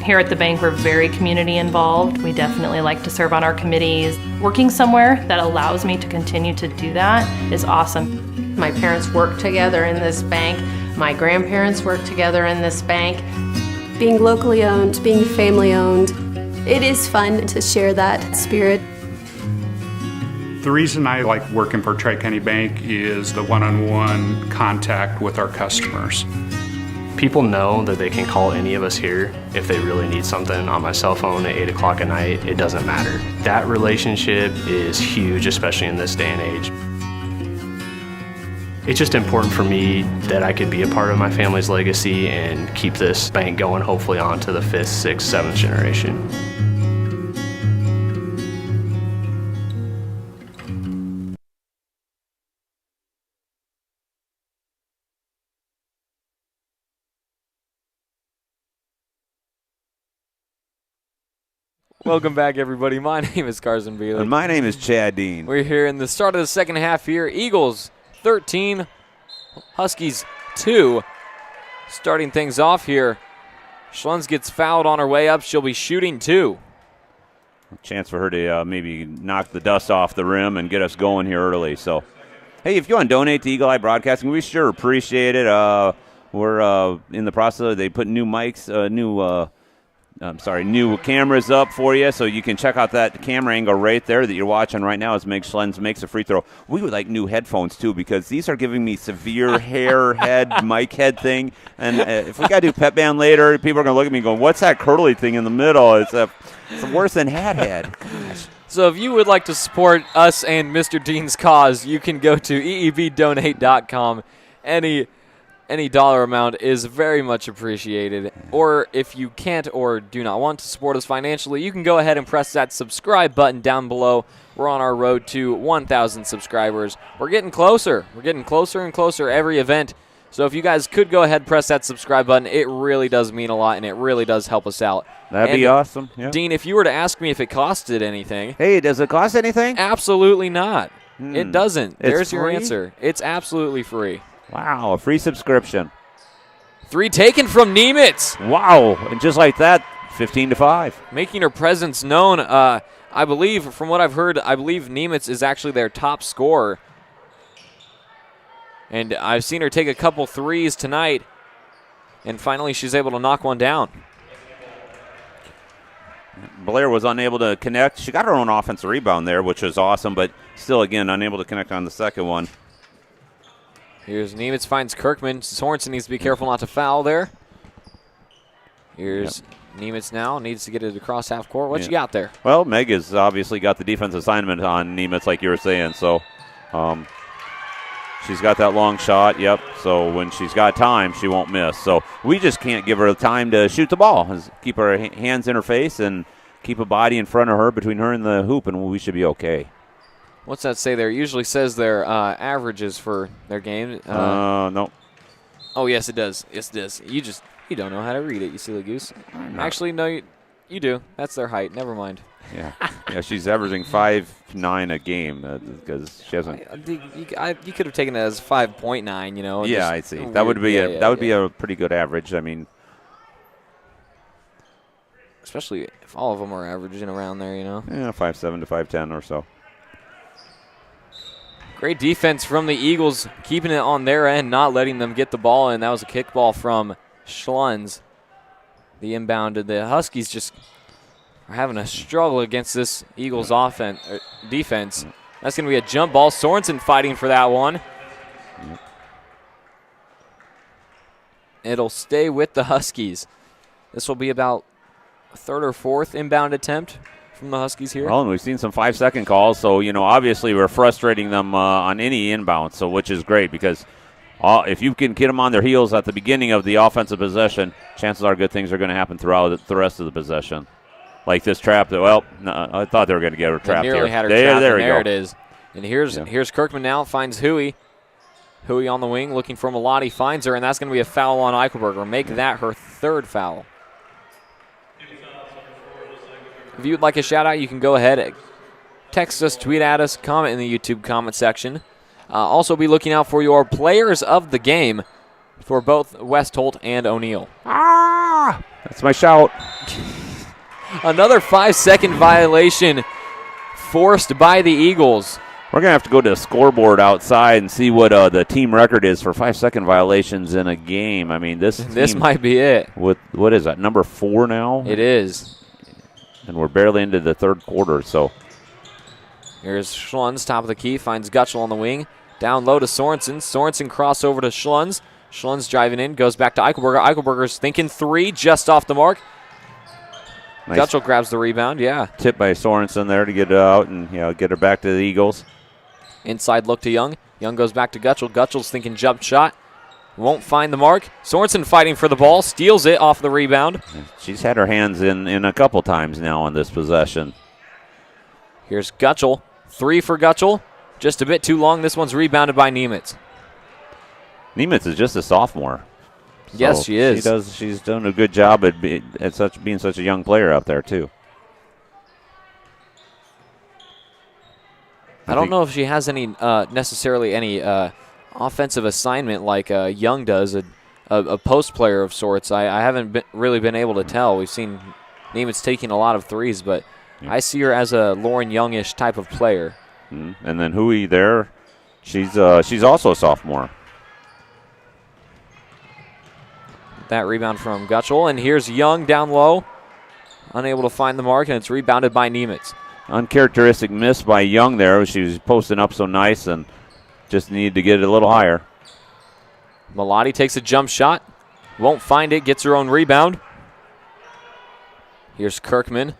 Here at the bank, we're very community involved. We definitely like to serve on our committees. Working somewhere that allows me to continue to do that is awesome. My parents work together in this bank. My grandparents work together in this bank. Being locally owned, being family owned, it is fun to share that spirit. The reason I like working for Tri-County Bank is the one-on-one contact with our customers. People know that they can call any of us here if they really need something on my cell phone at 8 o'clock at night. It doesn't matter. That relationship is huge, especially in this day and age. It's just important for me that I could be a part of my family's legacy and keep this bank going, hopefully on to the 5th, 6th, 7th generation. Welcome back, everybody. My name is Carson Bielik. And my name is Chad Dean. We're here in the start of the second half here. Eagles 13, Huskies 2. Starting things off here. Schlunz gets fouled on her way up. She'll be shooting 2. A chance for her to maybe knock the dust off the rim and get us going here early. So, hey, if you want to donate to Eagle Eye Broadcasting, we sure appreciate it. We're in the process. They put new mics, new cameras up for you, so you can check out that camera angle right there that you're watching right now as Meg Schlens makes a free throw. We would like new headphones, too, because these are giving me severe hair head, mic head thing. And if we got to do pep band later, people are going to look at me going, what's that curly thing in the middle? It's worse than hat head. Gosh. So if you would like to support us and Mr. Dean's cause, you can go to eebdonate.com. Any dollar amount is very much appreciated. Or if you can't or do not want to support us financially, you can go ahead and press that subscribe button down below. We're on our road to 1,000 subscribers. We're getting closer. We're getting closer and closer every event. So if you guys could go ahead and press that subscribe button, it really does mean a lot, and it really does help us out. That'd be awesome. Yep. Dean, if you were to ask me if it costed anything. Hey, does it cost anything? Absolutely not. It doesn't. There's your free? answer. It's absolutely free. Wow, a free subscription. 3 taken from Nemitz. Wow, and just like that, 15-5. Making her presence known. I believe, from what I've heard, I believe Nemitz is actually their top scorer. And I've seen her take a couple threes tonight, and finally she's able to knock one down. Blair was unable to connect. She got her own offensive rebound there, which was awesome, but still, again, unable to connect on the second one. Here's Nemitz, finds Kirkman. Sorensen needs to be careful not to foul there. Here's Nemitz now, needs to get it across half court. What you got there? Well, Meg has obviously got the defense assignment on Nemitz, like you were saying, so she's got that long shot, so when she's got time, she won't miss. So we just can't give her the time to shoot the ball. Just keep her hands in her face and keep a body in front of her, between her and the hoop, and we should be okay. What's that say there? It usually says their averages for their game. No. Oh, yes, it does. Yes, it does. You don't know how to read it, you silly goose. Actually, no, you do. That's their height. Never mind. Yeah, she's averaging 5.9 a game because she hasn't. You could have taken it as 5.9, you know. Yeah, I see. That would be a pretty good average. I mean, especially if all of them are averaging around there, you know. Yeah, 5.7 to 5.10 or so. Great defense from the Eagles, keeping it on their end, not letting them get the ball, and that was a kickball from Schlunz. The inbound to the Huskies just are having a struggle against this Eagles defense. That's going to be a jump ball. Sorensen fighting for that one. It'll stay with the Huskies. This will be about a third or fourth inbound attempt from the Huskies here. Well, and we've seen some 5-second calls, so, obviously we're frustrating them on any inbound, which is great because if you can get them on their heels at the beginning of the offensive possession, chances are good things are going to happen throughout the rest of the possession. like this trap. Well, no, I thought they were going to get her trapped nearly here. had her there, trapped, there, and we there go. it is. And here's Kirkman now, finds Huey. Huey on the wing, looking for Malati, finds her, and that's going to be a foul on Eichelberger. Make that her third foul. If you would like a shout-out, you can go ahead, text us, tweet at us, comment in the YouTube comment section. Also be looking out for your players of the game for both West Holt and O'Neill. That's my shout. Another 5-second violation forced by the Eagles. We're going to have to go to the scoreboard outside and see what the team record is for 5-second violations in a game. I mean, this might be it. What is that, number 4 now? It is. And we're barely into the third quarter, so. Here's Schlunz, top of the key, finds Gutschel on the wing. Down low to Sorensen. Sorensen crossover to Schlunz. Schlunz driving in, goes back to Eichelberger. Eichelberger's thinking 3, just off the mark. Nice. Gutschel grabs the rebound, yeah. Tip by Sorensen there to get it out and get her back to the Eagles. Inside look to Young. Young goes back to Gutschel. Gutschel's thinking jump shot. Won't find the mark. Sorensen fighting for the ball. Steals it off the rebound. She's had her hands in a couple times now on this possession. Here's Gutschel. 3 for Gutschel. Just a bit too long. This one's rebounded by Niemitz. Niemitz is just a sophomore. So yes, she is. She's done a good job at being such a young player out there, too. I don't know if she has any necessarily any offensive assignment like Young does, a post player of sorts. I haven't really been able to tell. We've seen Niemitz taking a lot of threes, but I see her as a Lauren Youngish type of player. And then Huey there, she's also a sophomore. That rebound from Gutschel, and here's Young down low, unable to find the mark, and it's rebounded by Niemitz. Uncharacteristic miss by Young there. She was posting up so nice and just needed to get it a little higher. Malati takes a jump shot, won't find it, gets her own rebound. Here's Kirkman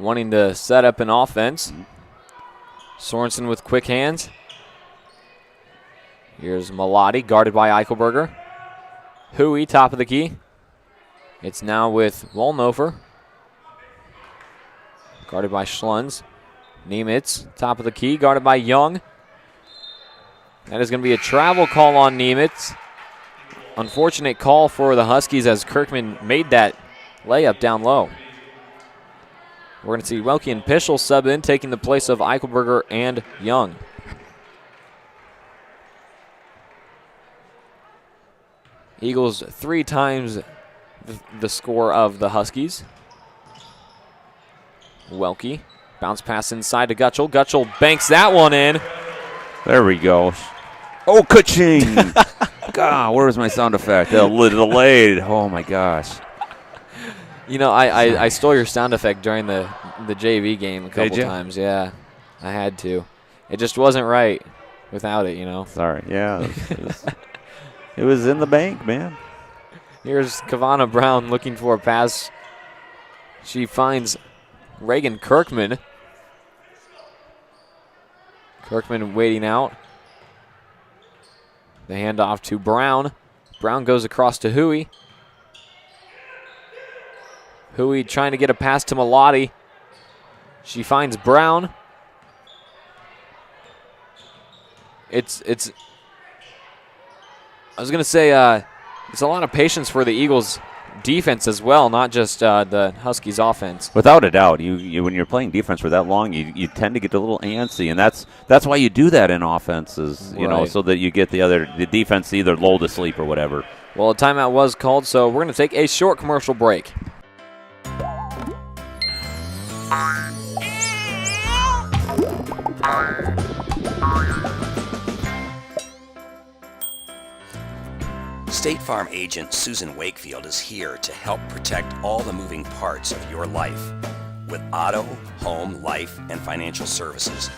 wanting to set up an offense. Sorensen with quick hands. Here's Malati, guarded by Eichelberger. Huey, top of the key. It's now with Wollnofer. Guarded by Schlunz. Niemitz, top of the key, guarded by Young. That is going to be a travel call on Niemitz. Unfortunate call for the Huskies as Kirkman made that layup down low. We're going to see Welke and Pischel sub in, taking the place of Eichelberger and Young. Eagles 3 times the score of the Huskies. Welke, bounce pass inside to Gutschel. Gutschel banks that one in. There we go. Oh, ka-ching! God, where was my sound effect? Delayed. Oh, my gosh. You know, I stole your sound effect during the JV game a couple times. Yeah, I had to. It just wasn't right without it, you know. Sorry. Yeah. It was in the bank, man. Here's Kavana Brown looking for a pass. She finds Reagan Kirkman. Kirkman waiting out. The handoff to Brown. Brown goes across to Huey. Huey trying to get a pass to Malati. She finds Brown. I was going to say it's a lot of patience for the Eagles defense as well, not just the Huskies offense. Without a doubt, you when you're playing defense for that long, you tend to get a little antsy, and that's why you do that in offenses, you know, so that you get the defense either lulled to sleep or whatever. Well, a timeout was called, so we're going to take a short commercial break. State Farm agent Susan Wakefield is here to help protect all the moving parts of your life with auto, home, life, and financial services.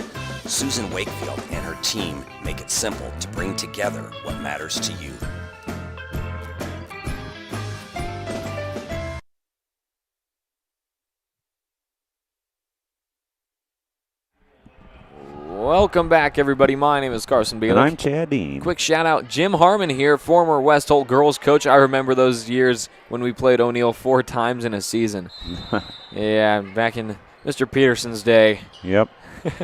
Susan Wakefield and her team make it simple to bring together what matters to you. Welcome back, everybody. My name is Carson Bielik. And I'm Chad Dean. Quick shout-out, Jim Harmon here, former West Holt girls coach. I remember those years when we played O'Neill 4 times in a season. Yeah, back in Mr. Peterson's day. Yep.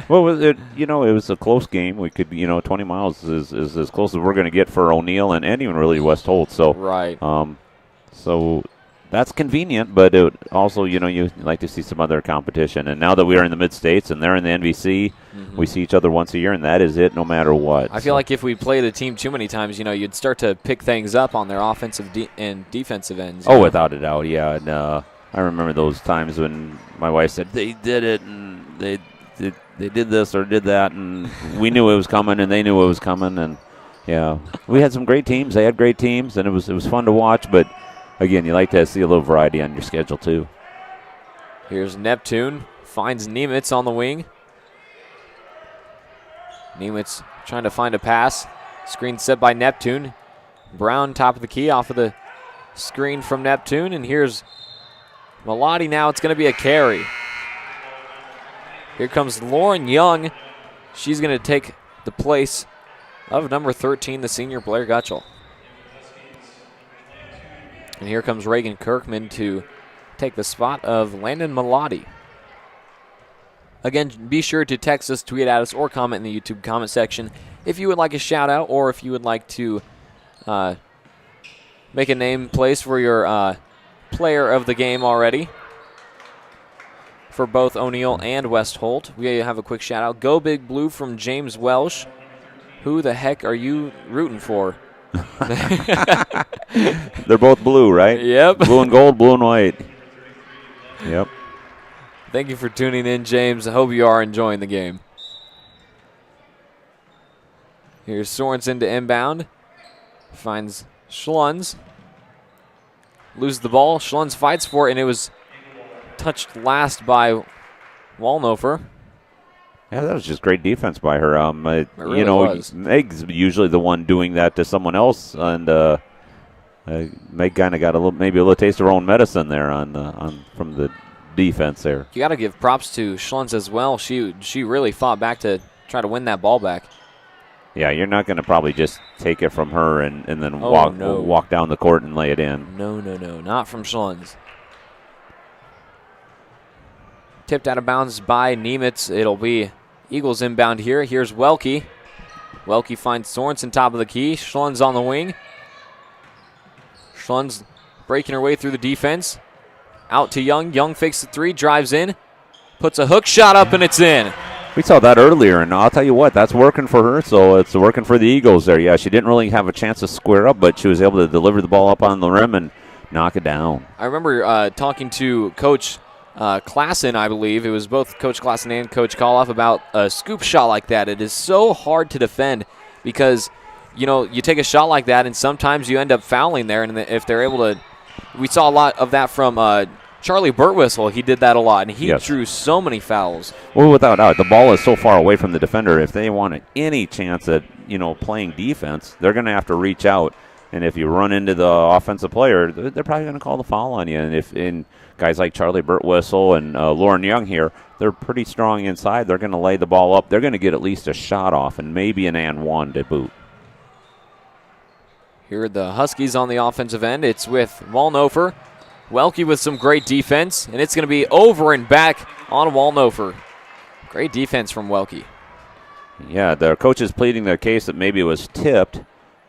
Well, it was a close game. We could, 20 miles is as close as we're going to get for O'Neill and even really West Holt. So, right. So that's convenient, but it also, you like to see some other competition. And now that we are in the Mid-States and they're in the NVC, we see each other once a year, and that is it no matter what. I feel like if we played a team too many times, you'd start to pick things up on their offensive and defensive ends. Oh, without a doubt, yeah. And I remember those times when my wife said, they did it, and they did this or did that, and we knew it was coming, and they knew it was coming. And, yeah, we had some great teams. They had great teams, and it was fun to watch, but again, you like to see a little variety on your schedule, too. Here's Neptune. Finds Niemitz on the wing. Niemitz trying to find a pass. Screen set by Neptune. Brown top of the key off of the screen from Neptune. And here's Malati now. It's going to be a carry. Here comes Lauren Young. She's going to take the place of number 13, the senior Blair Gutschel. And here comes Reagan Kirkman to take the spot of Landon Malati. Again, be sure to text us, tweet at us, or comment in the YouTube comment section if you would like a shout-out or if you would like to make a name place for your player of the game already for both O'Neill and West Holt. We have a quick shout-out. Go Big Blue from James Welsh. Who the heck are you rooting for? They're both blue, right? Yep. Blue and gold, blue and white. Yep. Thank you for tuning in, James. I hope you are enjoying the game. Here's Sorensen to inbound. Finds Schlunz. Loses the ball. Schlunz fights for it, and it was touched last by Wallnofer. Yeah, that was just great defense by her. It really was. Meg's usually the one doing that to someone else, and Meg kind of got maybe a little taste of her own medicine there from the defense there. You got to give props to Schlunz as well. She really fought back to try to win that ball back. Yeah, you're not going to probably just take it from her and then walk down the court and lay it in. No, not from Schlunz. Tipped out of bounds by Niemitz. It'll be Eagles inbound here. Here's Welke. Welke finds Sorensen top of the key. Schlunz on the wing. Schlunz breaking her way through the defense. Out to Young. Young fakes the three, drives in, puts a hook shot up, and it's in. We saw that earlier, and I'll tell you what, that's working for her, so it's working for the Eagles there. Yeah, she didn't really have a chance to square up, but she was able to deliver the ball up on the rim and knock it down. I remember talking to Coach Klassen, I believe. It was both Coach Klassen and Coach Koloff about a scoop shot like that. It is so hard to defend because, you take a shot like that, and sometimes you end up fouling there, and if they're able to – we saw a lot of that from Charlie Burtwhistle. He did that a lot, and he drew so many fouls. Well, without doubt, the ball is so far away from the defender. If they want any chance at, playing defense, they're going to have to reach out. And if you run into the offensive player, they're probably going to call the foul on you. And if guys like Charlie Burtwhistle and Lauren Young here, they're pretty strong inside. They're going to lay the ball up. They're going to get at least a shot off and maybe an and one to boot. Here are the Huskies on the offensive end. It's with Wallnofer. Welke with some great defense, and it's going to be over and back on Wallnofer. Great defense from Welke. Yeah, the coach is pleading their case that maybe it was tipped,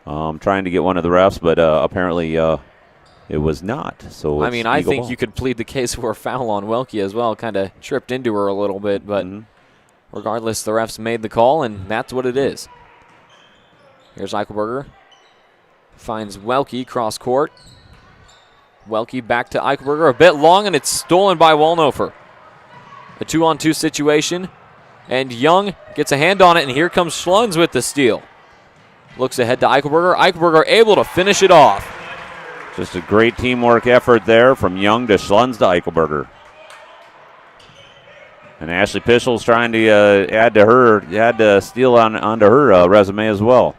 trying to get one of the refs, but apparently it was not. So I think you could plead the case for a foul on Welke as well. Kind of tripped into her a little bit, but regardless, the refs made the call, and that's what it is. Here's Eichelberger. Finds Welke cross court. Welke back to Eichelberger. A bit long, and it's stolen by Wallnofer. A 2-on-2 situation, and Young gets a hand on it, and here comes Schlunz with the steal. Looks ahead to Eichelberger. Eichelberger able to finish it off. Just a great teamwork effort there from Young to Schlunz to Eichelberger. And Ashley Pischel's trying to add to steal onto her resume as well.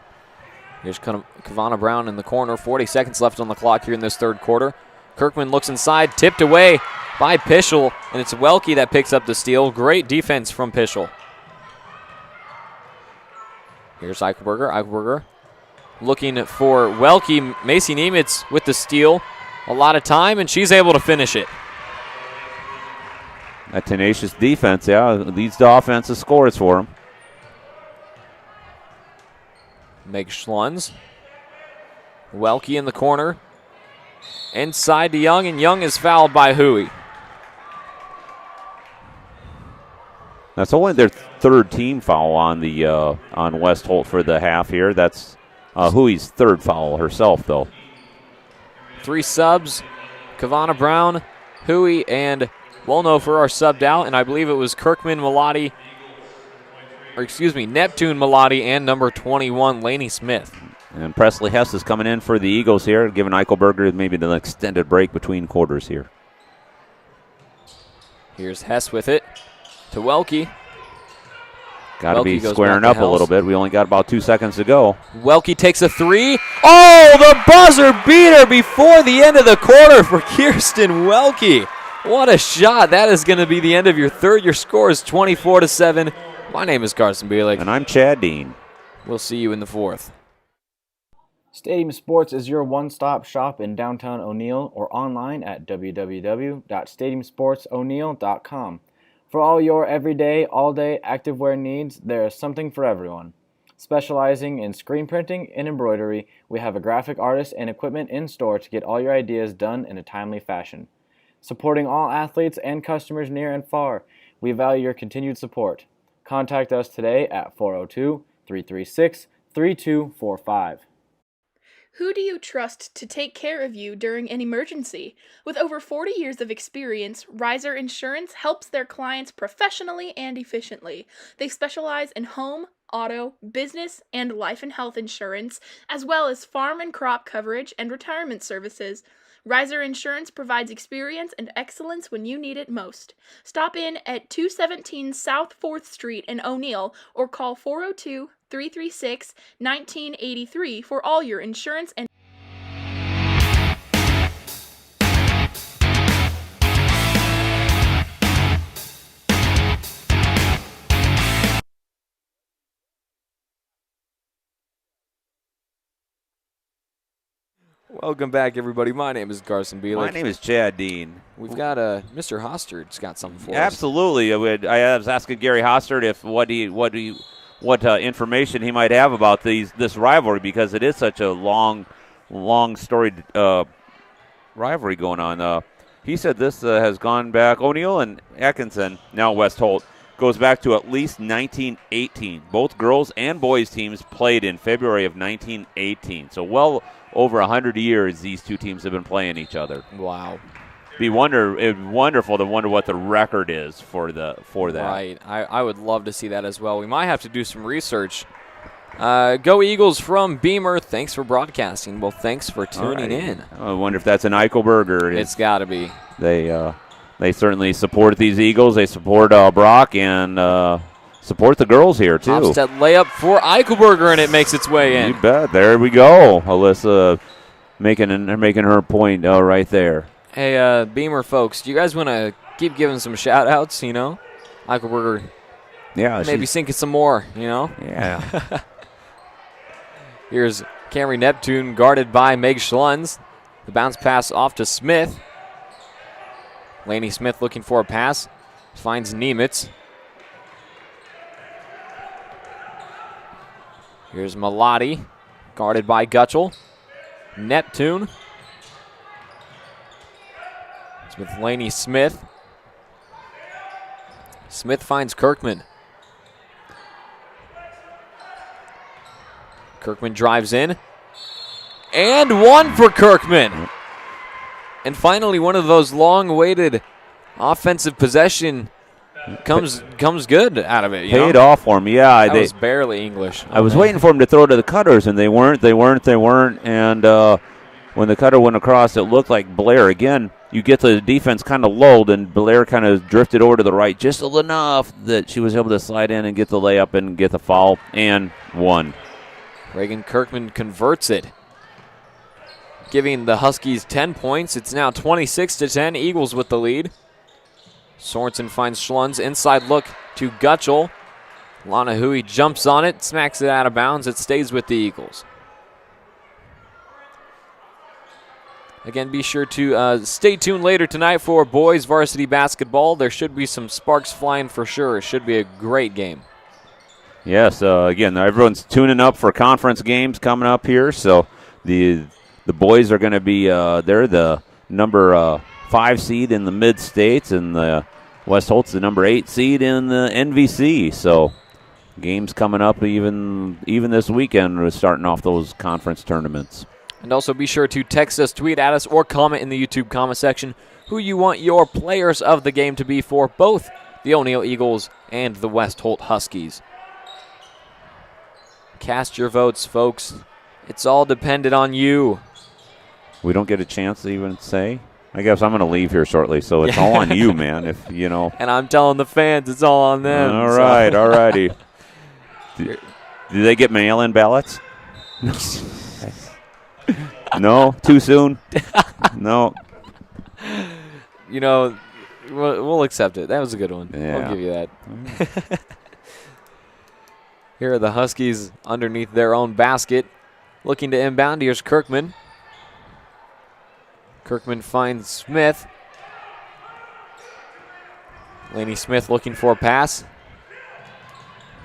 Here's Kavana Brown in the corner. 40 seconds left on the clock here in this third quarter. Kirkman looks inside, tipped away by Pischel, and it's Welke that picks up the steal. Great defense from Pischel. Here's Eichelberger. Eichelberger looking for Welke. Macy Niemitz with the steal. A lot of time, and she's able to finish it. A tenacious defense, leads the offensive scores for them. Meg Schlunz. Welke in the corner. Inside to Young, and Young is fouled by Huey. That's only their third team foul on the on West Holt for the half here. That's Huey's third foul herself, though. 3 subs. Kavana Brown, Huey, and Wolnofer are subbed out, and I believe it was Neptune Malati and number 21, Laney Smith. And Presley Hess is coming in for the Eagles here, giving Eichelberger maybe an extended break between quarters here. Here's Hess with it to Welke. Got to be squaring up a little bit. We only got about 2 seconds to go. Welke takes a 3. Oh, the buzzer beater before the end of the quarter for Kirsten Welke. What a shot. That is going to be the end of your third. Your score is 24-7. My name is Carson Bielek. And I'm Chad Dean. We'll see you in the fourth. Stadium Sports is your one-stop shop in downtown O'Neill or online at www.stadiumsportso'neill.com. For all your everyday, all-day activewear needs, there is something for everyone. Specializing in screen printing and embroidery, we have a graphic artist and equipment in store to get all your ideas done in a timely fashion. Supporting all athletes and customers near and far, we value your continued support. Contact us today at 402-336-3245. Who do you trust to take care of you during an emergency? With over 40 years of experience, Riser Insurance helps their clients professionally and efficiently. They specialize in home, auto, business, and life and health insurance, as well as farm and crop coverage and retirement services. Riser Insurance provides experience and excellence when you need it most. Stop in at 217 South 4th Street in O'Neill or call 402-336-1983 for all your insurance and Welcome back, everybody. My name is Carson Bielek. My name is Chad Dean. We've got Mr. Hostard's got something for us. Absolutely. I was asking Gary Hostard if what information he might have about this rivalry, because it is such a long storied rivalry going on. He said this has gone back. O'Neill and Atkinson, now West Holt, goes back to at least 1918. Both girls and boys teams played in February of 1918. So well over 100 years these two teams have been playing each other. Wow. It'd be wonderful to wonder what the record is for that. Right. I would love to see that as well. We might have to do some research. Go Eagles from Beamer. Thanks for broadcasting. Well, thanks for tuning in. I wonder if that's an Eichelberger. It's got to be. They certainly support these Eagles. They support Brock and support the girls here, too. Offset layup for Eichelberger, and it makes its way in. You bet. There we go. Alyssa making her point right there. Hey, Beamer folks, do you guys want to keep giving some shout-outs, Eichelberger, maybe sinking some more, Yeah. Here's Camry Neptune guarded by Meg Schlunz. The bounce pass off to Smith. Laney Smith looking for a pass. Finds Niemitz. Here's Malati, guarded by Gutschel. Neptune. It's with Laney Smith. Smith finds Kirkman. Kirkman drives in. And one for Kirkman. And finally, one of those long-awaited offensive possession comes good out of it. Paid off for him, yeah. That was barely English. I was waiting for him to throw to the cutters, and they weren't. And when the cutter went across, it looked like Blair. Again, you get the defense kind of lulled, and Blair kind of drifted over to the right just enough that she was able to slide in and get the layup and get the foul, and won. Reagan Kirkman converts it, giving the Huskies 10 points. It's now 26-10, Eagles with the lead. Sorensen finds Schlunz, inside look to Gutschel. Lana Hui jumps on it, smacks it out of bounds. It stays with the Eagles. Again, be sure to stay tuned later tonight for boys varsity basketball. There should be some sparks flying for sure. It should be a great game. Yes, again, everyone's tuning up for conference games coming up here. So the boys are going to be they're the number 5 seed in the Mid-States, and the West Holt's the number 8 seed in the NVC. So games coming up even this weekend. We're starting off those conference tournaments. And also be sure to text us, tweet at us, or comment in the YouTube comment section who you want your players of the game to be for both the O'Neill Eagles and the West Holt Huskies. Cast your votes, folks. It's all dependent on you. We don't get a chance to even say. I guess I'm going to leave here shortly, so it's all on you, man. If you know. And I'm telling the fans, it's all on them. All right, all righty. Do they get mail-in ballots? No, too soon. No. You know, we'll accept it. That was a good one. Yeah. I'll give you that. Here are the Huskies underneath their own basket, looking to inbound. Here's Kirkman. Kirkman finds Smith. Laney Smith looking for a pass.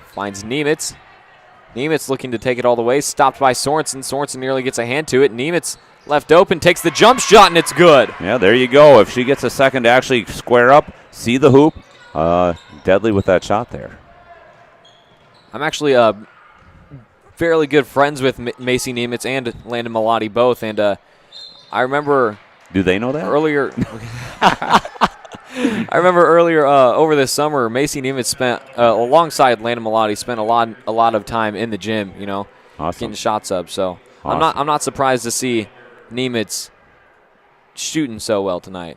Finds Nemitz. Nemitz looking to take it all the way. Stopped by Sorensen. Sorensen nearly gets a hand to it. Nemitz left open, takes the jump shot, and it's good. Yeah, there you go. If she gets a second to actually square up, see the hoop, deadly with that shot there. I'm actually fairly good friends with Macy Nemitz and Landon Malati both, and I remember. Do they know that? Earlier. I remember earlier over this summer, Macy Nemitz spent alongside Landon Malati spent a lot of time in the gym, you know, getting shots up. So Awesome. I'm not surprised to see Nemitz shooting so well tonight.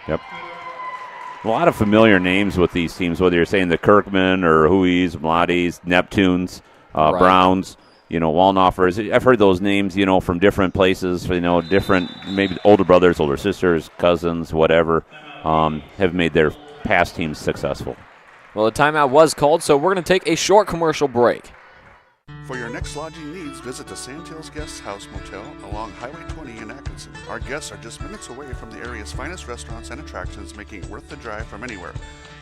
Yep. A lot of familiar names with these teams, whether you're saying the Kirkman or Hui's, Malatis, Neptunes, Right. Browns, you know, Wallnoffers. I've heard those names, you know, from different places, you know, different, maybe older brothers, older sisters, cousins, whatever, have made their past teams successful. Well, the timeout was called, so we're going to take a short commercial break. For your next lodging needs, visit the Sandhills Guest House Motel along Highway 20 in Atkinson. Our guests are just minutes away from the area's finest restaurants and attractions, making it worth the drive from anywhere.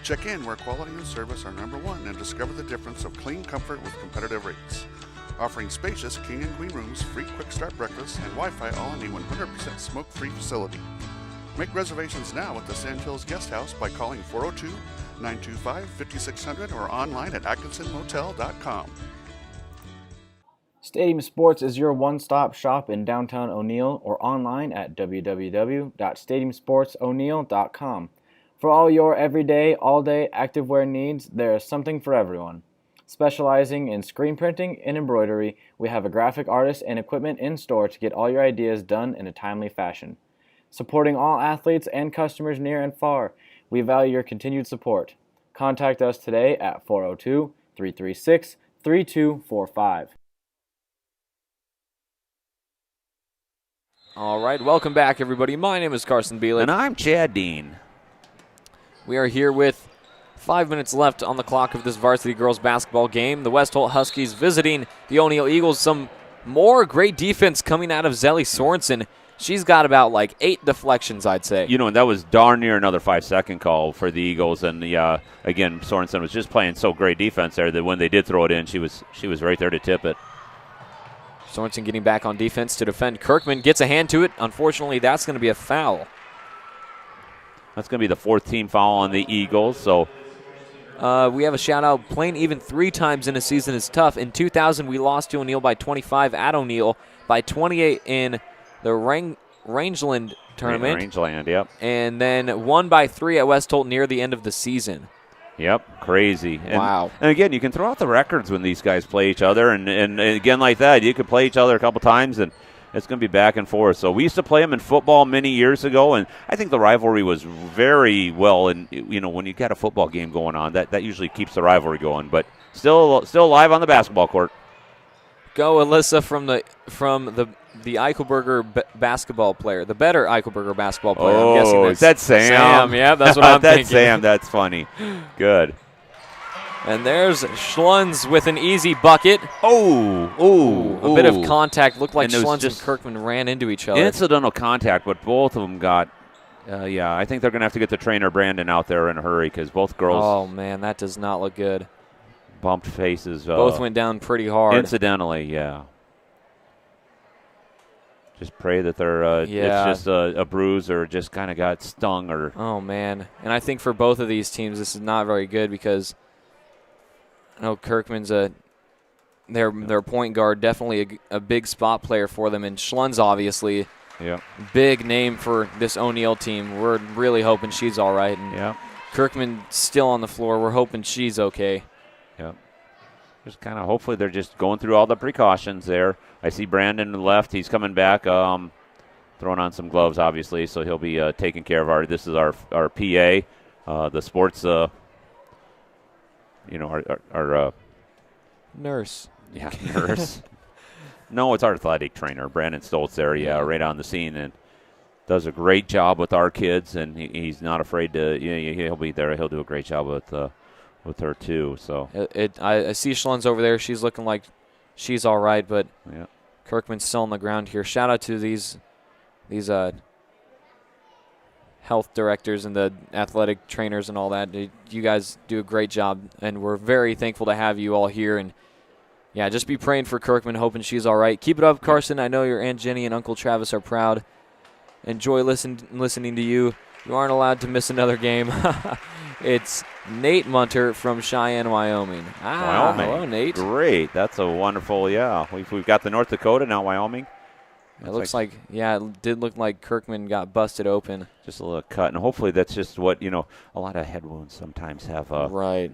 Check in where quality and service are number one and discover the difference of clean comfort with competitive rates. Offering spacious king and queen rooms, free quick start breakfast, and Wi-Fi all in a 100% smoke-free facility. Make reservations now at the Sandhills Guest House by calling 402-925-5600 or online at atkinsonmotel.com. Stadium Sports is your one-stop shop in downtown O'Neill or online at www.stadiumsportso'neill.com. For all your everyday, all-day activewear needs, there is something for everyone. Specializing in screen printing and embroidery, we have a graphic artist and equipment in store to get all your ideas done in a timely fashion. Supporting all athletes and customers near and far, we value your continued support. Contact us today at 402-336-3245. All right, welcome back, everybody. My name is Carson Bielik. And I'm Chad Dean. We are here with 5 minutes left on the clock of this varsity girls basketball game. The West Holt Huskies visiting the O'Neill Eagles. Some more great defense coming out of Zelly Sorensen. She's got about like 8 deflections, I'd say. You know, and that was darn near another 5-second call for the Eagles. And again, Sorensen was just playing so great defense there that when they did throw it in, she was right there to tip it. Sorensen getting back on defense to defend. Kirkman gets a hand to it. Unfortunately, that's going to be a foul. That's going to be the 4th team foul on the Eagles. So we have a shout-out. Playing even 3 times in a season is tough. In 2000, we lost to O'Neill by 25 at O'Neill, by 28 in the Rangeland tournament. Rangeland, yep. And then won by 3 at West Holt near the end of the season. Yep, crazy. Wow. And again, you can throw out the records when these guys play each other. And again, like that, you could play each other a couple times, and it's going to be back and forth. So we used to play them in football many years ago, and I think the rivalry was very well. And, you know, when you got a football game going on, that usually keeps the rivalry going. But still live on the basketball court. Go, Alyssa, from the Eichelberger basketball player, the better Eichelberger basketball player. I'm guessing is that Sam? Sam, yeah, that's what I'm that's thinking. Sam, that's funny. Good. And there's Schlunz with an easy bucket. A bit of contact. Looked like Schlunz and Kirkman ran into each other. Incidental contact, but both of them got, I think they're going to have to get the trainer, Brandon, out there in a hurry because both girls. Oh, man, that does not look good. Bumped faces. Both went down pretty hard. Incidentally, yeah. Just pray that they're it's just a bruise or just kind of got stung or. Oh, man. And I think for both of these teams, this is not very good because I know Kirkman's their point guard, definitely a big spot player for them, and Schlunz obviously big name for this O'Neill team. We're really hoping she's all right. And Kirkman still on the floor. We're hoping she's okay. Yeah. Just kind of hopefully they're just going through all the precautions there. I see Brandon left. He's coming back, throwing on some gloves, obviously, so he'll be taking care of this is our PA, the sports, our nurse. Yeah, nurse. No, it's our athletic trainer, Brandon Stoltz there, right on the scene, and does a great job with our kids, and he's not afraid to, he'll be there. He'll do a great job with her, too. So I see Schlunz over there. She's looking like she's all right, but Kirkman's still on the ground here. Shout out to these health directors and the athletic trainers and all that. You guys do a great job, and we're very thankful to have you all here. And, just be praying for Kirkman, hoping she's all right. Keep it up, Carson. I know your Aunt Jenny and Uncle Travis are proud. Enjoy listening to you. You aren't allowed to miss another game. It's Nate Munter from Cheyenne, Wyoming. Wyoming. Hello, Nate. Great. That's a wonderful, We've got the North Dakota, now Wyoming. It looks like, it did look like Kirkman got busted open. Just a little cut, and hopefully that's just what, a lot of head wounds sometimes have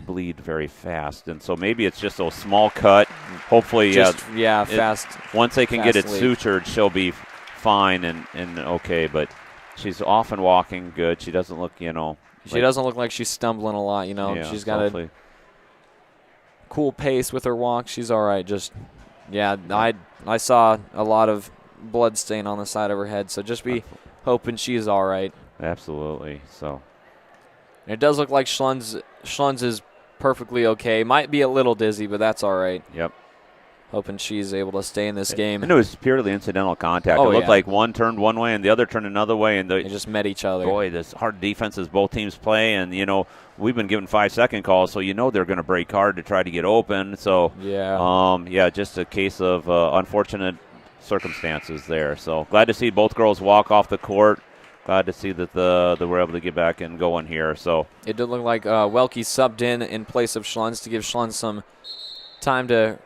bleed very fast. And so maybe it's just a small cut. Hopefully, fast. Once they can get it lead. sutured, she'll be fine and okay. But she's off and walking good. She doesn't look, She doesn't look like she's stumbling a lot, She's got a cool pace with her walk. She's all right. I saw a lot of blood stain on the side of her head, so just be hoping she's all right. Absolutely. So it does look like Schlunz is perfectly okay. Might be a little dizzy, but that's all right. Yep. Hoping she's able to stay in this game. And it was purely incidental contact. It looked like one turned one way and the other turned another way, and they just met each other. Boy, this hard defenses both teams play, and we've been given 5-second calls, so they're going to break hard to try to get open. So just a case of unfortunate circumstances there. So glad to see both girls walk off the court. Glad to see that they were able to get back and going here. So it did look like Welke subbed in place of Schlunz to give Schlunz some time to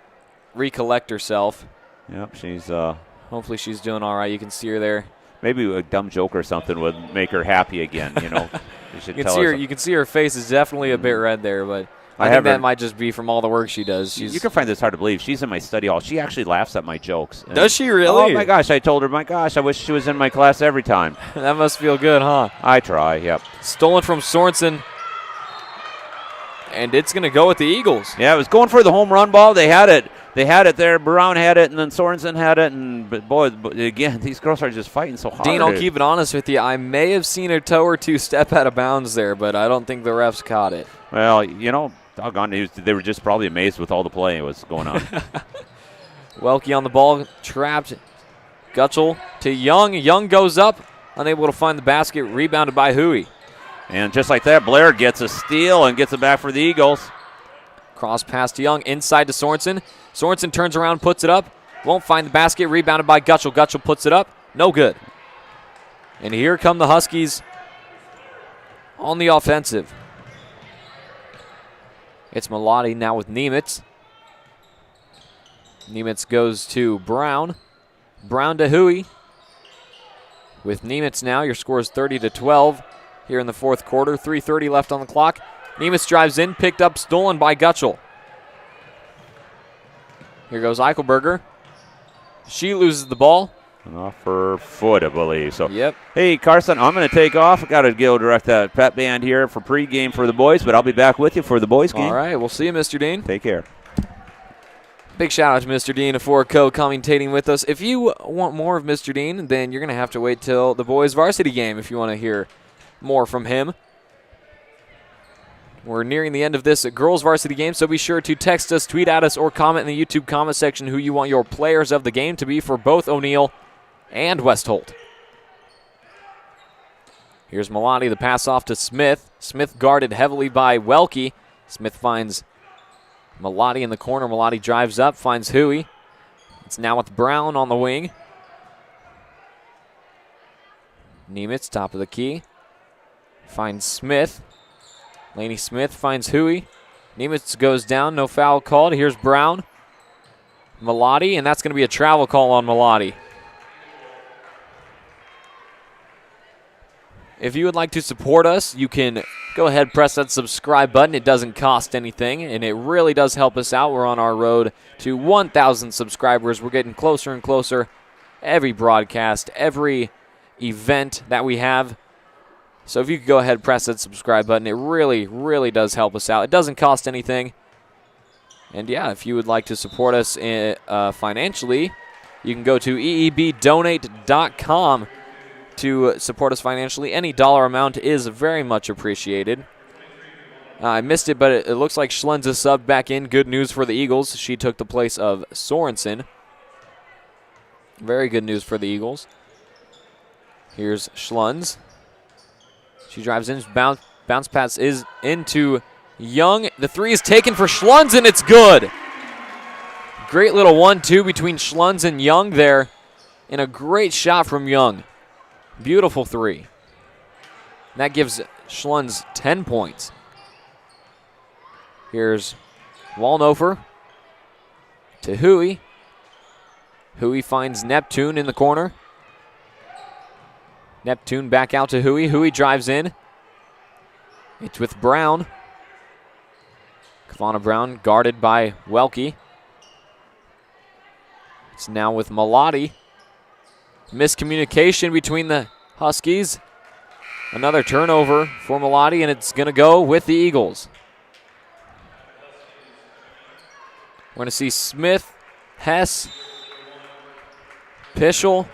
recollect herself. Yep, she's hopefully she's doing all right. You can see her there. Maybe a dumb joke or something would make her happy again. You can see her face is definitely a bit red there, but I think that might just be from all the work she does. You can find this hard to believe. She's in my study hall. She actually laughs at my jokes. Does she really? Oh, my gosh. I told her, my gosh, I wish she was in my class every time. That must feel good, huh? I try, yep. Stolen from Sorensen. And it's going to go with the Eagles. Yeah, it was going for the home run ball. They had it there. Brown had it, and then Sorensen had it. But boy, again, these girls are just fighting so hard. Dean, I'll keep it honest with you. I may have seen a toe or two step out of bounds there, but I don't think the refs caught it. Well, doggone, they were just probably amazed with all the play that was going on. Welke on the ball, trapped. Gutschel to Young. Young goes up, unable to find the basket, rebounded by Huey. And just like that, Blair gets a steal and gets it back for the Eagles. Cross pass to Young, inside to Sorensen. Sorensen turns around, puts it up. Won't find the basket, rebounded by Gutschel. Gutschel puts it up, no good. And here come the Huskies on the offensive. It's Malati now with Nemitz. Nemitz goes to Brown. Brown to Huey. With Nemitz now, your score is 30-12 here in the fourth quarter. 3:30 left on the clock. Nemitz drives in, picked up, stolen by Gutschel. Here goes Eichelberger. She loses the ball. Off her foot, I believe. So, yep. Hey, Carson, I'm going to take off. I've got to go direct that pep band here for pregame for the boys, but I'll be back with you for the boys game. All right, we'll see you, Mr. Dean. Take care. Big shout out to Mr. Dean of 4Co commentating with us. If you want more of Mr. Dean, then you're going to have to wait till the boys varsity game if you want to hear more from him. We're nearing the end of this girls varsity game, so be sure to text us, tweet at us, or comment in the YouTube comment section who you want your players of the game to be for both O'Neill and West Holt. Here's Malani, the pass off to Smith. Smith guarded heavily by Welke. Smith finds Malani in the corner. Malani drives up, finds Huey. It's now with Brown on the wing. Nemitz, top of the key. Finds Smith. Laney Smith finds Huey. Nemitz goes down, no foul called. Here's Brown. Malati, and that's going to be a travel call on Malati. If you would like to support us, you can go ahead, press that subscribe button. It doesn't cost anything, and it really does help us out. We're on our road to 1,000 subscribers. We're getting closer and closer every broadcast, every event that we have. So if you could go ahead, press that subscribe button. It really, really does help us out. It doesn't cost anything. And yeah, if you would like to support us financially, you can go to eebdonate.com to support us financially. Any dollar amount is very much appreciated. I missed it, but it looks like Schlunz is subbed back in. Good news for the Eagles. She took the place of Sorensen. Very good news for the Eagles. Here's Schlunz. She drives in. Bounce pass is into Young. The three is taken for Schlunz, and it's good. Great little 1-2 between Schlunz and Young there. And a great shot from Young. Beautiful three. That gives Schlunz 10 points. Here's Walnofer to Huey. Huey finds Neptune in the corner. Neptune back out to Huey. Huey drives in. It's with Brown. Kavana Brown guarded by Welke. It's now with Malati. Miscommunication between the Huskies. Another turnover for Malati, and it's going to go with the Eagles. We're going to see Smith, Hess, Pischel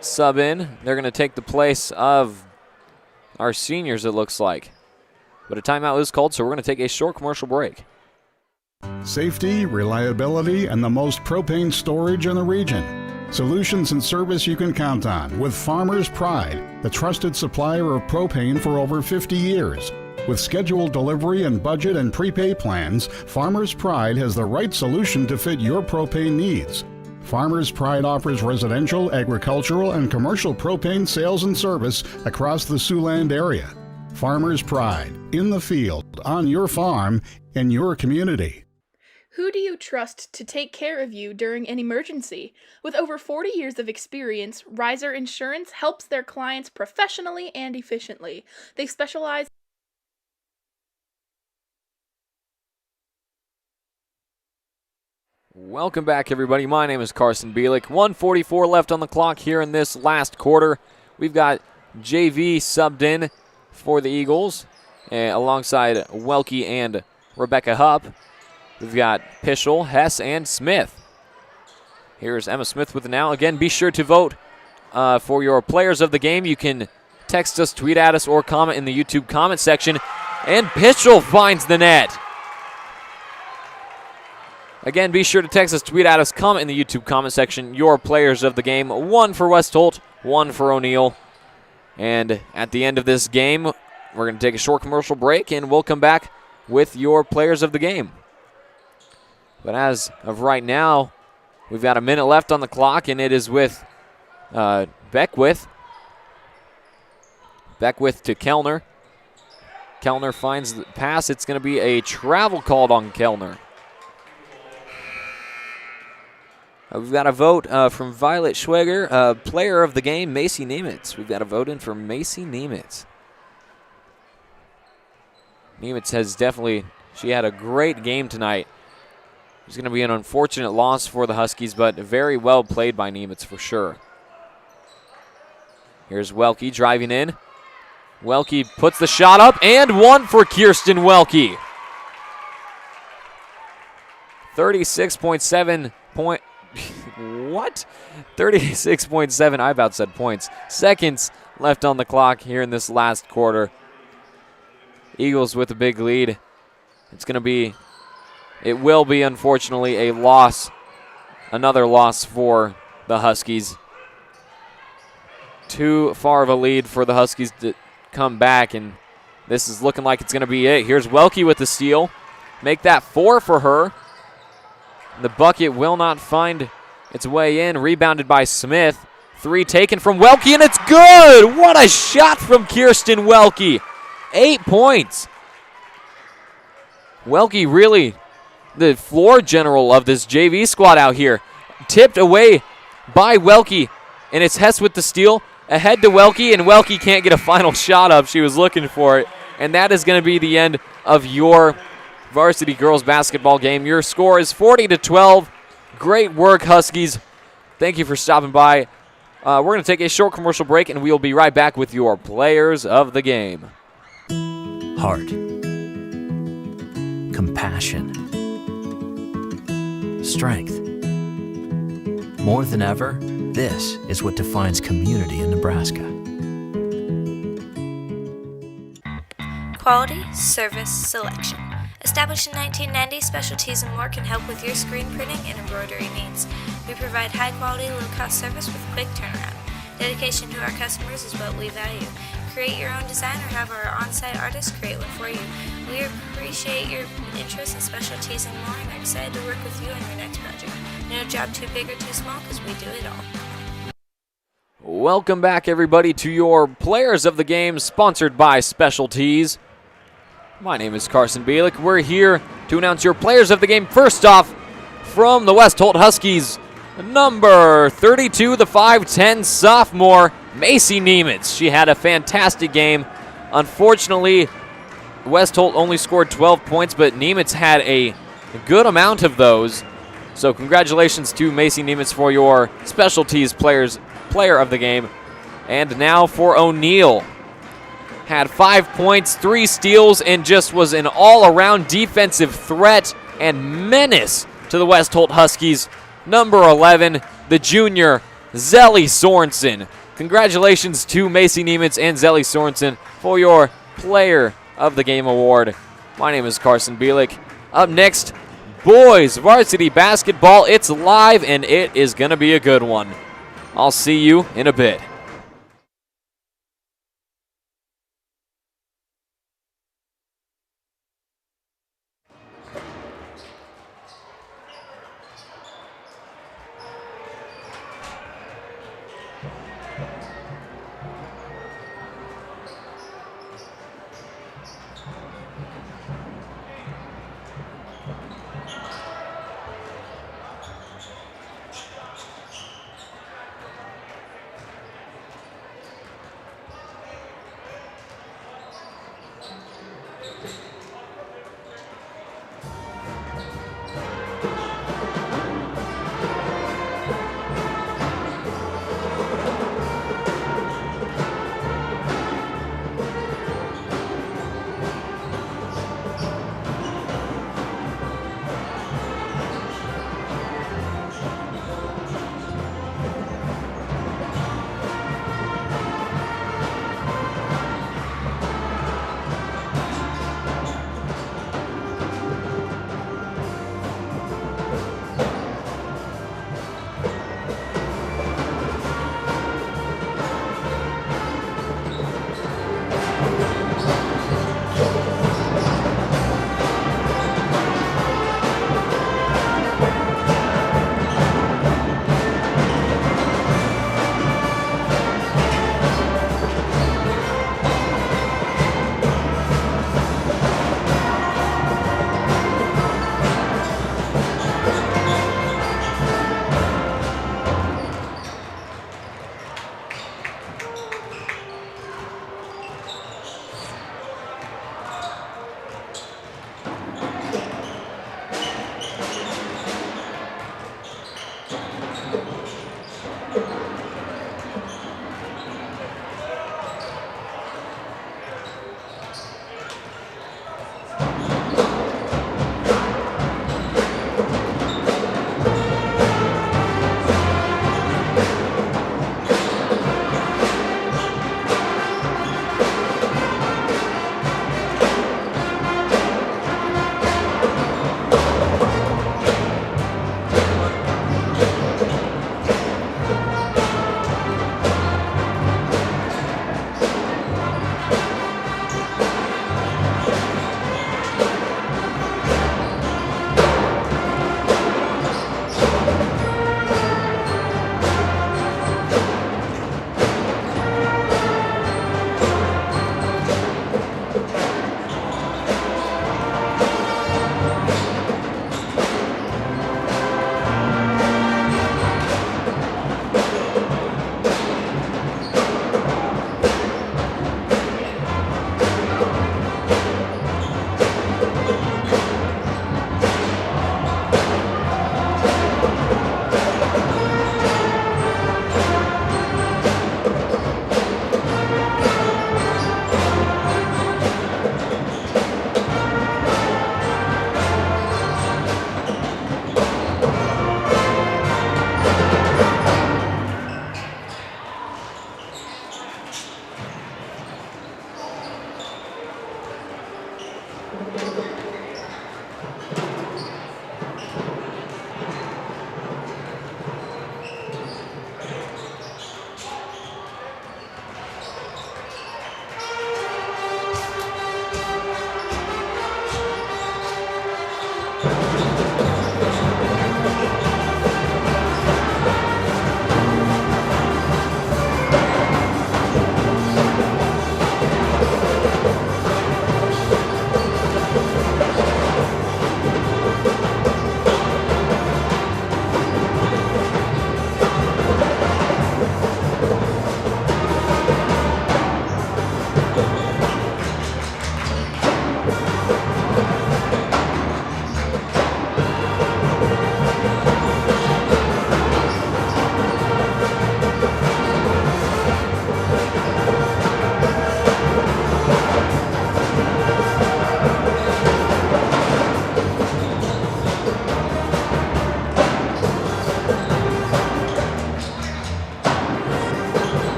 sub in. They're going to take the place of our seniors, it looks like. But a timeout is called, so we're going to take a short commercial break. Safety, reliability, and the most propane storage in the region. Solutions and service you can count on with Farmers Pride, the trusted supplier of propane for over 50 years. With scheduled delivery and budget and prepay plans, Farmers Pride has the right solution to fit your propane needs. Farmers Pride offers residential, agricultural, and commercial propane sales and service across the Siouxland area. Farmers Pride, in the field, on your farm, in your community. Who do you trust to take care of you during an emergency? With over 40 years of experience, Riser Insurance helps their clients professionally and efficiently. They specialize. Welcome back, everybody. My name is Carson Bielik. 1:44 left on the clock here in this last quarter. We've got JV subbed in for the Eagles alongside Welke and Rebecca Hupp. We've got Pischel, Hess, and Smith. Here's Emma Smith with the now. Again, be sure to vote for your players of the game. You can text us, tweet at us, or comment in the YouTube comment section. And Pischel finds the net. Again, be sure to text us, tweet at us, comment in the YouTube comment section your players of the game. One for West Holt, one for O'Neill. And at the end of this game, we're going to take a short commercial break, and we'll come back with your players of the game. But as of right now, we've got a minute left on the clock, and it is with Beckwith. Beckwith to Kellner. Kellner finds the pass. It's going to be a travel called on Kellner. We've got a vote from Violet Schweger, player of the game, Macy Nemitz. We've got a vote in for Macy Nemitz. Nemitz has definitely, she had a great game tonight. It's going to be an unfortunate loss for the Huskies, but very well played by Nemitz for sure. Here's Welke driving in. Welke puts the shot up, and one for Kirsten Welke. 36.7 point. What? 36.7, I about said points. Seconds left on the clock here in this last quarter. Eagles with a big lead. It will be, unfortunately, a loss. Another loss for the Huskies. Too far of a lead for the Huskies to come back, and this is looking like it's going to be it. Here's Welke with the steal. Make that 4 for her. The bucket will not find its way in. Rebounded by Smith. 3 taken from Welke, and it's good! What a shot from Kirsten Welke. 8 points. Welke really the floor general of this JV squad out here. Tipped away by Welke, and it's Hess with the steal. Ahead to Welke, and Welke can't get a final shot up. She was looking for it, and that is going to be the end of your varsity girls basketball game. Your score is 40-12. Great work, Huskies. Thank you for stopping by. We're going to take a short commercial break, and we will be right back with your players of the game. Heart. Compassion. Strength. More than ever, this is what defines community in Nebraska. Quality, service, selection. Established in 1990, Specialties and More can help with your screen printing and embroidery needs. We provide high-quality, low-cost service with quick turnaround. Dedication to our customers is what we value. Create your own design or have our on-site artists create one for you. We appreciate your interest in Specialties and More and are excited to work with you on your next project. No job too big or too small because we do it all. Welcome back, everybody, to your players of the game, sponsored by Specialties. My name is Carson Bielik. We're here to announce your players of the game. First off, from the West Holt Huskies, number 32, the 5'10 sophomore, Macy Nemitz. She had a fantastic game. Unfortunately, West Holt only scored 12 points, but Nemitz had a good amount of those. So congratulations to Macy Nemitz for your Specialties player of the game. And now for O'Neill. Had 5 points, 3 steals, and just was an all-around defensive threat and menace to the West Holt Huskies. Number 11, the junior, Zelly Sorensen. Congratulations to Macy Nemitz and Zelly Sorensen for your Player of the Game award. My name is Carson Bielik. Up next, boys varsity basketball. It's live, and it is going to be a good one. I'll see you in a bit.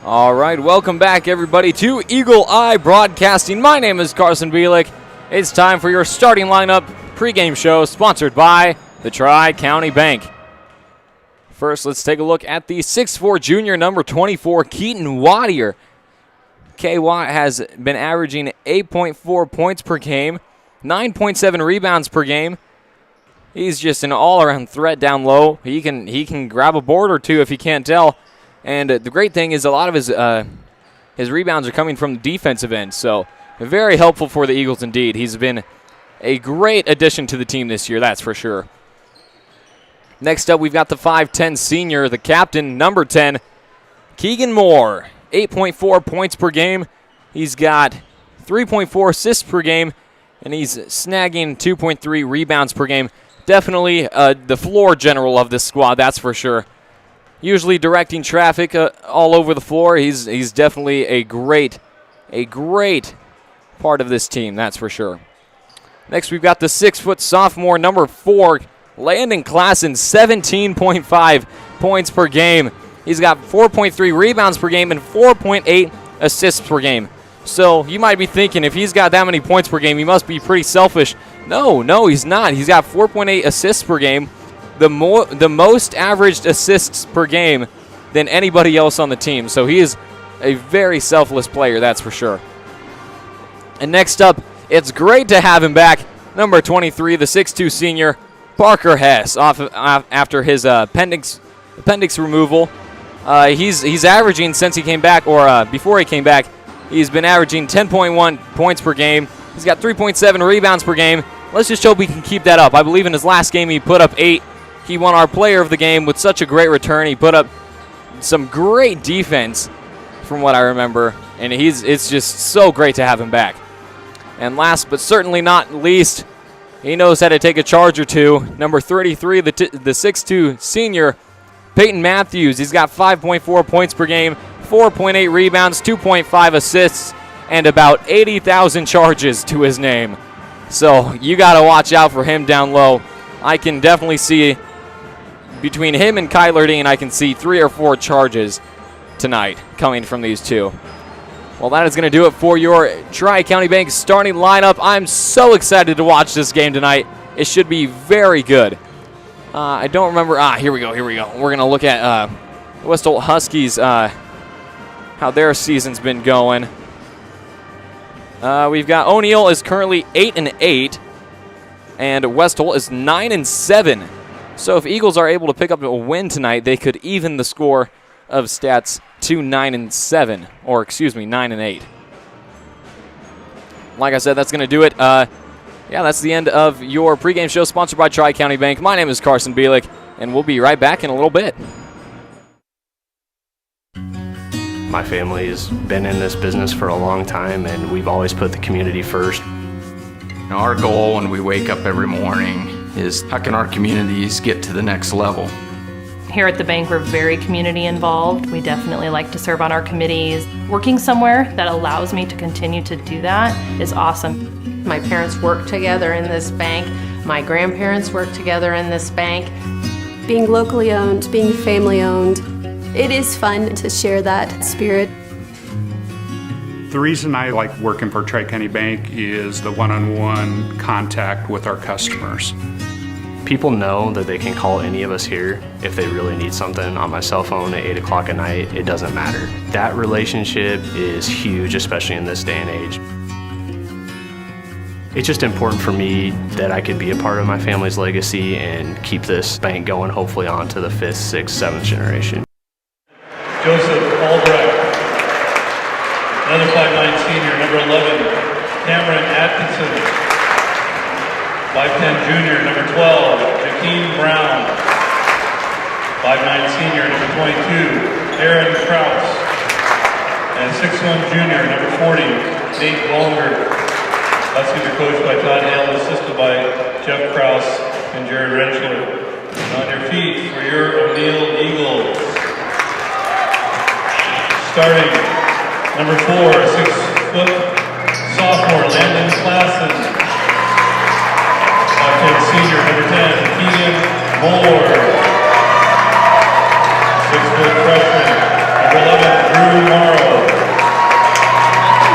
All right, welcome back, everybody, to Eagle Eye Broadcasting. My name is Carson Bielik. It's time for your starting lineup pregame show sponsored by the Tri-County Bank. First, let's take a look at the 6'4 junior, number 24, Keaton Wattier. K. Watt has been averaging 8.4 points per game, 9.7 rebounds per game. He's just an all-around threat down low. He can grab a board or two if you can't tell. And the great thing is a lot of his rebounds are coming from the defensive end, so very helpful for the Eagles indeed. He's been a great addition to the team this year, that's for sure. Next up, we've got the 5'10 senior, the captain, number 10, Keegan Moore. 8.4 points per game. He's got 3.4 assists per game, and he's snagging 2.3 rebounds per game. Definitely the floor general of this squad, that's for sure. Usually directing traffic all over the floor. He's definitely a great part of this team, that's for sure. Next, we've got the 6' sophomore, number 4, Landon Klassen, 17.5 points per game. He's got 4.3 rebounds per game and 4.8 assists per game. So you might be thinking, if he's got that many points per game, he must be pretty selfish. No, he's not. He's got 4.8 assists per game, the most averaged assists per game than anybody else on the team. So he is a very selfless player, that's for sure. And next up, it's great to have him back, number 23, the 6'2 senior, Parker Hess, after his appendix removal. He's averaging, since he came back, or before he came back, he's been averaging 10.1 points per game. He's got 3.7 rebounds per game. Let's just hope we can keep that up. I believe in his last game he put up 8. He won our player of the game with such a great return. He put up some great defense from what I remember, and it's just so great to have him back. And last but certainly not least, he knows how to take a charge or two. Number 33, the 6'2 senior, Peyton Matthews. He's got 5.4 points per game, 4.8 rebounds, 2.5 assists, and about 80,000 charges to his name. So you got to watch out for him down low. I can definitely see, between him and Kyler Dean, I can see 3 or 4 charges tonight coming from these two. Well, that is going to do it for your Tri-County Bank starting lineup. I'm so excited to watch this game tonight. It should be very good. I don't remember. Here we go. We're going to look at West Holt Huskies, how their season's been going. We've got O'Neill is currently 8-8, and West Holt is 9-7. So if Eagles are able to pick up a win tonight, they could even the score of stats to 9-7, or excuse me, 9-8. Like I said, that's going to do it. Yeah, that's the end of your pregame show sponsored by Tri-County Bank. My name is Carson Bielik, and we'll be right back in a little bit. My family's been in this business for a long time, and we've always put the community first. Our goal when we wake up every morning is how can our communities get to the next level? Here at the bank, we're very community involved. We definitely like to serve on our committees. Working somewhere that allows me to continue to do that is awesome. My parents work together in this bank. My grandparents work together in this bank. Being locally owned, being family owned, it is fun to share that spirit. The reason I like working for Tri-County Bank is the one-on-one contact with our customers. People know that they can call any of us here if they really need something on my cell phone at 8 o'clock at night. It doesn't matter. That relationship is huge, especially in this day and age. It's just important for me that I could be a part of my family's legacy and keep this bank going, hopefully on to the 5th, 6th, 7th generation. Joseph Albrecht. Another 5'9" senior, number 11, Cameron Atkinson. 5'10" junior, number 12, Jakeem Brown. 5'9" senior, number 22, Aaron Krause. And 6'1" junior, number 40, Nate Longer. Huskies are coached by Todd Hale, assisted by Jeff Krause and Jerry Rentschler. On your feet for your O'Neill Eagles. Starting, number 4, 6' sophomore, Landon Klassen. 5'10" senior, number 10, Keegan Moore. 6' freshman, number 11, Drew Drew Morrow.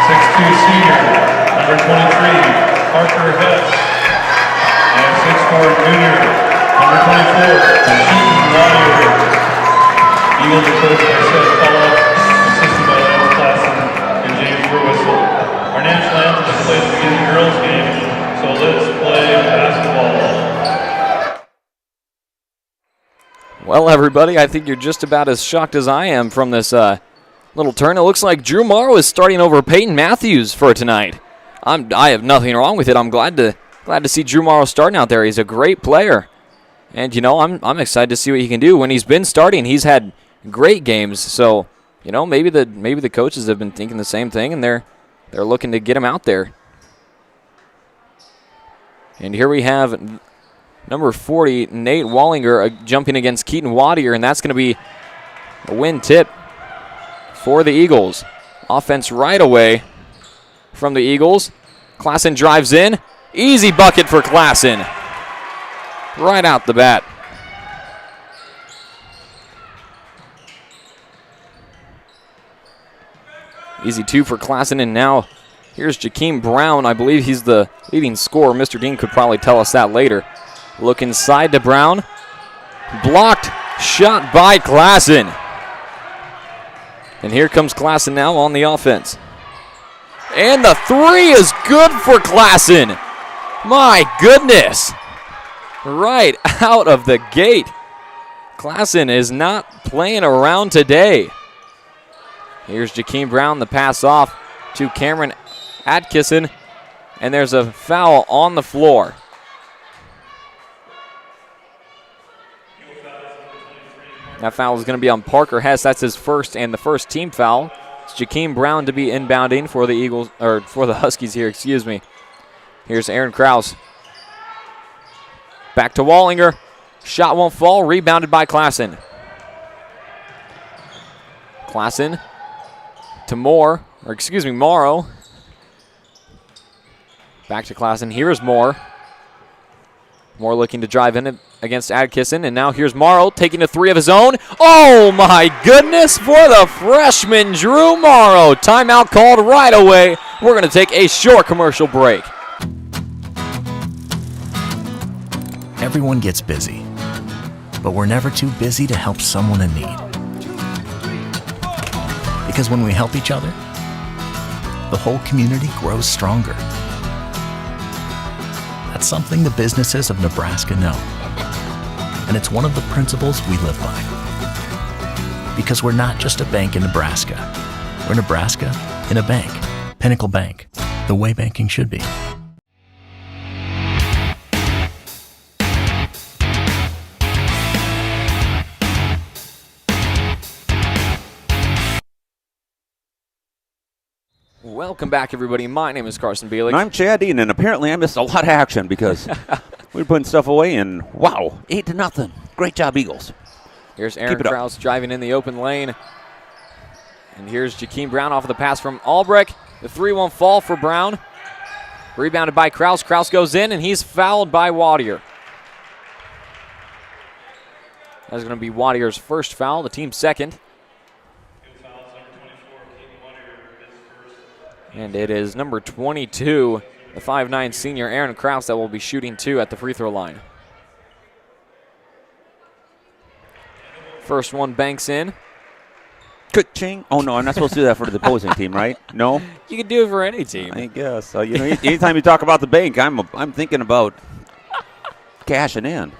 6'2" senior, number 23, Parker Hess. And 6'4" junior, number 24, Keaton Lawyer. Eagles are coached by Seth Pollock, assisted by Lance Klassen and James Brewissel. Our national anthem is played at the beginning of the girls' game, so let's play basketball. Well, everybody, I think you're just about as shocked as I am from this little turn. It looks like Drew Morrow is starting over Peyton Matthews for tonight. I have nothing wrong with it. I'm glad to see Drew Morrow starting out there. He's a great player, and I'm excited to see what he can do. When he's been starting, he's had great games. So maybe the coaches have been thinking the same thing, and they're looking to get him out there. And here we have number 40, Nate Wallinger, jumping against Keaton Wadier, and that's going to be a win tip for the Eagles. Offense right away from the Eagles. Klassen drives in. Easy bucket for Klassen. Right out the bat. Easy two for Klassen, and now here's Jakeem Brown. I believe he's the leading scorer. Mr. Dean could probably tell us that later. Look inside to Brown. Blocked shot by Klassen. And here comes Klassen now on the offense. And the three is good for Klassen. My goodness. Right out of the gate. Klassen is not playing around today. Here's Jakeem Brown, the pass off to Cameron Atkinson. And there's a foul on the floor. That foul is going to be on Parker Hess. That's his first and the first team foul. It's Jakeem Brown to be inbounding for the Eagles, or for the Huskies here, excuse me. Here's Aaron Krause. Back to Wallinger. Shot won't fall. Rebounded by Klassen. Klassen to Morrow. Back to Klassen. Here's Moore. Moore looking to drive in against Atkinson, and now here's Morrow taking a three of his own. Oh my goodness, for the freshman Drew Morrow. Timeout called right away. We're going to take a short commercial break. Everyone gets busy, but we're never too busy to help someone in need. Because when we help each other, the whole community grows stronger. That's something the businesses of Nebraska know. And it's one of the principles we live by. Because we're not just a bank in Nebraska. We're Nebraska in a bank. Pinnacle Bank, the way banking should be. Welcome back, everybody. My name is Carson Bielik. And I'm Chad Dean, and apparently I missed a lot of action because we were putting stuff away, and wow, 8-0. Great job, Eagles. Here's Aaron Krause driving in the open lane. And here's Jakeem Brown off of the pass from Albrecht. The three won't fall for Brown. Rebounded by Krause. Krause goes in, and he's fouled by Wadier. That's going to be Wadier's first foul, the team's second. And it is number 22, the 5'9 senior Aaron Krause, that will be shooting two at the free throw line. First one banks in. Ka-ching. Oh, no, I'm not supposed to do that for the opposing team, right? No? You can do it for any team. I guess. Anytime you talk about the bank, I'm thinking about cashing in.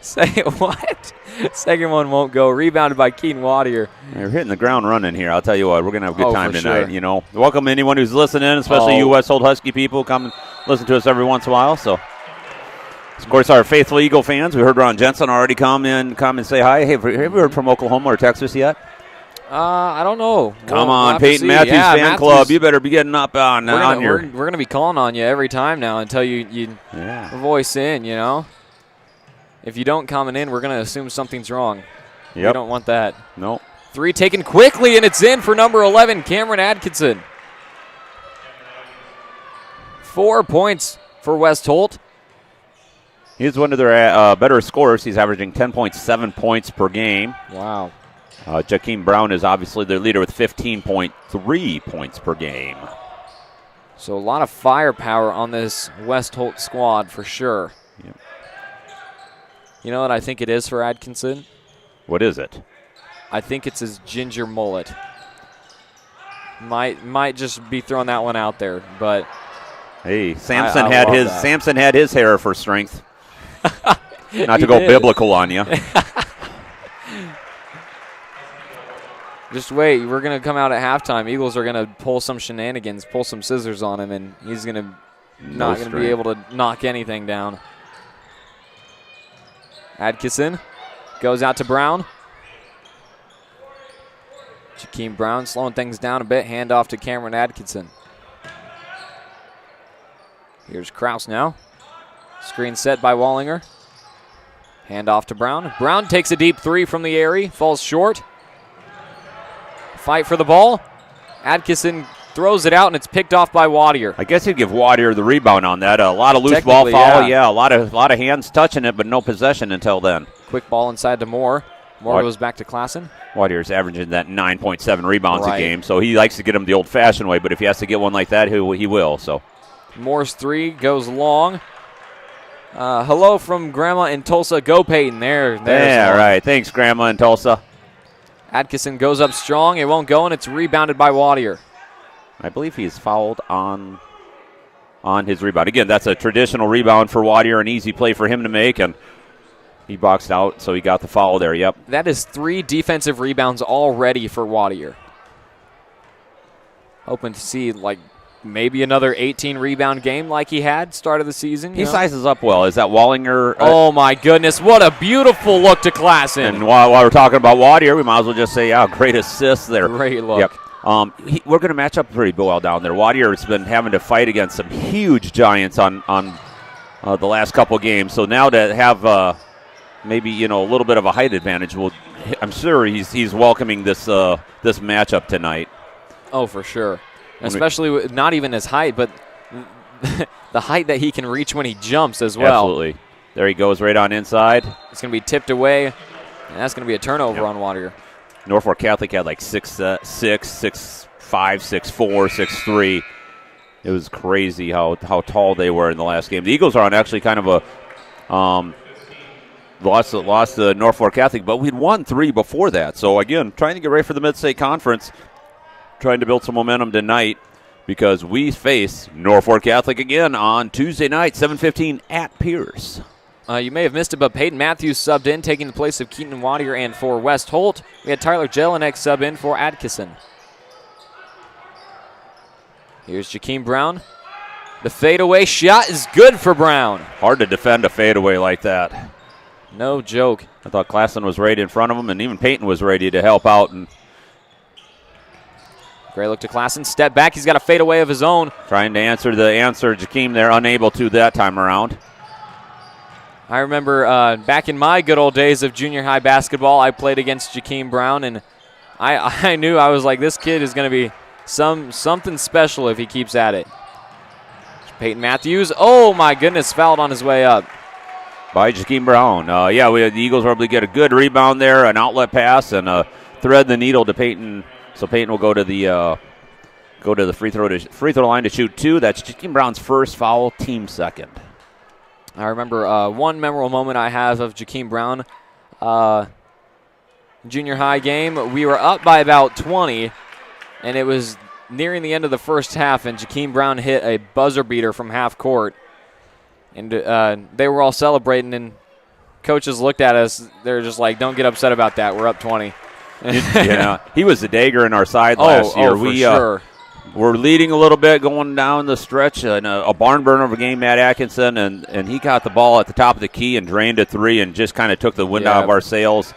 Say what? Second one won't go. Rebounded by Keaton Wadier. You're hitting the ground running here. I'll tell you what, we're going to have a good time tonight. Sure. Welcome anyone who's listening, especially you West Holt Husky people. Come and listen to us every once in a while. So, of course, our faithful Eagle fans. We heard Ron Jensen already come and say hi. Hey, have you heard from Oklahoma or Texas yet? I don't know. Come on, Peyton Matthews fan club. You better be getting up on your. We're going to be calling on you every time now until you voice in, If you don't comment in, we're going to assume something's wrong. We don't want that. Nope. Three taken quickly, and it's in for number 11, Cameron Atkinson. 4 points for West Holt. He's one of their better scorers. He's averaging 10.7 points per game. Wow. Jakeem Brown is obviously their leader with 15.3 points per game. So a lot of firepower on this West Holt squad for sure. Yep. You know what I think it is for Atkinson? What is it? I think it's his ginger mullet. Might just be throwing that one out there, but hey, Samson had his hair for strength. Not to go biblical on you. Just wait, we're going to come out at halftime. Eagles are going to pull some shenanigans, pull some scissors on him, and he's going to not going to be able to knock anything down. Atkinson goes out to Brown. Jakeem Brown slowing things down a bit. Hand off to Cameron Atkinson. Here's Kraus now. Screen set by Wallinger. Hand off to Brown. Brown takes a deep three from the area. Falls short. Fight for the ball. Atkinson throws it out, and it's picked off by Wadier. I guess he'd give Wadier the rebound on that. A lot of loose ball foul. Yeah, a lot of hands touching it, but no possession until then. Quick ball inside to Moore. Moore goes back to Klassen. Wadier's averaging that 9.7 rebounds a game, so he likes to get them the old-fashioned way, but if he has to get one like that, he will. So Moore's three goes long. Hello from Grandma in Tulsa. Go Peyton. There's right. Thanks, Grandma in Tulsa. Atkinson goes up strong. It won't go, and it's rebounded by Wadier. I believe he's fouled on his rebound. Again, that's a traditional rebound for Wadier, an easy play for him to make, and he boxed out, so he got the foul there. Yep. That is 3 defensive rebounds already for Wadier. Hoping to see maybe another 18-rebound game like he had start of the season. He sizes up well. Is that Wallinger? Oh, my goodness. What a beautiful look to Klassen. And while we're talking about Wadier, we might as well just say, great assist there. Great look. Yep. We're going to match up pretty well down there. Wadier has been having to fight against some huge giants on the last couple games. So now to have maybe a little bit of a height advantage, I'm sure he's welcoming this matchup tonight. Oh, for sure. Especially with not even his height, but the height that he can reach when he jumps as well. Absolutely. There he goes right on inside. It's going to be tipped away, and that's going to be a turnover on Wadier. Norfolk Catholic had 6'6", 6'5", 6'4", 6'3". It was crazy how tall they were in the last game. The Eagles are on actually kind of a lost to Norfolk Catholic, but we'd won 3 before that. So, again, trying to get ready for the Mid-State Conference, trying to build some momentum tonight because we face Norfolk Catholic again on Tuesday night, 7:15 at Pierce. You may have missed it, but Peyton Matthews subbed in, taking the place of Keaton Wadier, and for West Holt, we had Tyler Jelinek sub in for Atkinson. Here's Jakeem Brown. The fadeaway shot is good for Brown. Hard to defend a fadeaway like that. No joke. I thought Klassen was right in front of him, and even Peyton was ready to help out. And great look to Klassen. Step back. He's got a fadeaway of his own. Trying to answer Jakeem there, unable to that time around. I remember back in my good old days of junior high basketball, I played against Jakeem Brown, and I knew, I was like, this kid is going to be something special if he keeps at it. Peyton Matthews. Oh, my goodness, fouled on his way up. By Jakeem Brown. The Eagles were able to get a good rebound there, an outlet pass, and thread the needle to Peyton. So Peyton will go to the free throw line to shoot 2. That's Jakeem Brown's first foul, team second. I remember one memorable moment I have of Jakeem Brown. Junior high game, we were up by about 20, and it was nearing the end of the first half, and Jakeem Brown hit a buzzer beater from half court. And they were all celebrating, and coaches looked at us. They were just like, don't get upset about that. We're up 20. Yeah, he was the dagger in our side last year. For sure. We're leading a little bit going down the stretch, and a barn burner of a game, Matt Atkinson, and he got the ball at the top of the key and drained a 3 and just kind of took the wind out of our sails.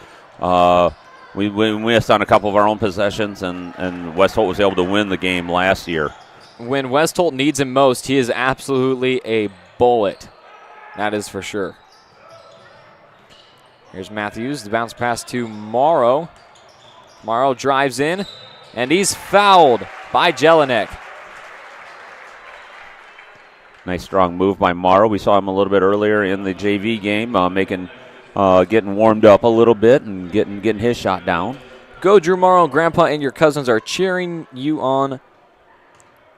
We missed on a couple of our own possessions, and West Holt was able to win the game last year. When West Holt needs him most, he is absolutely a bullet. That is for sure. Here's Matthews, the bounce pass to Morrow. Morrow drives in, and he's fouled by Jelinek. Nice strong move by Morrow. We saw him a little bit earlier in the JV game, getting warmed up a little bit and getting his shot down. Go Drew Morrow. Grandpa and your cousins are cheering you on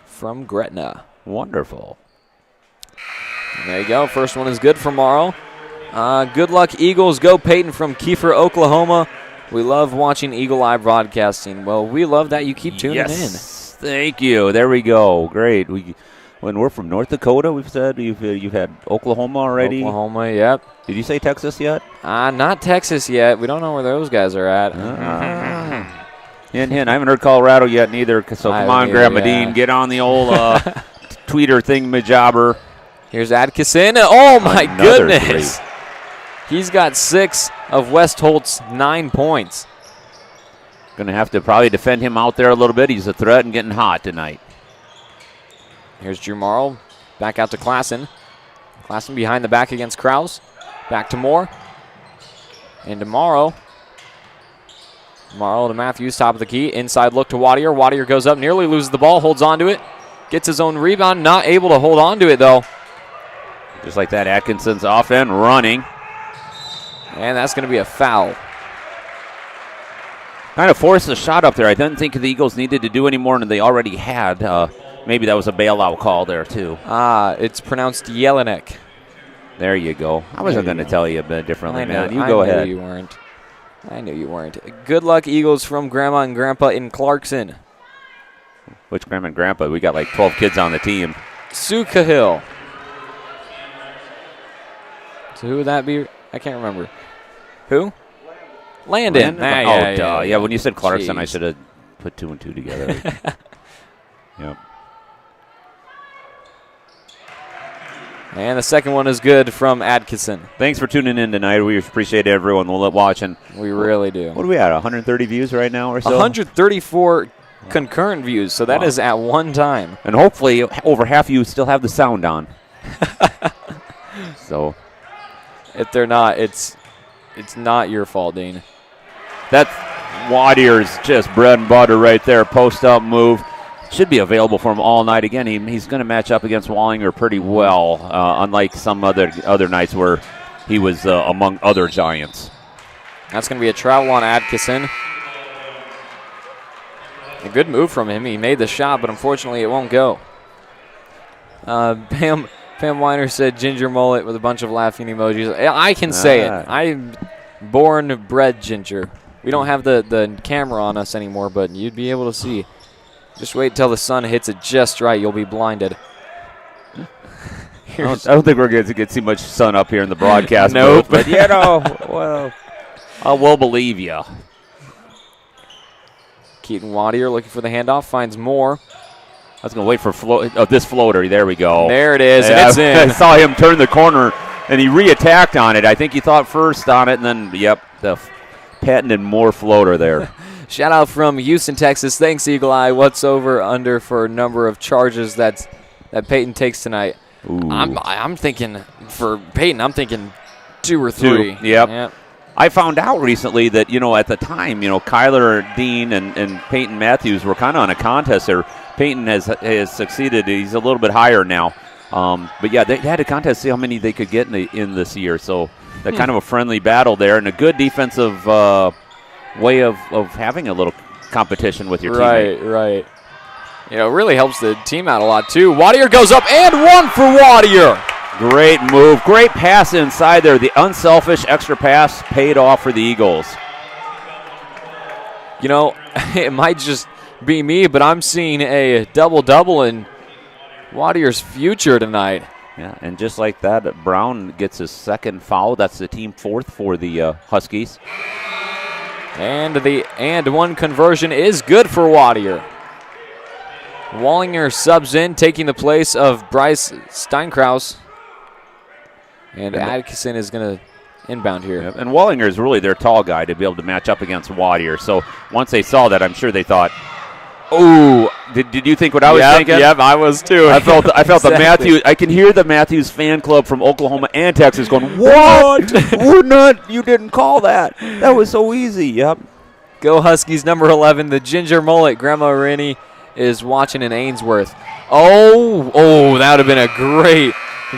from Gretna. Wonderful. And there you go. First one is good for Morrow. Good luck, Eagles. Go Peyton from Kiefer, Oklahoma. We love watching Eagle Eye Broadcasting. Well, we love that you keep tuning in. Thank you. There we go. Great. When we're from North Dakota, we've said you've had Oklahoma already. Oklahoma, yep. Did you say Texas yet? Not Texas yet. We don't know where those guys are at. Hint, hint. I haven't heard Colorado yet neither. So come on, Grandma Dean, get on the old tweeter thingamajobber. Here's Atkinson. Oh, my Another goodness. 3. He's got 6 of West Holt's 9 points. Going to have to probably defend him out there a little bit. He's a threat and getting hot tonight. Here's Drew Morrow. Back out to Klassen. Klassen behind the back against Krause. Back to Moore. And to Morrow. Morrow to Matthews, top of the key. Inside look to Wadier. Wadier goes up, nearly loses the ball, holds on to it. Gets his own rebound, not able to hold on to it, though. Just like that, Atkinson's off and running. And that's going to be a foul. Kind of forced the shot up there. I didn't think the Eagles needed to do any more than they already had. Maybe that was a bailout call there, too. It's pronounced Jelinek. There you go. I wasn't going to tell you a bit differently, man. You I go knew ahead. You weren't. I knew you weren't. Good luck, Eagles, from Grandma and Grandpa in Clarkson. Which Grandma and Grandpa? We got like 12 kids on the team. Sue Cahill. So who would that be? I can't remember. Who? Landon. Yeah, when you said Clarkson, Jeez. I should have put 2 and 2 together. Yep. And the second one is good from Atkinson. Thanks for tuning in tonight. We appreciate everyone watching. We really do. What are we at, 130 views right now or so? 134 concurrent views, so that is at one time. And hopefully over half of you still have the sound on. So if they're not, it's not your fault, Dean. That's Wadier's just bread and butter right there. Post-up move. Should be available for him all night. Again, he's going to match up against Wallinger pretty well, unlike some other nights where he was among other giants. That's going to be a travel on Atkinson. A good move from him. He made the shot, but unfortunately it won't go. Pam Weiner said ginger mullet with a bunch of laughing emojis. I can say it. I'm born bred ginger. We don't have the camera on us anymore, but you'd be able to see. Just wait till the sun hits it just right. You'll be blinded. I don't think we're going to get too much sun up here in the broadcast Nope. booth, but well, I will believe you. Keaton Wadier looking for the handoff, finds Moore. I was going to wait for this floater. There we go. There it is, and it's in. I saw him turn the corner, and he re-attacked on it. I think he thought first on it, and then, the patented Moore floater there. Shout out from Houston, Texas. Thanks, Eagle Eye. What's over under for number of charges that Peyton takes tonight? I'm thinking for Peyton. I'm thinking 2 or 3. 2. Yep. I found out recently that at the time Kyler Dean and Peyton Matthews were kind of on a contest there. Peyton has succeeded. He's a little bit higher now. But yeah, they had a contest to see how many they could get in this year. So that kind of a friendly battle there, and a good defensive way of having a little competition with your teammate. Right. It really helps the team out a lot, too. Wadier goes up and 1 for Wadier. Great move. Great pass inside there. The unselfish extra pass paid off for the Eagles. It might just be me, but I'm seeing a double-double in Wadier's future tonight. Yeah, and just like that, Brown gets his second foul. That's the team 4th for the Huskies. And one conversion is good for Wadier. Wallinger subs in, taking the place of Bryce Steinkraus. And Atkinson is going to inbound here. Yep. And Wallinger is really their tall guy to be able to match up against Wadier. So once they saw that, I'm sure they thought, oh, did you think what I was thinking? Yep, I was too. I felt exactly. The Matthews. I can hear the Matthews fan club from Oklahoma and Texas going, "What? We're not. You didn't call that. That was so easy." Yep. Go Huskies, number 11, the ginger mullet. Grandma Rennie is watching in Ainsworth. Oh, that would have been a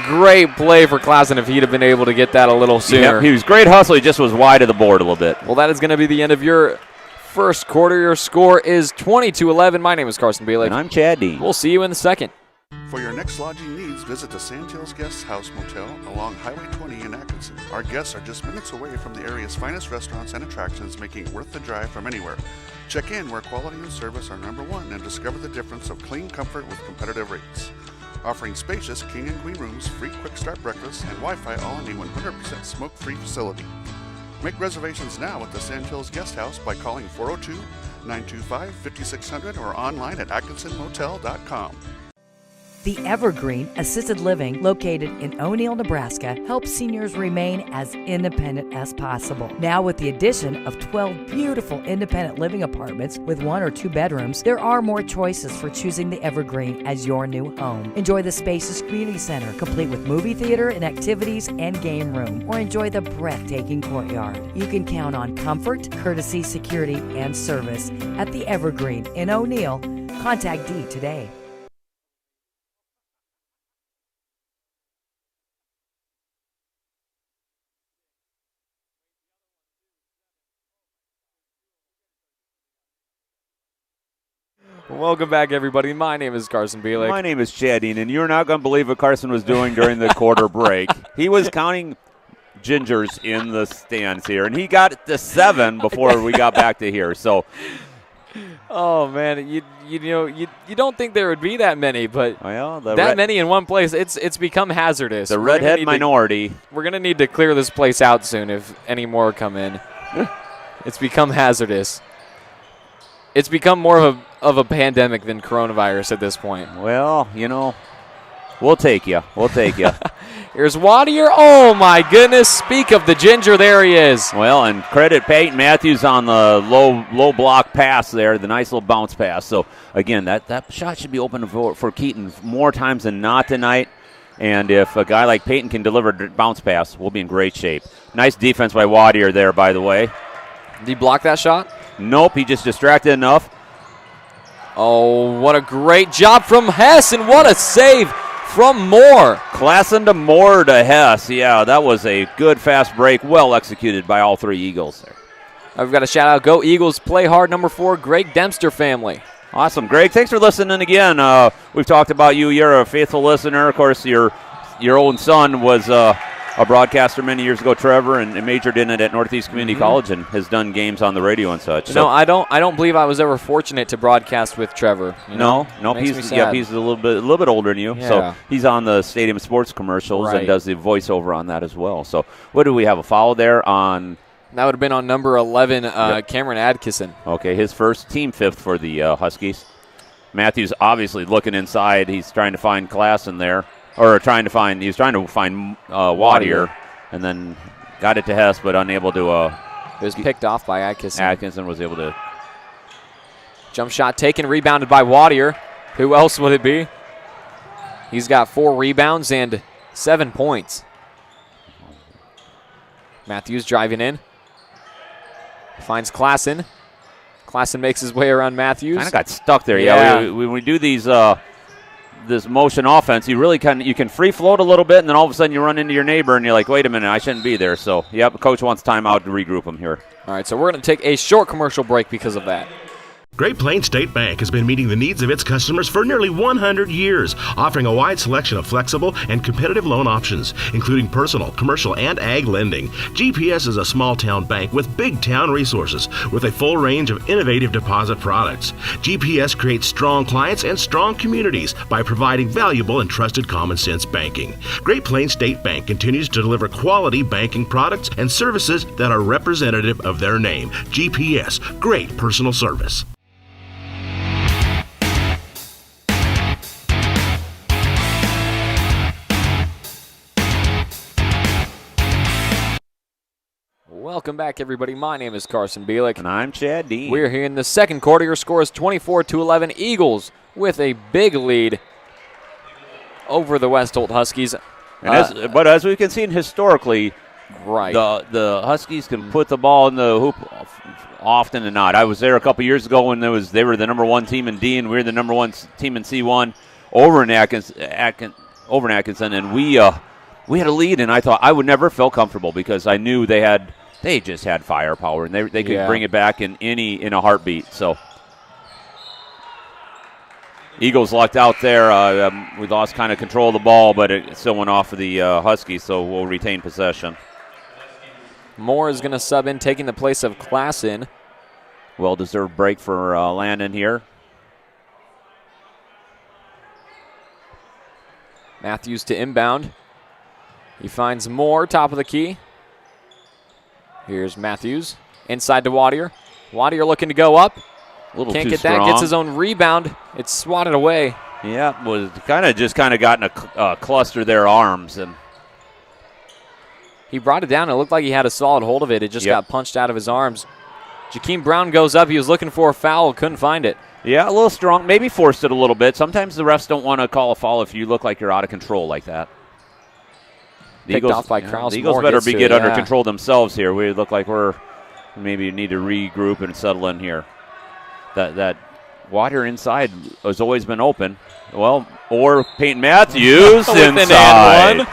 great play for Klassen if he'd have been able to get that a little sooner. Yep, he was great hustle. He just was wide of the board a little bit. Well, that is going to be the end of your First quarter, your score is 20-11. My name is Carson Bielik. And I'm Chad Dean. We'll see you in the second. For your next lodging needs, visit the Sandhills Guest House Motel along Highway 20 in Atkinson. Our guests are just minutes away from the area's finest restaurants and attractions, making it worth the drive from anywhere. Check in where quality and service are number one and discover the difference of clean comfort with competitive rates. Offering spacious king and queen rooms, free quick start breakfast, and Wi-Fi all in a 100% smoke-free facility. Make reservations now at the Sandhills Guest House by calling 402-925-5600 or online at atkinsonmotel.com. The Evergreen Assisted Living, located in O'Neill, Nebraska, helps seniors remain as independent as possible. Now with the addition of 12 beautiful independent living apartments with 1 or 2 bedrooms, there are more choices for choosing the Evergreen as your new home. Enjoy the spacious community center, complete with movie theater and activities and game room, or enjoy the breathtaking courtyard. You can count on comfort, courtesy, security, and service at the Evergreen in O'Neill. Contact Dee today. Welcome back, everybody. My name is Carson Bielik. My name is Chad Dean, and you're not going to believe what Carson was doing during the quarter break. He was counting gingers in the stands here, and he got it to 7 before we got back to here. So, oh man, you don't think there would be that many, but many in one place, it's become hazardous. The redhead minority. We're gonna need to clear this place out soon if any more come in. It's become hazardous. It's become more of a pandemic than coronavirus at this point. Well, we'll take you. We'll take you. Here's Wadier. Oh, my goodness. Speak of the ginger, there he is. Well, and credit Peyton Matthews on the low block pass there, the nice little bounce pass. So, again, that shot should be open for Keaton more times than not tonight. And if a guy like Peyton can deliver a bounce pass, we'll be in great shape. Nice defense by Wadier there, by the way. Did he block that shot? Nope, he just distracted enough. Oh, what a great job from Hess, and what a save from Moore. Klassen to Moore to Hess. Yeah, that was a good fast break, well executed by all 3 Eagles there. I've got a shout-out. Go Eagles, play hard, number 4, Greg Dempster family. Awesome, Greg. Thanks for listening again. We've talked about you. You're a faithful listener. Of course, your own son was a broadcaster many years ago, Trevor, and majored in it at Northeast Community College and has done games on the radio and such. No, I don't believe I was ever fortunate to broadcast with Trevor. No, he's a little bit older than you. Yeah. So he's on the Stadium Sports commercials and does the voiceover on that as well. So what do we have, a foul there on? That would have been on number 11, Cameron Adkisson. Okay, his first, team 5th for the Huskies. Matthews obviously looking inside. He's trying to find Klassen there. He was trying to find Wadier, and then got it to Hess, but unable to. It was picked off by Atkinson. Atkinson was able to. Jump shot taken, rebounded by Wadier. Who else would it be? He's got 4 rebounds and 7 points. Matthews driving in. Finds Klassen. Klassen makes his way around Matthews. Kind of got stuck there. Yeah, when we do these. This motion offense, you can free float a little bit, and then all of a sudden you run into your neighbor, and you're like, wait a minute, I shouldn't be there. So, yep, coach wants timeout to regroup him here. All right, so we're going to take a short commercial break because of that. Great Plains State Bank has been meeting the needs of its customers for nearly 100 years, offering a wide selection of flexible and competitive loan options, including personal, commercial, and ag lending. GPS is a small-town bank with big-town resources, with a full range of innovative deposit products. GPS creates strong clients and strong communities by providing valuable and trusted common-sense banking. Great Plains State Bank continues to deliver quality banking products and services that are representative of their name. GPS, great personal service. Welcome back, everybody. My name is Carson Bielik. And I'm Chad Dean. We're here in the second quarter. Your score is 24-11. Eagles with a big lead over the West Holt Huskies. But as we can see historically, the Huskies can put the ball in the hoop often and not. I was there a couple years ago when they were the number 1 team in D, and we were the number 1 team in C1 over in Atkinson, and we had a lead, and I thought I would never feel comfortable because I knew they had they just had firepower, and they could bring it back in a heartbeat. So Eagles lucked out there. We lost kind of control of the ball, but it still went off of the Huskies, so we'll retain possession. Moore is going to sub in, taking the place of Klassen. Well-deserved break for Landon here. Matthews to inbound. He finds Moore, top of the key. Here's Matthews, inside to Wadier. Wadier looking to go up. Can't get that, gets his own rebound. It's swatted away. Yeah, was kind of got in a cluster there, arms, and he brought it down. It looked like he had a solid hold of it. It just got punched out of his arms. Jakeem Brown goes up. He was looking for a foul, couldn't find it. Yeah, a little strong. Maybe forced it a little bit. Sometimes the refs don't want to call a foul if you look like you're out of control like that. Picked off by Krause. The Eagles better get under control themselves here. We look like we're maybe need to regroup and settle in here. That Wadier inside has always been open. Well, or Peyton Matthews inside.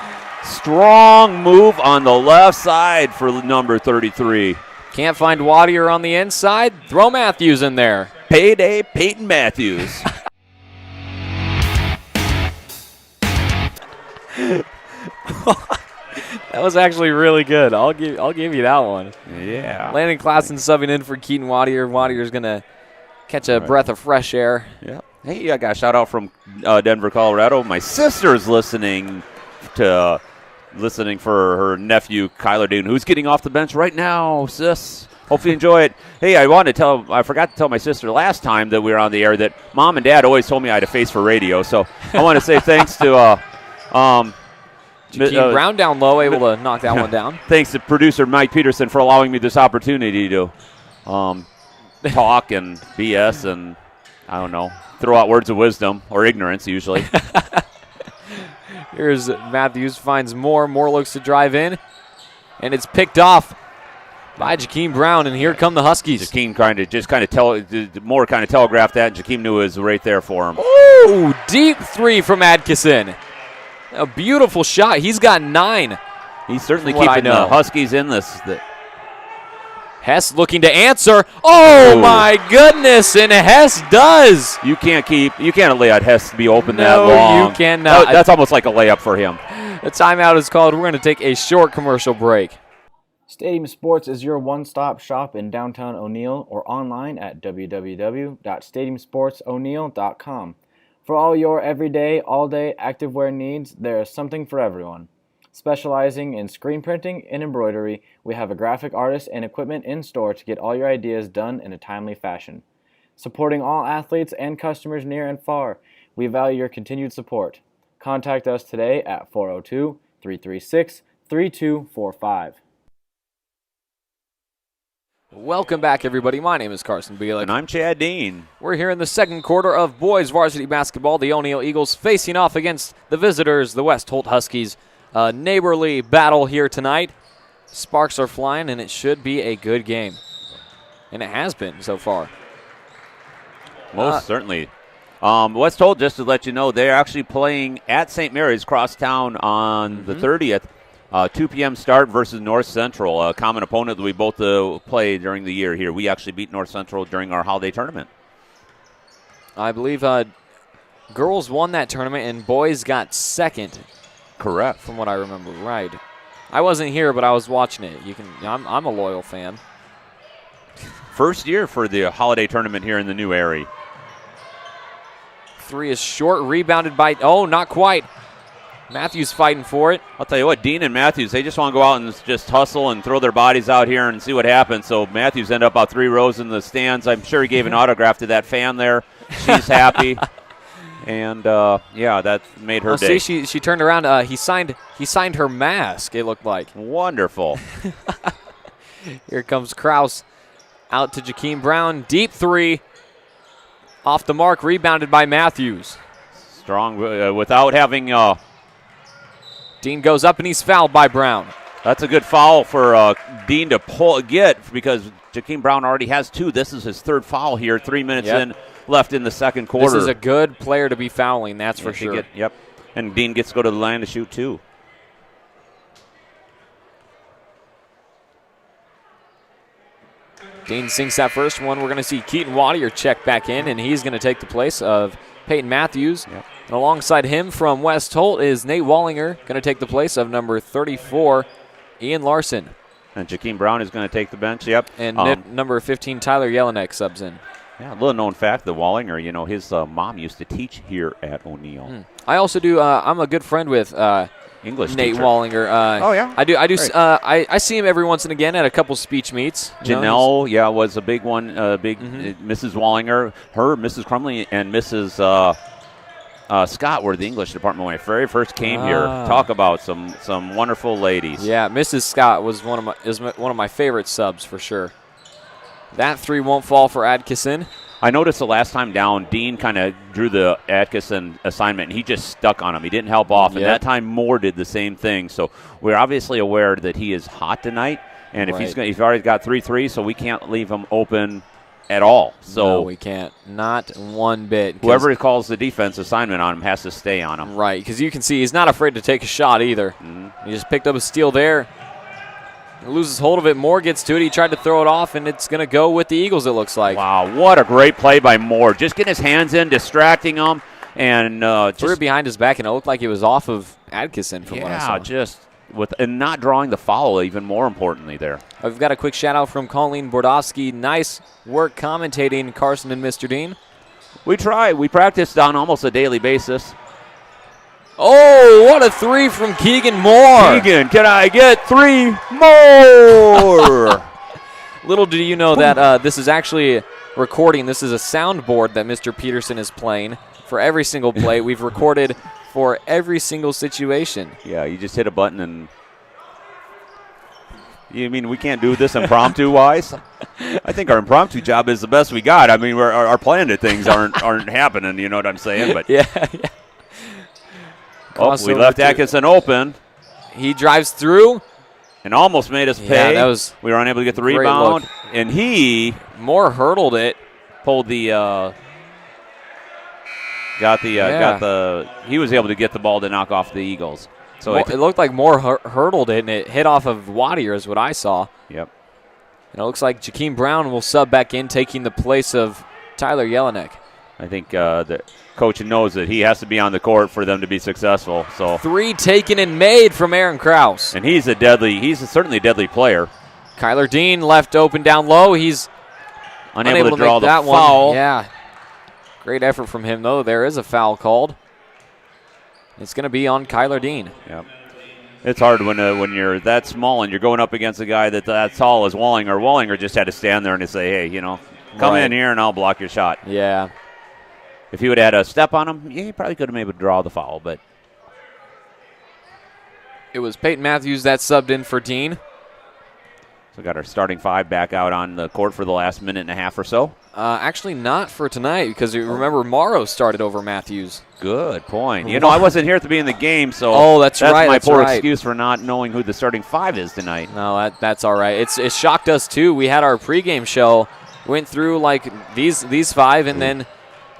Strong move on the left side for number 33. Can't find Wadier on the inside. Throw Matthews in there. Payday Peyton Matthews. That was actually really good. I'll give you that one. Yeah. Landon Klassen subbing in for Keaton Wadier. Wadier's going to catch a breath of fresh air. Yeah. Hey, I got a shout out from Denver, Colorado. My sister's listening for her nephew Kyler Dean, who's getting off the bench right now. Sis, hope you enjoy it. Hey, I forgot to tell my sister last time that we were on the air that Mom and Dad always told me I had a face for radio. So I want to say thanks to Jakeem Brown down low, able to knock that one down. Thanks to producer Mike Peterson for allowing me this opportunity to talk and BS and, I don't know, throw out words of wisdom or ignorance usually. Here's Matthews, finds Moore. Moore looks to drive in, and it's picked off by Jakeem Brown, and here come the Huskies. Jakeem Moore kind of telegraphed that, and Jakeem knew it was right there for him. Ooh, deep three from Adkisson. A beautiful shot. He's got 9. He's certainly keeping the Huskies in this. Hess looking to answer. Oh, my goodness, and Hess does. You can't let Hess be open that long. No, you cannot. That's almost like a layup for him. The timeout is called. We're going to take a short commercial break. Stadium Sports is your one-stop shop in downtown O'Neill or online at www.stadiumsportso'neill.com. For all your everyday, all-day activewear needs, there is something for everyone. Specializing in screen printing and embroidery, we have a graphic artist and equipment in store to get all your ideas done in a timely fashion. Supporting all athletes and customers near and far, we value your continued support. Contact us today at 402-336-3245. Welcome back, everybody. My name is Carson Bielek. And I'm Chad Dean. We're here in the second quarter of boys varsity basketball. The O'Neill Eagles facing off against the visitors, the West Holt Huskies. A neighborly battle here tonight. Sparks are flying, and it should be a good game. And it has been so far. Most certainly. West Holt, just to let you know, they're actually playing at St. Mary's crosstown on the 30th. 2 p.m. start versus North Central, a common opponent that we both play during the year here. We actually beat North Central during our holiday tournament. I believe girls won that tournament and boys got second. Correct. From what I remember, right. I wasn't here, but I was watching it. I'm a loyal fan. First year for the holiday tournament here in the new area. 3 is short, rebounded by, not quite. Matthews fighting for it. I'll tell you what, Dean and Matthews, they just want to go out and just hustle and throw their bodies out here and see what happens. So Matthews ended up about 3 rows in the stands. I'm sure he gave an autograph to that fan there. She's happy. And, that made her day. See, she turned around. He signed her mask, it looked like. Wonderful. Here comes Krause out to Jakeem Brown. Deep 3. Off the mark, rebounded by Matthews. Strong without having Dean goes up and he's fouled by Brown. That's a good foul for Dean to get because Jakeem Brown already has 2. This is his 3rd foul here, 3 minutes in left in the second quarter. This is a good player to be fouling, that's for sure. And Dean gets to go to the line to shoot 2. Dean sinks that first one. We're going to see Keaton Wattier check back in, and he's going to take the place of Peyton Matthews. Yep. And alongside him from West Holt is Nate Wallinger, going to take the place of number 34, Ian Larson. And Jakeem Brown is going to take the bench, yep. And number 15, Tyler Jelinek subs in. Yeah, a little known fact, the Wallinger, his mom used to teach here at O'Neill. I also do, I'm a good friend with English Nate teacher. Wallinger. Oh, yeah? I do. Great. I see him every once and again at a couple speech meets. Janelle, was a big one, Mrs. Wallinger, her, Mrs. Crumley, and Mrs. Scott were the English department when I very first came here. Talk about some wonderful ladies. Yeah, Mrs. Scott was one of my favorite subs for sure. That 3 won't fall for Atkinson. I noticed the last time down, Dean kind of drew the Atkinson assignment, and he just stuck on him. He didn't help off, and that time Moore did the same thing. So we're obviously aware that he is hot tonight, and if he's already got 3 threes, so we can't leave him open at all. So no, we can't. Not one bit. Whoever calls the defense assignment on him has to stay on him. Right, because you can see he's not afraid to take a shot either. He just picked up a steal there. He loses hold of it. Moore gets to it. He tried to throw it off, and it's going to go with the Eagles, it looks like. Wow, what a great play by Moore. Just getting his hands in, distracting him, and threw it behind his back, and it looked like it was off of Atkinson from what I saw. And not drawing the foul, even more importantly there. I've got a quick shout-out from Colleen Bordowski. Nice work commentating, Carson and Mr. Dean. We try. We practice on almost a daily basis. Oh, what a 3 from Keegan Moore. Keegan, can I get 3 more? Little do you know that this is actually recording. This is a soundboard that Mr. Peterson is playing for every single play. We've recorded for every single situation. Yeah, you just hit a button and you mean we can't do this impromptu-wise? I think our impromptu job is the best we got. I mean, our planned things aren't happening, you know what I'm saying? But yeah. Oh, we left Atkinson open. He drives through. And almost made us pay. Yeah, we were unable to get the rebound. And Moore hurdled it. Pulled the he was able to get the ball to knock off the Eagles. So it looked like Moore hurdled it, and it hit off of Wattier is what I saw. Yep. And it looks like Jakeem Brown will sub back in, taking the place of Tyler Jelinek. I think the coach knows that he has to be on the court for them to be successful. So 3 taken and made from Aaron Krause. And he's certainly a deadly player. Kyler Dean left open down low. He's unable to draw the that foul. One. Yeah. Great effort from him, though. There is a foul called. It's going to be on Kyler Dean. Yep. It's hard when you're that small and you're going up against a guy that tall as Wallinger. Wallinger just had to stand there and say, hey, come in here and I'll block your shot. Yeah. If he would have had a step on him, he probably could have maybe draw the foul. But it was Peyton Matthews that subbed in for Dean. So we got our starting 5 back out on the court for the last minute and a half or so. Actually, not for tonight because you remember Morrow started over Matthews. Good point. I wasn't here at the beginning of the game, so that's right. That's my poor right. excuse for not knowing who the starting 5 is tonight. No, that's all right. It shocked us too. We had our pregame show, went through like these 5, and then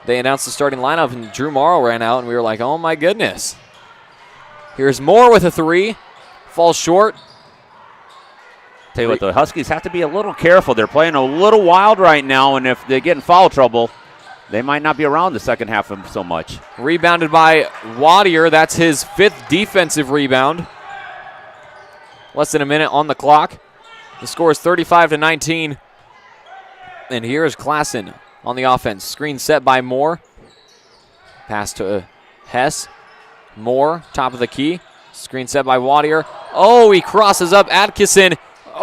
they announced the starting lineup, and Drew Morrow ran out, and we were like, oh my goodness. Here's Moore with a 3, falls short. Tell you what, the Huskies have to be a little careful. They're playing a little wild right now, and if they get in foul trouble, they might not be around the second half so much. Rebounded by Wattier. That's his 5th defensive rebound. Less than a minute on the clock. The score is 35-19. And here is Klassen on the offense. Screen set by Moore. Pass to Hess. Moore, top of the key. Screen set by Wattier. Oh, he crosses up Atkinson.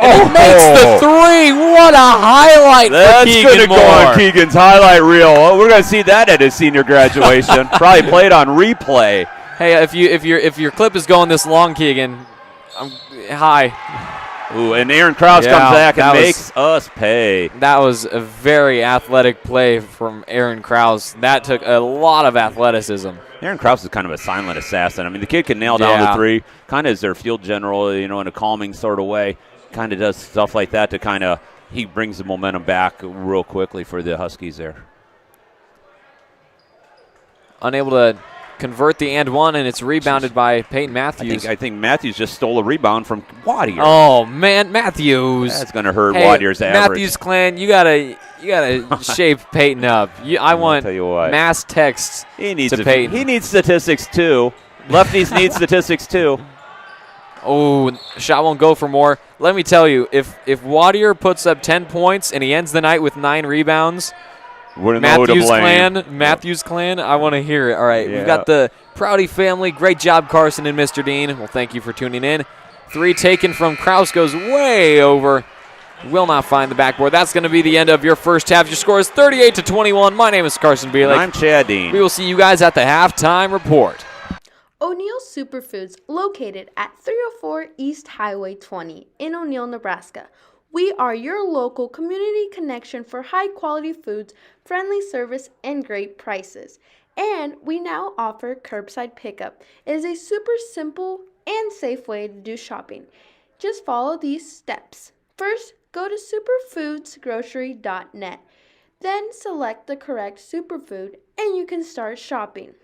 And makes the 3. What a highlight for Keegan Moore. That's going to go on Keegan's highlight reel. Well, we're going to see that at his senior graduation. Probably played on replay. Hey, if your clip is going this long, Keegan, hi. Ooh, and Aaron Krause comes back and makes us pay. That was a very athletic play from Aaron Krause. That took a lot of athleticism. Aaron Krause is kind of a silent assassin. I mean, the kid can nail down the 3, kind of as their field general, in a calming sort of way. Kind of does stuff like that to he brings the momentum back real quickly for the Huskies there. Unable to convert the and one, and it's rebounded by Peyton Matthews. I think Matthews just stole a rebound from Wadier. Oh man, Matthews! That's going to hurt hey, Wadier's average. Matthews clan, you gotta shape Peyton up. I want tell you what. mass texts He needs to Peyton. He needs statistics too. Lefties need statistics too. Oh, shot won't go for more. Let me tell you, if Wadier puts up 10 points and he ends the night with 9 rebounds, Matthews clan, I want to hear it. All right, we've got the Prouty family. Great job, Carson and Mr. Dean. Well, thank you for tuning in. 3 taken from Kraus goes way over. Will not find the backboard. That's going to be the end of your first half. Your score is 38-21. My name is Carson Bielek. I'm Chad Dean. We will see you guys at the halftime report. O'Neill Superfoods, located at 304 East Highway 20 in O'Neill, Nebraska. We are your local community connection for high-quality foods, friendly service, and great prices. And we now offer curbside pickup. It is a super simple and safe way to do shopping. Just follow these steps. First, go to superfoodsgrocery.net. Then select the correct superfood and you can start shopping.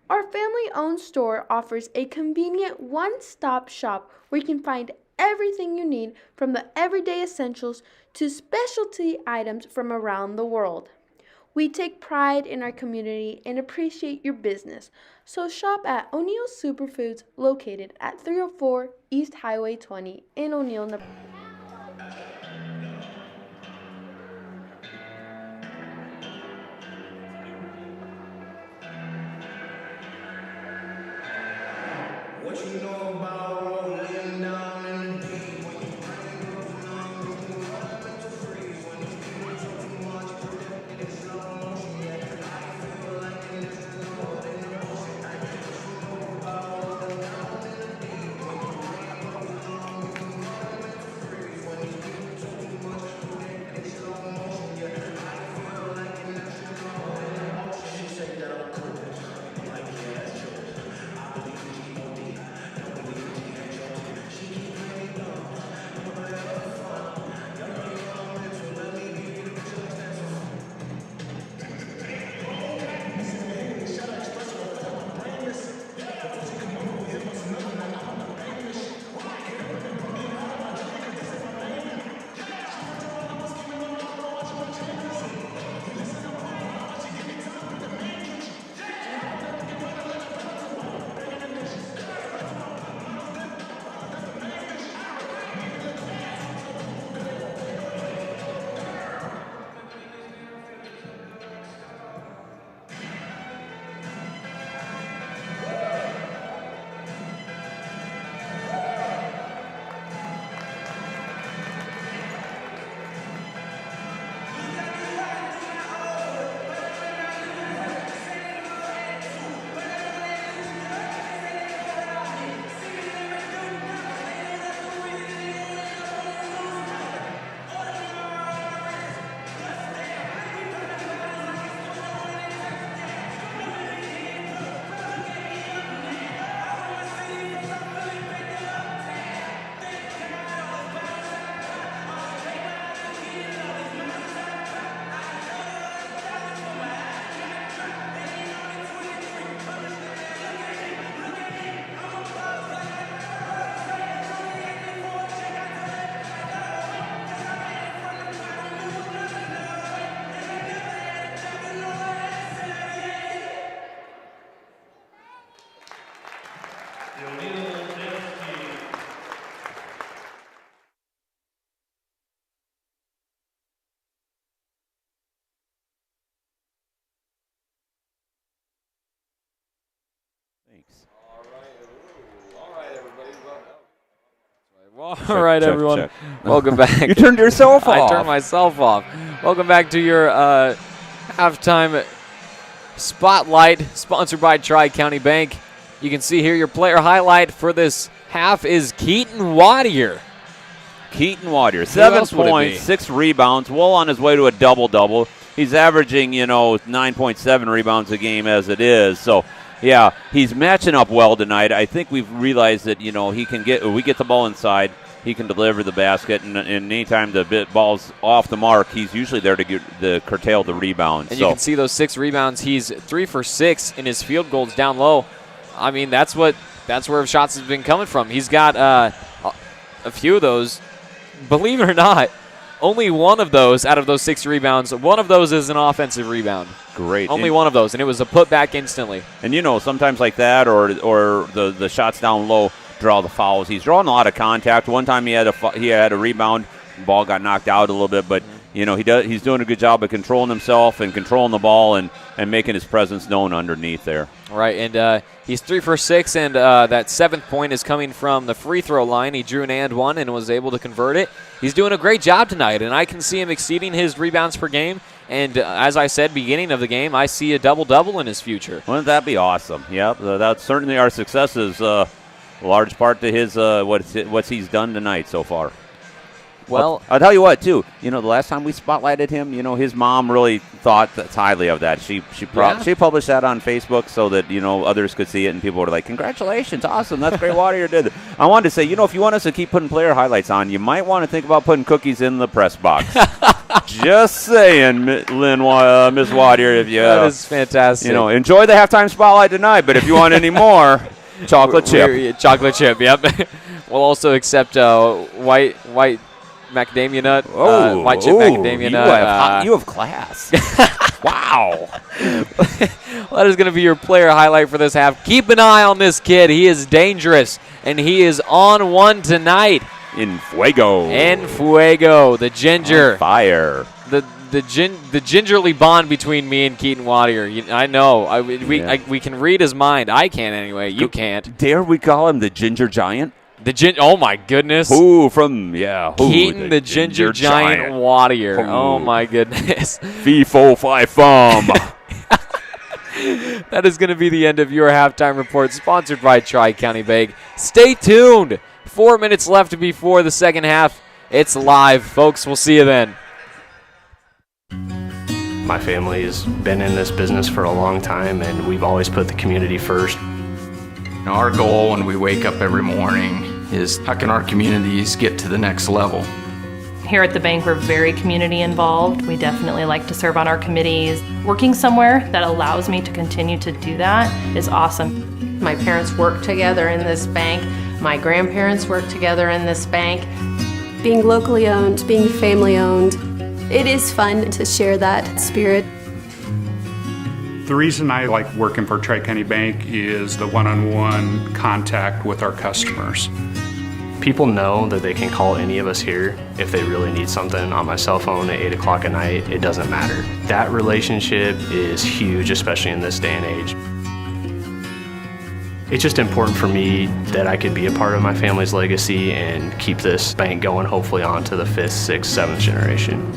Our family-owned store offers a convenient one-stop shop where you can find everything you need, from the everyday essentials to specialty items from around the world. We take pride in our community and appreciate your business, so shop at O'Neill Superfoods, located at 304 East Highway 20 in O'Neill, Nebraska. What you know about rolling down in the deep when you bring up to freeze when you feel too much, put that in slow motion. Yeah, I feel like this is more than emotion. I just know about rolling down in the deep when you bring up to freeze when you feel too much, put that in slow motion. Yeah, I feel like this is more than emotion. She said that I'm cool, like yeah, that's true. I believe in G.O.D. Thanks. All right, everyone. Check. Welcome back. You turned yourself off. I turned myself off. Welcome back to your halftime spotlight, sponsored by Tri-County Bank. You can see here your player highlight for this half is Keaton Wadier. Keaton Wadier, 7 points, 6 rebounds, well on his way to a double-double. He's averaging, 9.7 rebounds a game as it is. So, yeah, he's matching up well tonight. I think we've realized that, we get the ball inside. he can deliver the basket, and anytime the ball's off the mark, he's usually there to curtail the rebound. And you can see those 6 rebounds. He's 3 for 6 in his field goals down low. I mean, that's where shots have been coming from. He's got a few of those. Believe it or not, only one of those out of those 6 rebounds, one of those is an offensive rebound. Great. Only one of those, and it was a putback instantly. And, sometimes like that or the shots down low draw the fouls. He's drawing a lot of contact. One time he had a rebound, ball got knocked out a little bit, but he's doing a good job of controlling himself and controlling the ball and making his presence known underneath there. Right, and he's 3 for 6, and that 7th point is coming from the free throw line. He drew an and one and was able to convert it. He's doing a great job tonight, and I can see him exceeding his rebounds per game. And as I said, beginning of the game, I see a double-double in his future. Wouldn't that be awesome? Yep, that's certainly our success is a large part to his what he's done tonight so far. Well, I'll tell you what, too. The last time we spotlighted him, his mom really thought highly of that. She published that on Facebook so that, others could see it, and people were like, congratulations, awesome, that's great water you did. I wanted to say, if you want us to keep putting player highlights on, you might want to think about putting cookies in the press box. Just saying, Miss Wadier, if you... that is fantastic. Enjoy the halftime spotlight tonight, but if you want any more, chocolate chip. Chocolate chip, yep. We'll also accept white macadamia nut, white chip macadamia nut. You have class. Wow. Well, that is going to be your player highlight for this half. Keep an eye on this kid. He is dangerous, and he is on one tonight. En fuego, the ginger. On fire. The gingerly bond between me and Keaton Wadier. I know. We can read his mind. I can anyway. You can't. Dare we call him the Ginger Giant? Oh my goodness! Keaton, the Ginger Giant Wadier. Oh my goodness! Fee-fo, fi-fum. That is going to be the end of your halftime report, sponsored by Tri-County Bank. Stay tuned. 4 minutes left before the second half. It's live, folks. We'll see you then. My family has been in this business for a long time, and we've always put the community first. Our goal when we wake up every morning is how can our communities get to the next level? Here at the bank, we're very community involved. We definitely like to serve on our committees. Working somewhere that allows me to continue to do that is awesome. My parents work together in this bank. My grandparents work together in this bank. Being locally owned, being family owned, it is fun to share that spirit. The reason I like working for Tri-County Bank is the one-on-one contact with our customers. People know that they can call any of us here if they really need something on my cell phone at 8 o'clock at night. It doesn't matter. That relationship is huge, especially in this day and age. It's just important for me that I could be a part of my family's legacy and keep this bank going, hopefully on to the 5th, 6th, 7th generation.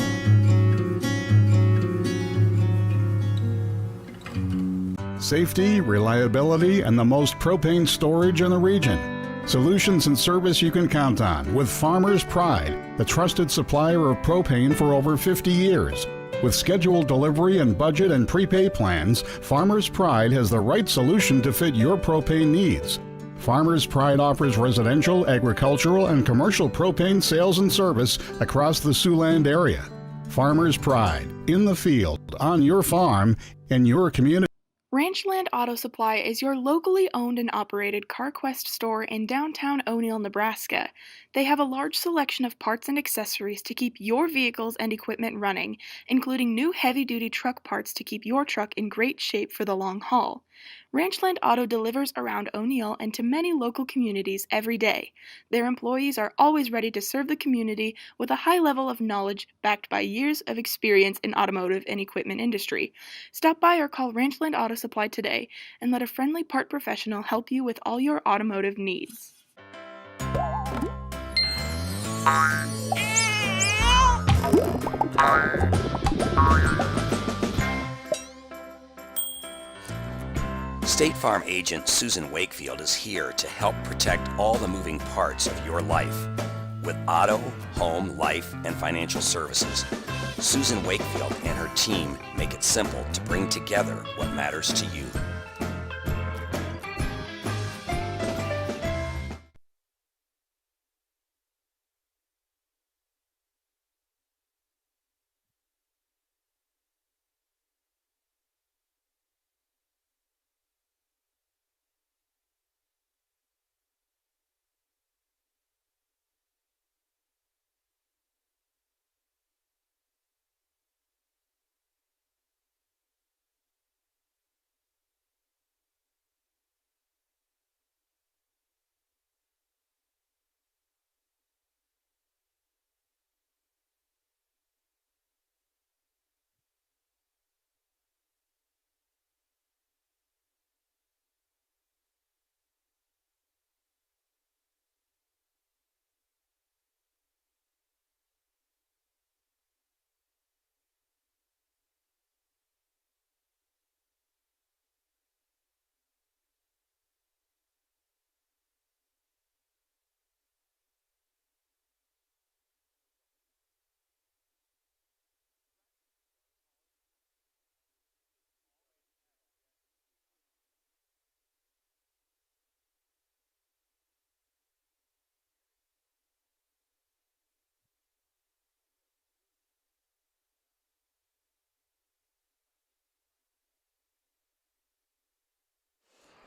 Safety, reliability, and the most propane storage in the region. Solutions and service you can count on with Farmers Pride, the trusted supplier of propane for over 50 years. With scheduled delivery and budget and prepay plans, Farmers Pride has the right solution to fit your propane needs. Farmers Pride offers residential, agricultural, and commercial propane sales and service across the Siouxland area. Farmers Pride, in the field, on your farm, in your community. Ranchland Auto Supply is your locally owned and operated CarQuest store in downtown O'Neill, Nebraska. They have a large selection of parts and accessories to keep your vehicles and equipment running, including new heavy-duty truck parts to keep your truck in great shape for the long haul. Ranchland Auto delivers around O'Neill and to many local communities every day. Their employees are always ready to serve the community with a high level of knowledge backed by years of experience in automotive and equipment industry. Stop by or call Ranchland Auto Supply today and let a friendly part professional help you with all your automotive needs. State Farm agent Susan Wakefield is here to help protect all the moving parts of your life with auto, home, life, and financial services. Susan Wakefield and her team make it simple to bring together what matters to you.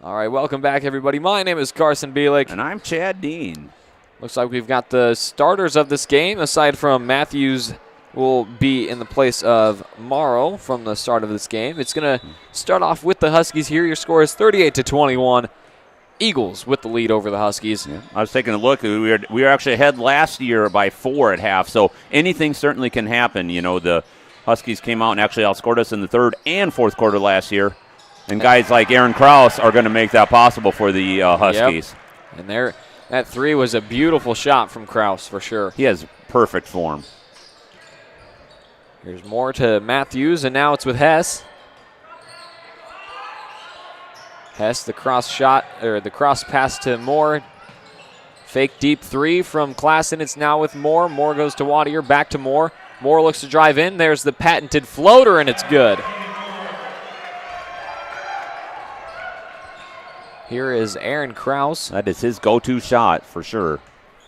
All right, welcome back, everybody. My name is Carson Bielik. And I'm Chad Dean. Looks like we've got the starters of this game, aside from Matthews will be in the place of Morrow from the start of this game. It's going to start off with the Huskies here. Your score is 38-21. Eagles with the lead over the Huskies. Yeah. I was taking a look. We were actually ahead last year by 4 at half, so anything certainly can happen. You know, the Huskies came out and actually outscored us in the third and fourth quarter last year, and guys like Aaron Krause are going to make that possible for the Huskies. Yep. And that three was a beautiful shot from Krause for sure. He has perfect form. Here's more to Matthews, and now it's with Hess. Hess, the cross shot, or the cross pass to Moore. Fake deep three from Klassen. It's now with Moore. Moore goes to Wadier, back to Moore. Moore looks to drive in. There's the patented floater, and it's good. Here is Aaron Krause. That is his go-to shot for sure.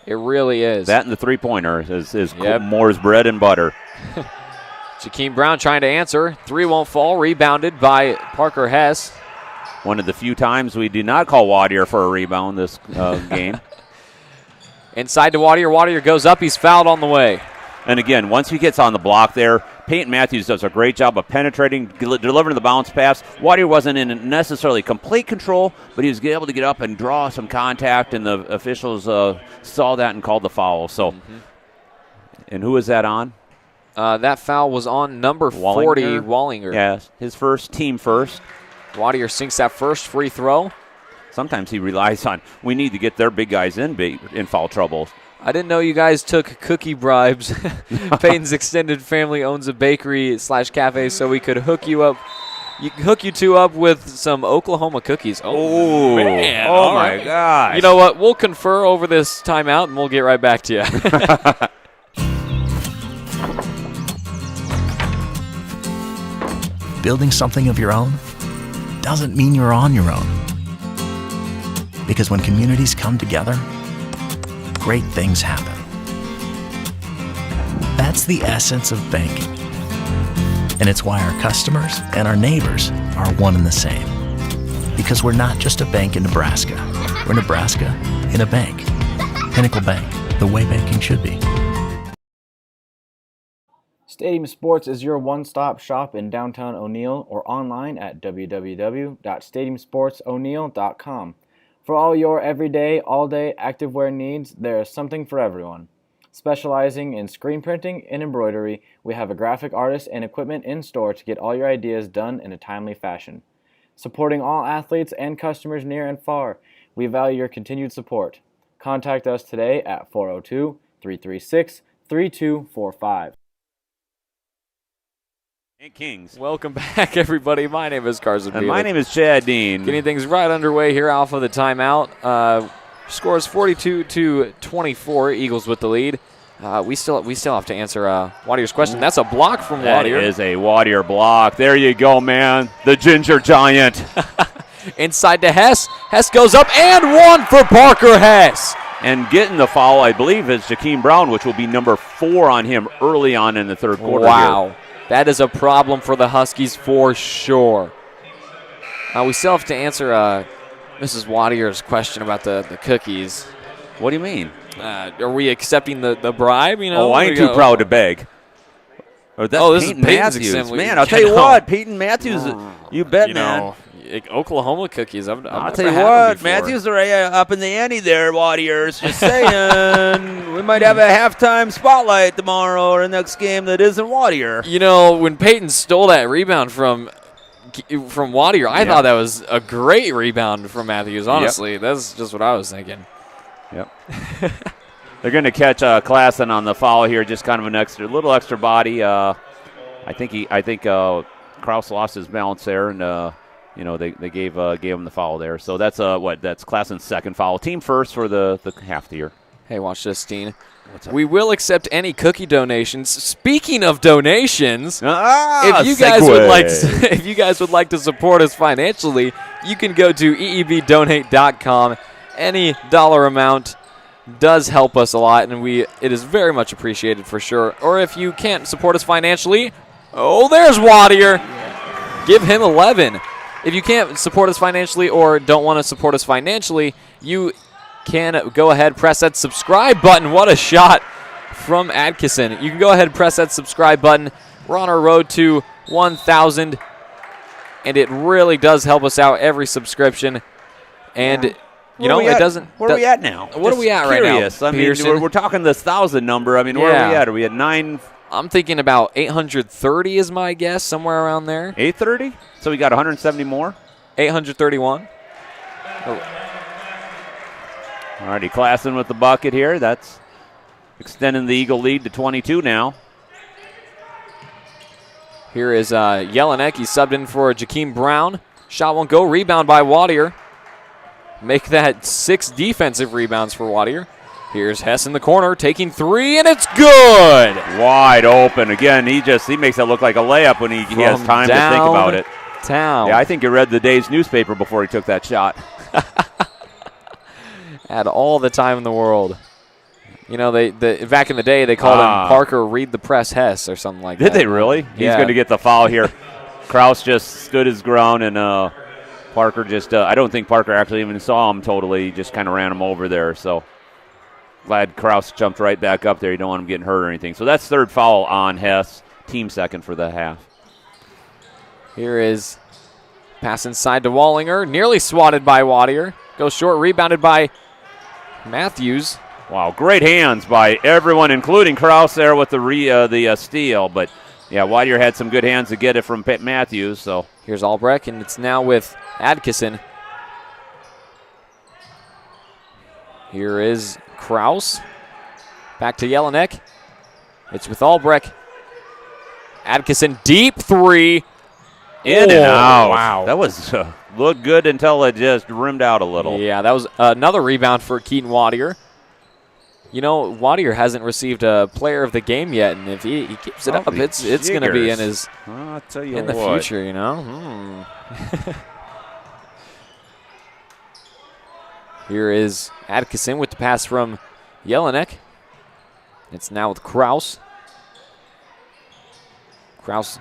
It really is. That and the three-pointer is Moore's bread and butter. Jakeem Brown trying to answer. Three won't fall. Rebounded by Parker Hess. One of the few times we did not call Wadier for a rebound this game. Inside to Wadier. Wadier goes up. He's fouled on the way. And again, once he gets on the block there, Peyton Matthews does a great job of penetrating, delivering the bounce pass. Wadier wasn't in necessarily complete control, but he was able to get up and draw some contact, and the officials saw that and called the foul. So, And who was that on? That foul was on number 40, Wallinger. Yes, his first, team first. Wadier sinks that first free throw. Sometimes he relies on, we need to get their big guys in foul trouble. I didn't know you guys took cookie bribes. Peyton's extended family owns a bakery/cafe, so we could hook you two up with some Oklahoma cookies. Oh man! Oh my gosh! You know what? We'll confer over this timeout, and we'll get right back to you. Building something of your own doesn't mean you're on your own. Because when communities come together, great things happen. That's the essence of banking. And it's why our customers and our neighbors are one and the same. Because we're not just a bank in Nebraska. We're Nebraska in a bank. Pinnacle Bank, the way banking should be. Stadium Sports is your one-stop shop in downtown O'Neill or online at www.stadiumsportso'neill.com. For all your everyday, all-day activewear needs, there is something for everyone. Specializing in screen printing and embroidery, we have a graphic artist and equipment in store to get all your ideas done in a timely fashion. Supporting all athletes and customers near and far, we value your continued support. Contact us today at 402-336-3245. Kings. Welcome back, everybody. My name is Carson And Bielik. my name is Chad Dean. Getting things right underway here off of the timeout. Scores 42-24. Eagles with the lead. We still have to answer Wadier's question. That's a block from Wadier. That is a Wadier block. There you go, man. The ginger giant. Inside to Hess. Hess goes up and one for Parker Hess. And getting the foul, I believe, is Jakeem Brown, which will be number 4 on him early on in the third quarter. Wow. Here. That is a problem for the Huskies for sure. We still have to answer Mrs. Wadier's question about the cookies. What do you mean? Are we accepting the bribe? You know, I ain't too proud to beg. Or that's this Peyton is Peyton's Matthews. assembly. Man, I'll tell you what, Peyton Matthews, you bet, man. Oklahoma cookies. I'll tell you what, Matthews are up in the ante there, Wadiers. Just saying. We might have a halftime spotlight tomorrow or next game that isn't Wadier. You know, when Peyton stole that rebound from Wadier, I thought that was a great rebound from Matthews, honestly. That's just what I was thinking. Yep. They're going to catch Klassen on the foul here, just kind of an little extra body. I think Krause lost his balance there, and they gave him the foul there. So that's that's Klassen's second foul. Team first for the half here. Hey, watch this, Steen. We will accept any cookie donations. Speaking of donations, if you guys would like to support us financially, you can go to eebdonate.com. Any dollar amount does help us a lot, and it is very much appreciated for sure. Or if you can't support us financially, there's Wadier. Give him 11. if you can't support us financially or don't want to support us financially, you can go ahead, press that subscribe button. What a shot from Atkinson. You can go ahead and press that subscribe button. We're on our road to 1,000, and it really does help us out every subscription. And, you know, it doesn't. Where are we at now? What are we at right now? I mean, we're talking this 1,000 number. I mean, where are we at? Are we at 9? I'm thinking about 830 is my guess, somewhere around there. 830? So we got 170 more? 831. All righty, Klassen with the bucket here. That's extending the Eagle lead to 22 now. Here is Jelinek. He's subbed in for Jakeem Brown. Shot won't go. Rebound by Wadier. Make that 6 defensive rebounds for Wadier. Here's Hess in the corner, taking 3, and it's good. Wide open. Again, he makes it look like a layup when he has time to think about it. Town. Yeah, I think he read the day's newspaper before he took that shot. Had all the time in the world. You know, back in the day, they called him Parker Read the Press Hess or something like that. Did they really? Yeah. He's going to get the foul here. Kraus just stood his ground, and Parker just I don't think Parker actually even saw him totally. He just kind of ran him over there. So glad Kraus jumped right back up there. You don't want him getting hurt or anything. So that's third foul on Hess. Team second for the half. Here is pass inside to Wallinger. Nearly swatted by Wadier. Goes short, rebounded by Matthews. Wow, great hands by everyone, including Kraus there with the steal. But, yeah, Wadier had some good hands to get it from Matthews. So here's Albrecht, and it's now with Atkinson. Here is Kraus. Back to Jelinek. It's with Albrecht. Atkinson, deep 3. In and out. Wow. That was looked good until it just rimmed out a little. Yeah, that was another rebound for Keaton Wadier. You know, Wadier hasn't received a player of the game yet, and if he keeps it up, it's going to be in his I'll tell you in the future, you know. Here is Atkinson with the pass from Jelinek. It's now with Kraus. Kraus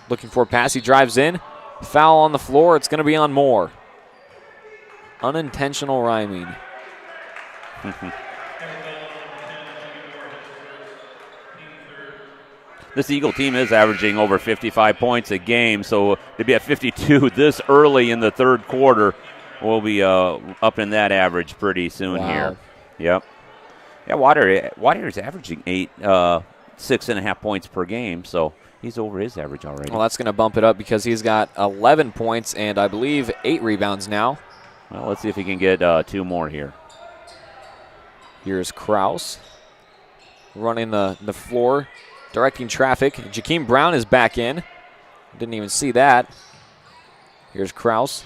looking for a pass. He drives in. Foul on the floor. It's going to be on Moore. Unintentional rhyming. This Eagle team is averaging over 55 points a game, so to be at 52 this early in the third quarter, we'll be up in that average pretty soon here. Yep. Yeah, Wadier is averaging 6.5 points per game, so he's over his average already. Well, that's going to bump it up because he's got 11 points and I believe 8 rebounds now. Well, let's see if he can get 2 more here. Here's Kraus running the floor, directing traffic. Jakeem Brown is back in. Didn't even see that. Here's Kraus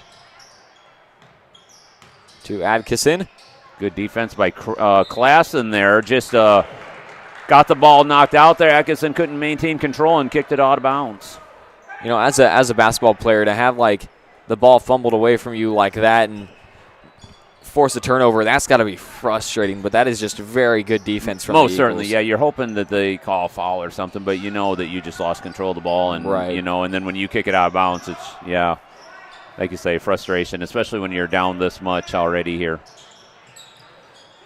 to Atkinson. Good defense by Klassen there. Just got the ball knocked out there. Atkinson couldn't maintain control and kicked it out of bounds. You know, as a basketball player, to have like the ball fumbled away from you like that and force a turnover, that's got to be frustrating. But that is just very good defense from the Eagles. Most certainly, yeah. You're hoping that they call a foul or something, but you know that you just lost control of the ball, and you know, and then when you kick it out of bounds, it's like you say, frustration, especially when you're down this much already here.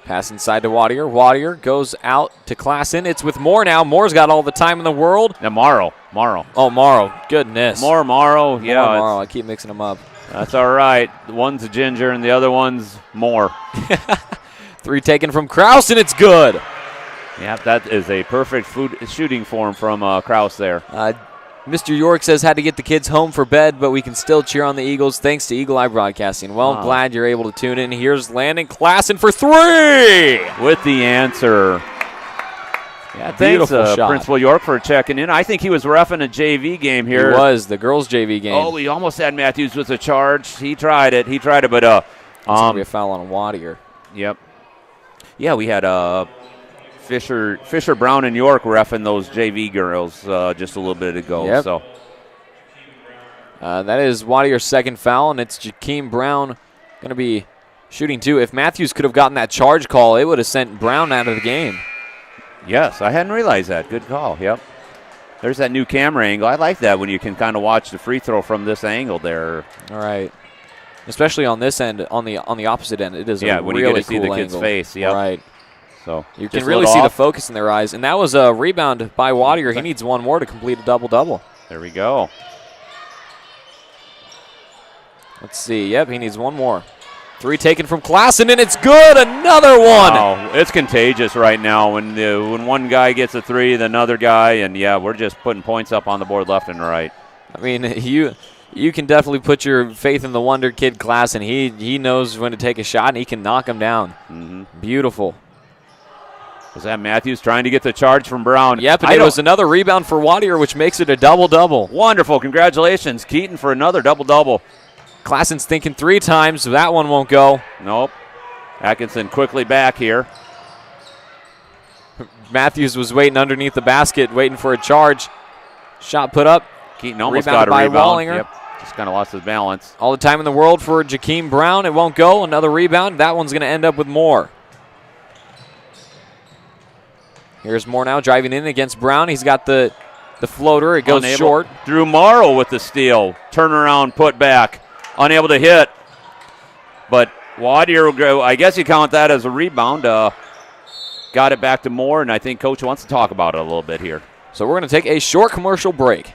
Pass inside to Wadier. Wadier goes out to Klassen. It's with Moore now. Moore's got all the time in the world. Now Morrow. Oh, Morrow. Goodness. Morrow. Yeah. Morrow. I keep mixing them up. That's all right. One's a ginger and the other one's Moore. 3 taken from Kraus, and it's good. Yeah, that is a perfect shooting form from Kraus there. Mr. York says had to get the kids home for bed, but we can still cheer on the Eagles thanks to Eagle Eye Broadcasting. Well, glad you're able to tune in. Here's Landon Klassen for 3! With the answer. Yeah, thanks, Principal York, for checking in. I think he was reffing a JV game here. He was, the girls' JV game. Oh, he almost had Matthews with a charge. He tried it, but it's going to be a foul on Wadier. Yep. Yeah, we had Fisher, Brown, and York reffing those JV girls just a little bit ago. Yep. So that is Wadier's second foul, and it's Jakeem Brown going to be shooting 2. If Matthews could have gotten that charge call, it would have sent Brown out of the game. Yes, I hadn't realized that. Good call. Yep. There's that new camera angle. I like that when you can kind of watch the free throw from this angle there. All right. Especially on this end, on the opposite end, it is a when really you get to see cool the kid's angle. face. Yep. Right. So you can really see the focus in their eyes. And that was a rebound by Wadier. He needs one more to complete a double-double. There we go. Let's see. Yep, he needs one more. 3 taken from Klassen, and it's good. Another one. Wow, it's contagious right now. When one guy gets a 3, the other guy, and yeah, we're just putting points up on the board left and right. I mean, you can definitely put your faith in the wonder kid Klassen. He knows when to take a shot, and he can knock him down. Mm-hmm. Beautiful. Was that Matthews trying to get the charge from Brown? Yep, and it was another rebound for Wadier, which makes it a double-double. Wonderful. Congratulations, Keaton, for another double-double. Klassen's thinking 3 times, so that one won't go. Nope. Atkinson quickly back here. Matthews was waiting underneath the basket, waiting for a charge. Shot put up. Keaton almost got a rebound. Wallinger. Yep. Just kind of lost his balance. All the time in the world for Jakeem Brown. It won't go. Another rebound. That one's going to end up with more. Here's Moore now driving in against Brown. He's got the floater. It goes short. Drew Morrow with the steal. Turnaround, put back. Unable to hit. But Wadier, I guess you count that as a rebound. Got it back to Moore, and I think Coach wants to talk about it a little bit here. So we're going to take a short commercial break.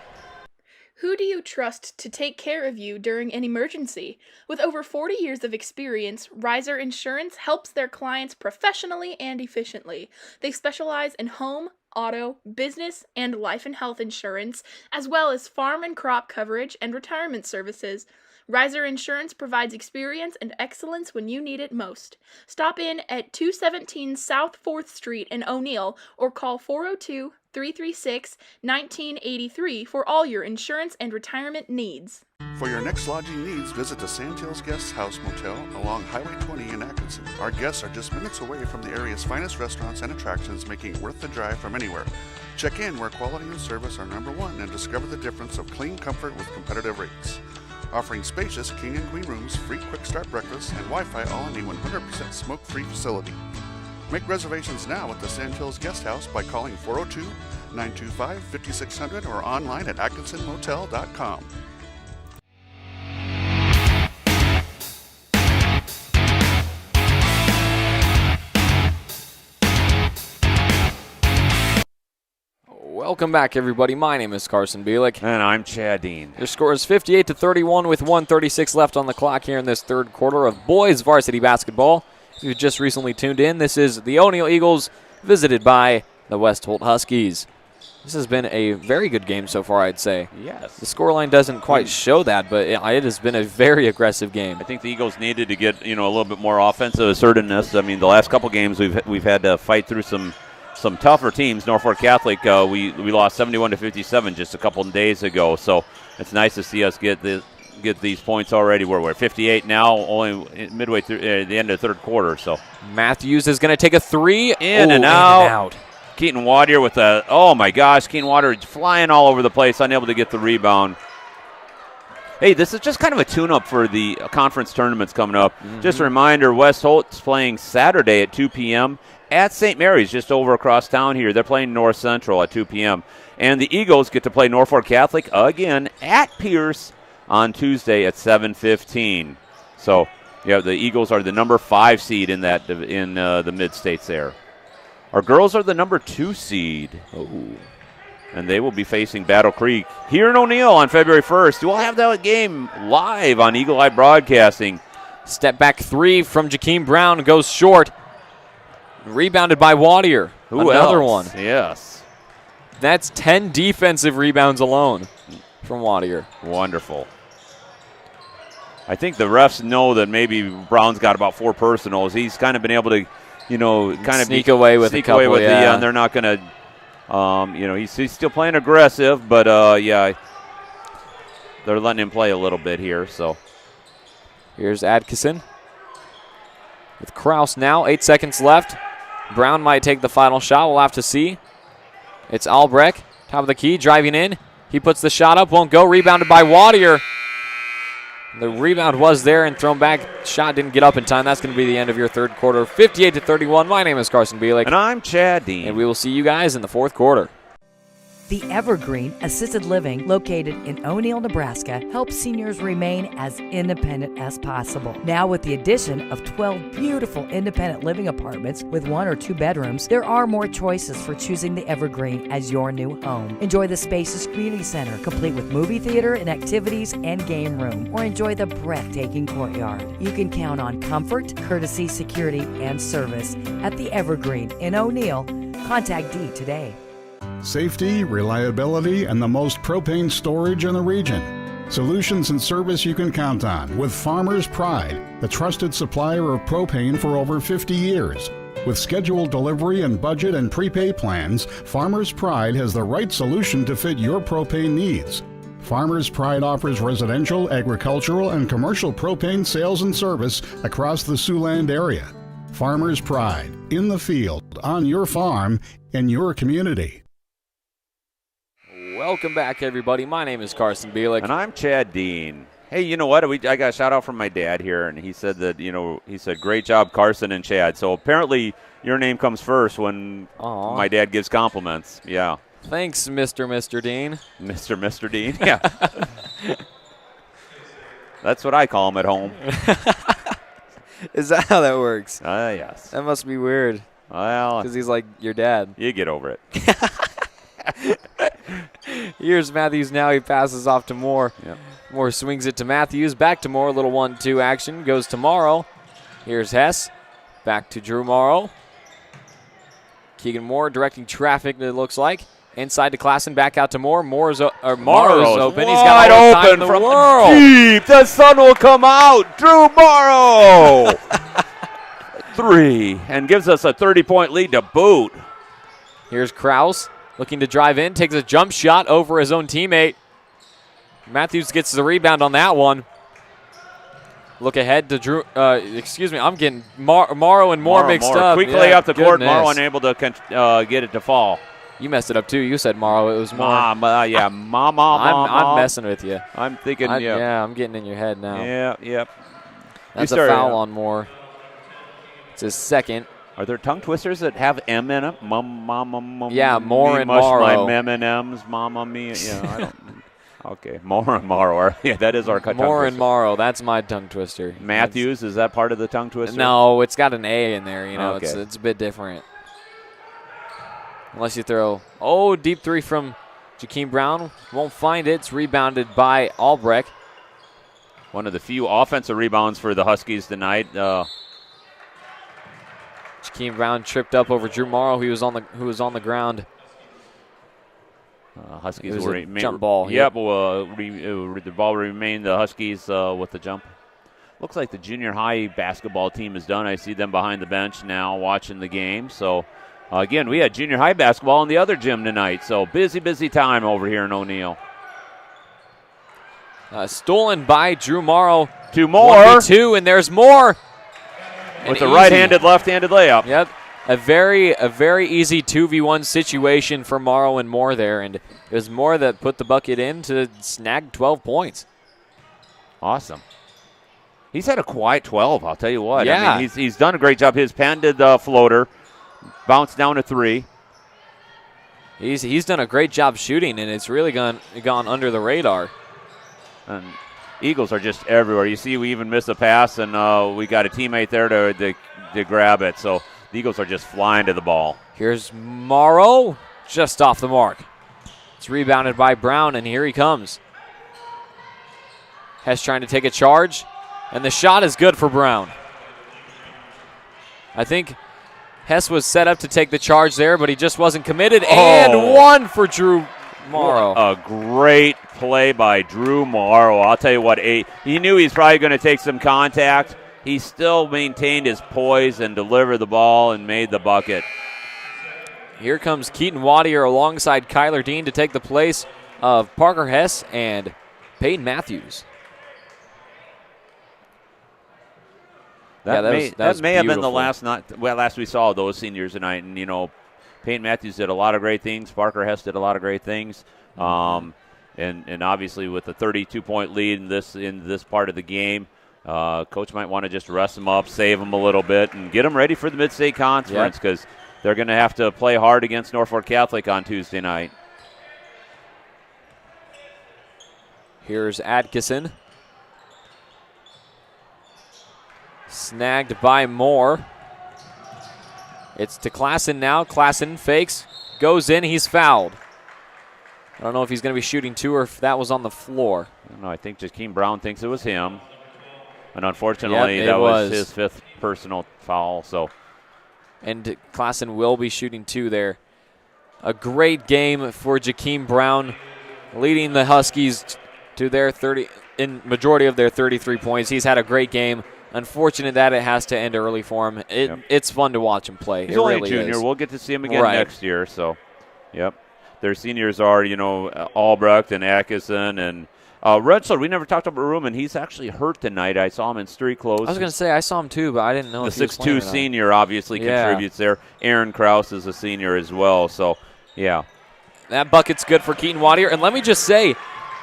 Who do you trust to take care of you during an emergency? With over 40 years of experience, Riser Insurance helps their clients professionally and efficiently. They specialize in home, auto, business, and life and health insurance, as well as farm and crop coverage and retirement services. Riser Insurance provides experience and excellence when you need it most. Stop in at 217 South 4th Street in O'Neill or call 402-336-1983 for all your insurance and retirement needs. For your next lodging needs, visit the Sandhills Guest House Motel along Highway 20 in Atkinson. Our guests are just minutes away from the area's finest restaurants and attractions, making it worth the drive from anywhere. Check in where quality and service are number one and discover the difference of clean comfort with competitive rates. Offering spacious king and queen rooms, free quick start breakfast, and Wi-Fi all in a 100% smoke-free facility. Make reservations now at the Sandhills Guest House by calling 402-925-5600 or online at atkinsonmotel.com. Welcome back, everybody. My name is Carson Bielik. And I'm Chad Dean. Your score is 58-31 with 1:36 left on the clock here in this third quarter of boys varsity basketball. If you've just recently tuned in, this is the O'Neill Eagles visited by the West Holt Huskies. This has been a very good game so far, I'd say. Yes. The scoreline doesn't quite show that, but it has been a very aggressive game. I think the Eagles needed to get a little bit more offensive assertiveness. I mean, the last couple games we've had to fight through some tougher teams. Norfolk Catholic, we lost 71-57 just a couple of days ago. So it's nice to see us get these points already. We're 58 now, only midway through the end of the third quarter. So Matthews is going to take a 3. In and out. Keaton Wadier with oh my gosh, Keaton Wadier flying all over the place, unable to get the rebound. Hey, this is just kind of a tune-up for the conference tournaments coming up. Mm-hmm. Just a reminder, West Holt's playing Saturday at 2 p.m. at St. Mary's, just over across town here. They're playing North Central at 2 p.m. And the Eagles get to play Norfolk Catholic again at Pierce on Tuesday at 7:15. So, yeah, the Eagles are the number 5 seed in the mid-states there. Our girls are the number 2 seed. Oh. And they will be facing Battle Creek here in O'Neill on February 1st. We'll have that game live on Eagle Eye Broadcasting. Step back 3 from Jakeem Brown goes short. Rebounded by Wadier. Another one. Yes. That's 10 defensive rebounds alone from Wadier. Wonderful. I think the refs know that maybe Brown's got about 4 personals. He's kind of been able to, sneak away with a couple. And they're not going to, he's still playing aggressive, but they're letting him play a little bit here. So here's Atkinson with Kraus now. 8 seconds left. Brown might take the final shot. We'll have to see. It's Albrecht, top of the key, driving in. He puts the shot up, won't go. Rebounded by Wadier. The rebound was there and thrown back. Shot didn't get up in time. That's going to be the end of your third quarter. 58-31. My name is Carson Bielik. And I'm Chad Dean. And we will see you guys in the fourth quarter. The Evergreen Assisted Living, located in O'Neill, Nebraska, helps seniors remain as independent as possible. Now with the addition of 12 beautiful independent living apartments with 1 or 2 bedrooms, there are more choices for choosing the Evergreen as your new home. Enjoy the spacious community center, complete with movie theater and activities and game room, or enjoy the breathtaking courtyard. You can count on comfort, courtesy, security, and service at the Evergreen in O'Neill. Contact Dee today. Safety, reliability, and the most propane storage in the region. Solutions and service you can count on with Farmers Pride, the trusted supplier of propane for over 50 years. With scheduled delivery and budget and prepay plans, Farmers Pride has the right solution to fit your propane needs. Farmers Pride offers residential, agricultural, and commercial propane sales and service across the Siouxland area. Farmers Pride, in the field, on your farm, in your community. Welcome back, everybody. My name is Carson Bielik. And I'm Chad Dean. Hey, you know what? I got a shout out from my dad here, and he said that, he said, great job, Carson and Chad. So apparently your name comes first when my dad gives compliments. Yeah. Thanks, Mr. Dean. Mr. Dean, yeah. That's what I call him at home. Is that how that works? Yes. That must be weird. Well, because he's like your dad. You get over it. Here's Matthews now. He passes off to Moore. Yep. Moore swings it to Matthews. Back to Moore. A little 1-2 action. Goes to Morrow. Here's Hess. Back to Drew Morrow. Keegan Moore directing traffic, it looks like. Inside to Klassen. Back out to Moore. Morrow's open. He's got all the time in the world. Deep. The sun will come out. Drew Morrow. 3. And gives us a 30-point lead to boot. Here's Krause. Looking to drive in, takes a jump shot over his own teammate. Matthews gets the rebound on that one. Look ahead to Drew. I'm getting Morrow and Moore mixed up. Quick play up the court. Morrow unable to get it to fall. You messed it up too. You said Morrow. It was Moore. I'm messing with you. I'm thinking. Yeah, I'm getting in your head now. Yeah. Yep. That's a foul on Moore. It's his second. Are there tongue twisters that have M in them? Yeah, Moore and Morrow. My M&Ms, Mamma Mia. Yeah, I don't. Okay, Moore and Morrow. Yeah, that is our tongue twister. Moore and Morrow. That's my tongue twister. Matthews, is that part of the tongue twister? No, it's got an A in there. Okay. It's a bit different. Unless you throw, deep 3 from Jakeem Brown. Won't find it. It's rebounded by Albrecht. One of the few offensive rebounds for the Huskies tonight. Jakeem Brown tripped up over Drew Morrow, who was on the ground. Huskies it was will jump ball. Yep, the ball remained the Huskies with the jump. Looks like the junior high basketball team is done. I see them behind the bench now watching the game. So, again, we had junior high basketball in the other gym tonight. So, busy time over here in O'Neill. Stolen by Drew Morrow. 2 more. 2, and there's more. With the right-handed, left-handed layup. Yep. A very easy 2v1 situation for Morrow and Moore there, and it was Moore that put the bucket in to snag 12 points. Awesome. He's had a quiet 12, I'll tell you what. Yeah. I mean, he's done a great job. His pen did the floater, bounced down to 3. He's done a great job shooting, and it's really gone under the radar. And Eagles are just everywhere. You see, we even missed a pass, and we got a teammate there to grab it. So the Eagles are just flying to the ball. Here's Morrow, just off the mark. It's rebounded by Brown, and here he comes. Hess trying to take a charge, and the shot is good for Brown. I think Hess was set up to take the charge there, but he just wasn't committed, and 1 for Drew Morrow. A great play by Drew Morrow. I'll tell you what, he knew he's probably going to take some contact. He still maintained his poise and delivered the ball and made the bucket. Here comes Keaton Wattier alongside Kyler Dean to take the place of Parker Hess and Peyton Matthews. That may have been the beautiful. last we saw of those seniors tonight. And, Peyton Matthews did a lot of great things. Parker Hess did a lot of great things. And obviously with the 32-point lead in this part of the game, coach might want to just rest them up, save them a little bit, and get them ready for the Mid-State Conference because they're going to have to play hard against Norfolk Catholic on Tuesday night. Here's Atkinson. Snagged by Moore. It's to Klassen now. Klassen fakes, goes in, he's fouled. I don't know if he's going to be shooting 2 or if that was on the floor. No, I think Jakeem Brown thinks it was him. And unfortunately, Yep, that was his 5th personal foul. So, and Klassen will be shooting 2 there. A great game for Jakeem Brown, leading the Huskies to their majority of their 33 points. He's had a great game. Unfortunate that it has to end early for him. It's fun to watch him play. He's it only really a junior. is. We'll get to see him again next year. So, yep. Their seniors are, Albrecht and Atkinson and Rensler. We never talked about Rumen. He's actually hurt tonight. I saw him in street clothes. I was going to say I saw him too, but I didn't know if he was playing or The 6'2 not. senior obviously contributes there. Aaron Krause is a senior as well. So, yeah. That bucket's good for Keaton Wattier. And let me just say,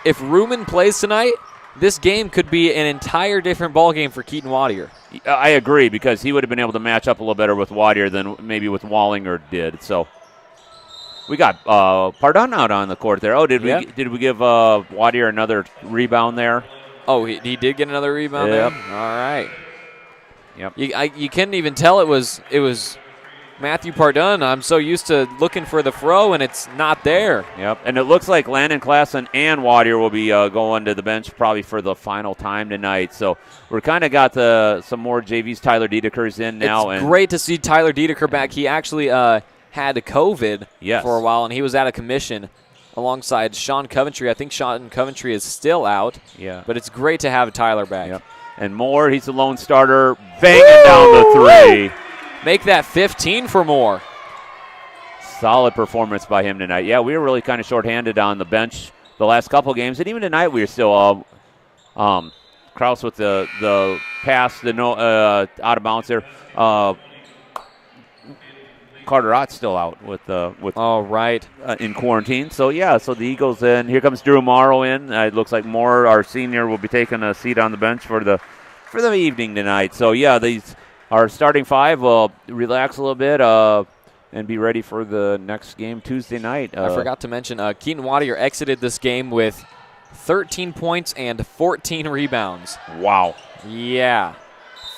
if Rumen plays tonight, this game could be an entire different ball game for Keaton Wattier. I agree, because he would have been able to match up a little better with Wattier than maybe with Wallinger did. So we got Pardon out on the court there. Oh, did we give Wattier another rebound there? Oh, he did get another rebound there? Yep. All right. Yep. You couldn't even tell it was Matthew Pardon. I'm so used to looking for the throw, and it's not there. Yep, and it looks like Landon Klassen and Wattier will be going to the bench probably for the final time tonight. So we're kind of got some more JV's Tyler Diedeker's in now. It's great to see Tyler Diedeker back. He actually had COVID for a while, and he was out of commission alongside Sean Coventry. I think Sean Coventry is still out. Yeah. But it's great to have Tyler back. Yep. And Moore, he's the lone starter, banging down the 3. Make that 15 for Moore. Solid performance by him tonight. Yeah, we were really kind of shorthanded on the bench the last couple of games, and even tonight we were still Krause with the pass, out of bounds there. Carter Ott's still out with in quarantine. So so the Eagles in. Here comes Drew Morrow in. It looks like Moore, our senior, will be taking a seat on the bench for the evening tonight. So our starting 5 will relax a little bit and be ready for the next game Tuesday night. I forgot to mention, Keaton Wattier exited this game with 13 points and 14 rebounds. Wow. Yeah.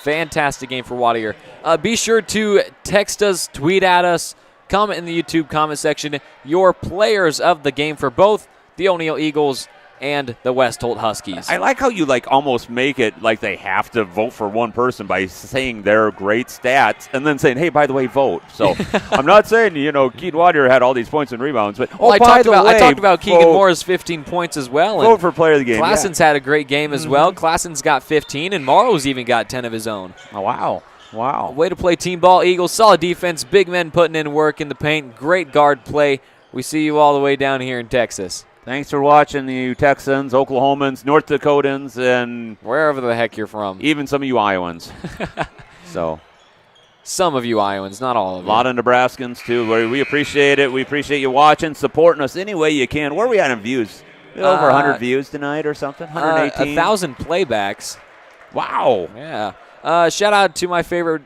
Fantastic game for Wattier. Be sure to text us, tweet at us, comment in the YouTube comment section your players of the game for both the O'Neill Eagles and the West Holt Huskies. I like how you almost make it like they have to vote for one person by saying their great stats and then saying, hey, by the way, vote. So I'm not saying, Keaton Wattier had all these points and rebounds, but I talked about Keegan Moore's 15 points as well. Vote for player of the game. Klassen's had a great game as well. Klassen's got 15, and Morrow's even got 10 of his own. Oh, wow. Way to play team ball, Eagles. Solid defense, big men putting in work in the paint. Great guard play. We see you all the way down here in Texas. Thanks for watching the Texans, Oklahomans, North Dakotans, and wherever the heck you're from. Even some of you Iowans. Some of you Iowans, not all of you. A lot of Nebraskans, too. We appreciate it. We appreciate you watching, supporting us any way you can. Where are we at in views? Over 100 views tonight or something? 118? 1,000 playbacks. Wow. Yeah. Shout out to my favorite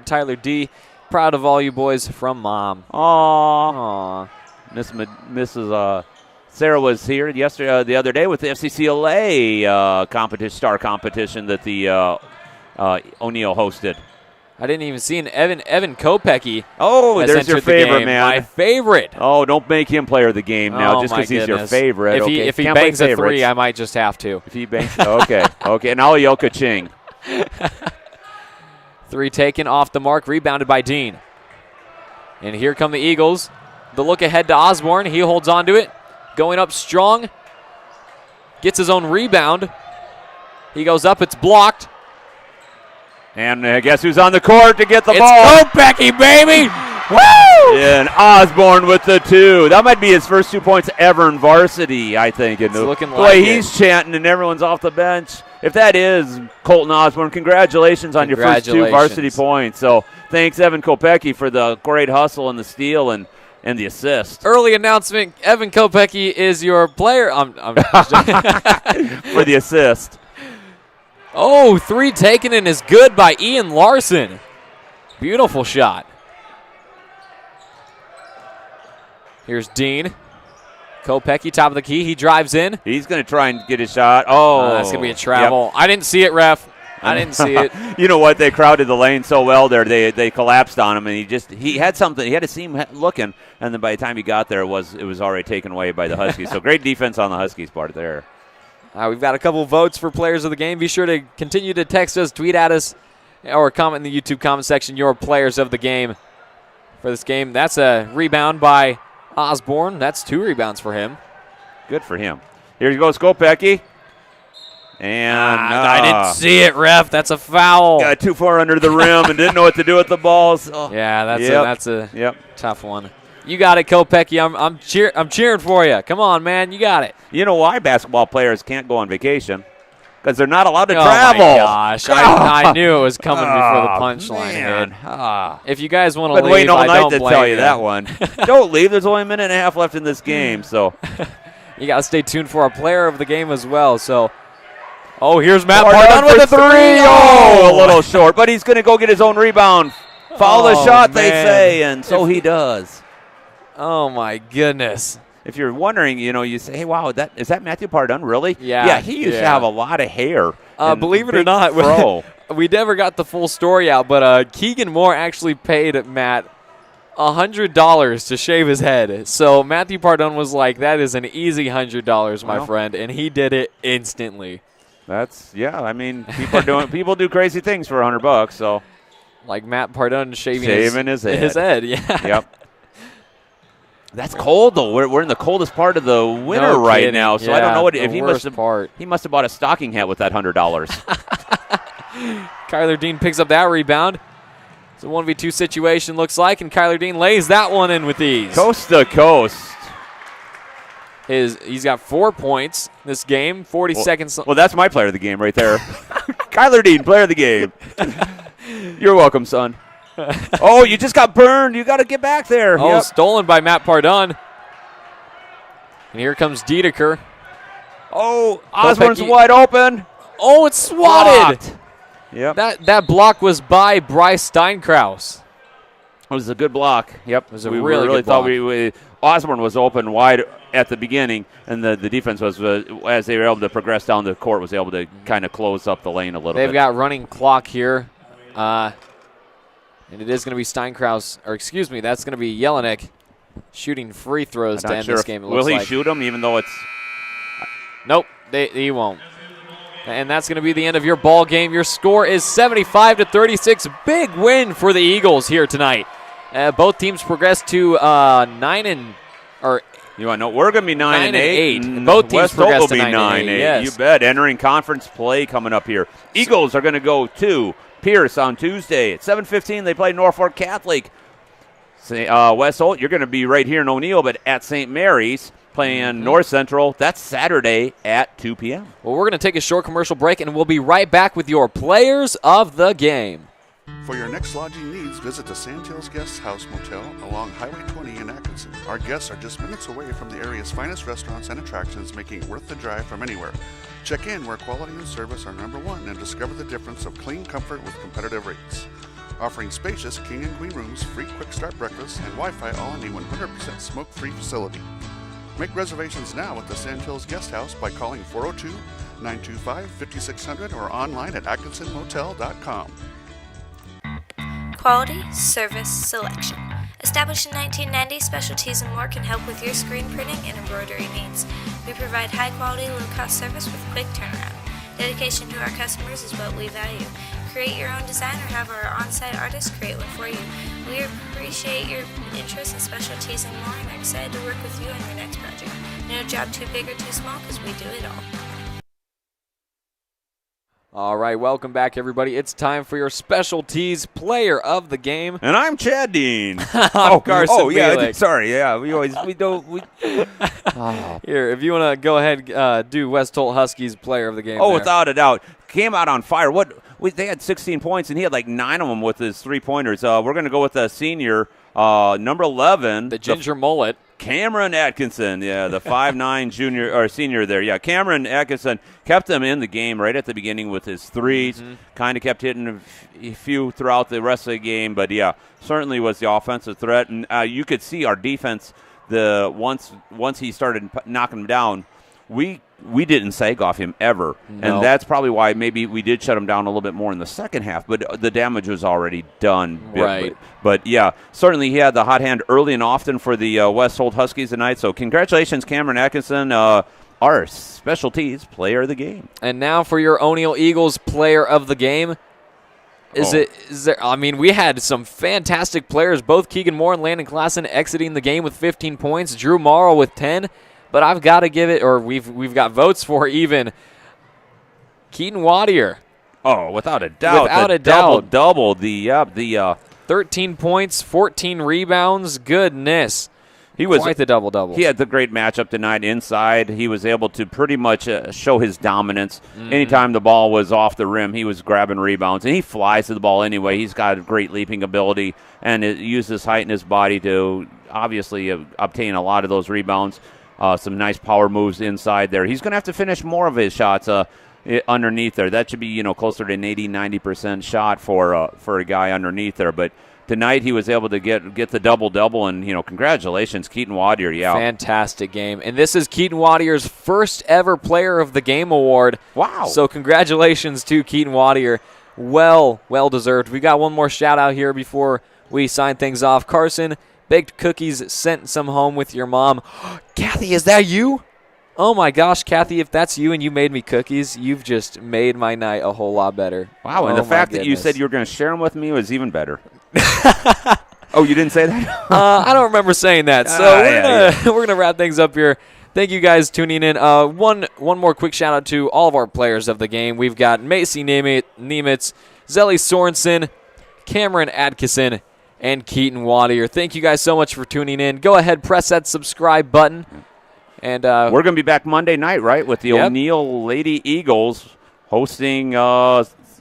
Tyler D. Proud of all you boys from Mom. Aww. Mrs. Sarah was here the other day with the FCCLA star competition that the O'Neill hosted. I didn't even see an Evan Kopecky. Oh, there's your favorite, man. My favorite. Oh, don't make him player of the game now just because he's your favorite. If he bangs a 3, I might just have to. If he bangs, okay. And I'll yell ka-ching. 3 taken off the mark, rebounded by Dean. And here come the Eagles. The look ahead to Osborne. He holds on to it. Going up strong. Gets his own rebound. He goes up. It's blocked. And guess who's on the court to get the ball? It's Kopecky, baby! Woo! And Osborne with the 2. That might be his first 2 points ever in varsity, I think. And the way he's chanting and everyone's off the bench. If that is Colton Osborne, congratulations on your first 2 varsity points. So thanks, Evan Kopecky, for the great hustle and the steal and the assist. Early announcement, Evan Kopecky is your player. For the assist. Oh, 3 taken and is good by Ian Larson. Beautiful shot. Here's Dean. Kopecky, top of the key. He drives in. He's going to try and get his shot. Oh. That's going to be a travel. Yep. I didn't see it, ref. I didn't see it. You know what? They crowded the lane so well there. They collapsed on him, and he had something. He had to see him looking, and then by the time he got there, it was already taken away by the Huskies. So great defense on the Huskies' part there. We've got a couple votes for players of the game. Be sure to continue to text us, tweet at us, or comment in the YouTube comment section your players of the game for this game. That's a rebound by Osborne. That's 2 rebounds for him. Good for him. Here goes Kopecky. And I didn't see it, ref. That's a foul. Got too far under the rim and didn't know what to do with the balls. Oh. Yeah, that's a tough one. You got it, Kopecky. I'm cheering for you. Come on, man. You got it. You know why basketball players can't go on vacation? Because they're not allowed to travel. Oh, my gosh. I knew it was coming before the punchline. If you guys want to leave, waiting all I night don't to blame tell you that one. Don't leave. There's only a minute and a half left in this game. So you got to stay tuned for our player of the game as well. So, here's Matt Pardon Pardon with a 3. Oh, a little short, but he's going to go get his own rebound. Follow the shot, man. they say, and so he does. Oh, my goodness. If you're wondering, you say, hey, wow, is that Matthew Pardon, really? Yeah. Yeah, he used to have a lot of hair. Believe it or not, we never got the full story out, but Keegan Moore actually paid Matt $100 to shave his head. So Matthew Pardon was like, that is an easy $100, my friend, and he did it instantly. People do crazy things for $100, so. Like Matt Pardon shaving his head. Yeah. Yep. That's cold though. We're in the coldest part of the winter right now, so I don't know if he must have bought a stocking hat with that $100. Kyler Dean picks up that rebound. It's a 1v2 situation, looks like, and Kyler Dean lays that one in with ease. Coast to coast. He's got 4 points this game. 40 seconds. Well, that's my player of the game right there. Kyler Dean, player of the game. You're welcome, son. You just got burned. You got to get back there. Stolen by Matt Pardon. And here comes Dedeker. Osborne's wide open. It's swatted. Blocked. Yep. That block was by Bryce Steinkraus. It was a good block. Yep. It was a really good thought block. Osborne was open wide at the beginning, and the defense was, as they were able to progress down the court, was able to kind of close up the lane a little bit. They've got running clock here. And it is going to be Steinkraus, that's going to be Jelinek shooting free throws to end this game. Will he shoot them even though it's... Nope, he won't. And that's going to be the end of your ball game. Your score is 75-36. Big win for the Eagles here tonight. Both teams progressed to 9 and... You want to know? We're going to be 9 and 8. And both teams West Holt progressed will to be 9 and 8. Yes. You bet. Entering conference play coming up here. Eagles are going to go to Pierce on Tuesday at 7:15. They play Norfolk Catholic. West Holt, you're going to be right here in O'Neill, but at St. Mary's playing North Central. That's Saturday at 2 p.m. Well, we're going to take a short commercial break, and we'll be right back with your players of the game. For your next lodging needs, visit the Sandhills Guest House Motel along Highway 20 in Atkinson. Our guests are just minutes away from the area's finest restaurants and attractions, making it worth the drive from anywhere. Check in where quality and service are number one and discover the difference of clean comfort with competitive rates. Offering spacious king and queen rooms, free quick start breakfast, and Wi-Fi all in a 100% smoke-free facility. Make reservations now at the Sandhills Guest House by calling 402-925-5600 or online at atkinsonmotel.com. Quality, service, selection. Established in 1990, Specialties and More can help with your screen printing and embroidery needs. We provide high-quality, low-cost service with quick turnaround. Dedication to our customers is what we value. Create your own design or have our on-site artists create one for you. We appreciate your interest in Specialties and More and are excited to work with you on your next project. No job too big or too small because we do it all. All right, welcome back, everybody. It's time for your Specialties player of the game. And I'm Chad Dean. Carson yeah, Bielek. sorry. Yeah, we don't. Here, if you want to go ahead, do West Holt Huskies player of the game. Without a doubt. Came out on fire. They had 16 points, and he had like 9 of them with his 3-pointers. We're going to go with the senior, number 11. The ginger mullet. Cameron Atkinson, the 5'9" junior or senior there. Yeah, Cameron Atkinson kept them in the game right at the beginning with his threes. Kind of kept hitting a few throughout the rest of the game, but certainly was the offensive threat. And you could see our defense once he started knocking him down, we didn't sag off him ever. No. And that's probably why maybe we did shut him down a little bit more in the second half, but the damage was already done. Right. But yeah, certainly he had the hot hand early and often for the West Holt Huskies tonight. So congratulations, Cameron Atkinson, our specialties player of the game. And now for your O'Neill Eagles player of the game. We had some fantastic players, both Keegan Moore and Landon Klassen exiting the game with 15 points, Drew Morrow with 10, but I've got to give it, or we've got votes for even Keaton Wattier. Oh, without a doubt. Without a doubt. Double. The 13 points, 14 rebounds. Goodness. He was quite the double-double. He had the great matchup tonight inside. He was able to pretty much show his dominance. Anytime the ball was off the rim, he was grabbing rebounds. And he flies to the ball anyway. He's got a great leaping ability and it uses his height and his body to obviously obtain a lot of those rebounds. Some nice power moves inside there. He's going to have to finish more of his shots underneath there. That should be closer to an 80-90% shot for a guy underneath there. But tonight he was able to get the double-double, and congratulations, Keaton Wattier. Yeah, fantastic game. And this is Keaton Wattier's first ever Player of the Game award. Wow! So congratulations to Keaton Wattier. Well deserved. We got one more shout out here before we sign things off. Carson, baked cookies, sent some home with your mom. Kathy, is that you? Oh my gosh, Kathy, if that's you and you made me cookies, you've just made my night a whole lot better. Wow, and the fact that you said you were going to share them with me was even better. Oh, you didn't say that? I don't remember saying that. So we're gonna wrap things up here. Thank you guys tuning in. One more quick shout out to all of our players of the game. We've got Macy Nemitz, Zelly Sorensen, Cameron Atkinson, and Keaton Wattier. Thank you guys so much for tuning in. Go ahead, press that subscribe button. And we're going to be back Monday night, right, with the O'Neill Lady Eagles hosting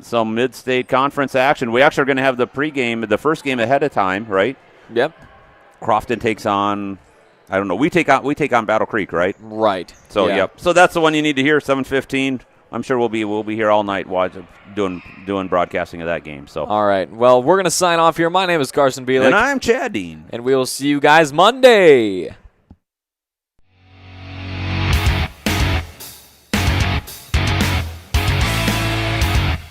some mid-state conference action. We actually are going to have the pregame, the first game ahead of time, right? Yep. Crofton takes on, I don't know. We take on Battle Creek, right? Right. So yep. So that's the one you need to hear. 7:15. I'm sure we'll be here all night doing broadcasting of that game. So all right. Well, we're going to sign off here. My name is Carson Bielik. And I'm Chad Dean. And we will see you guys Monday.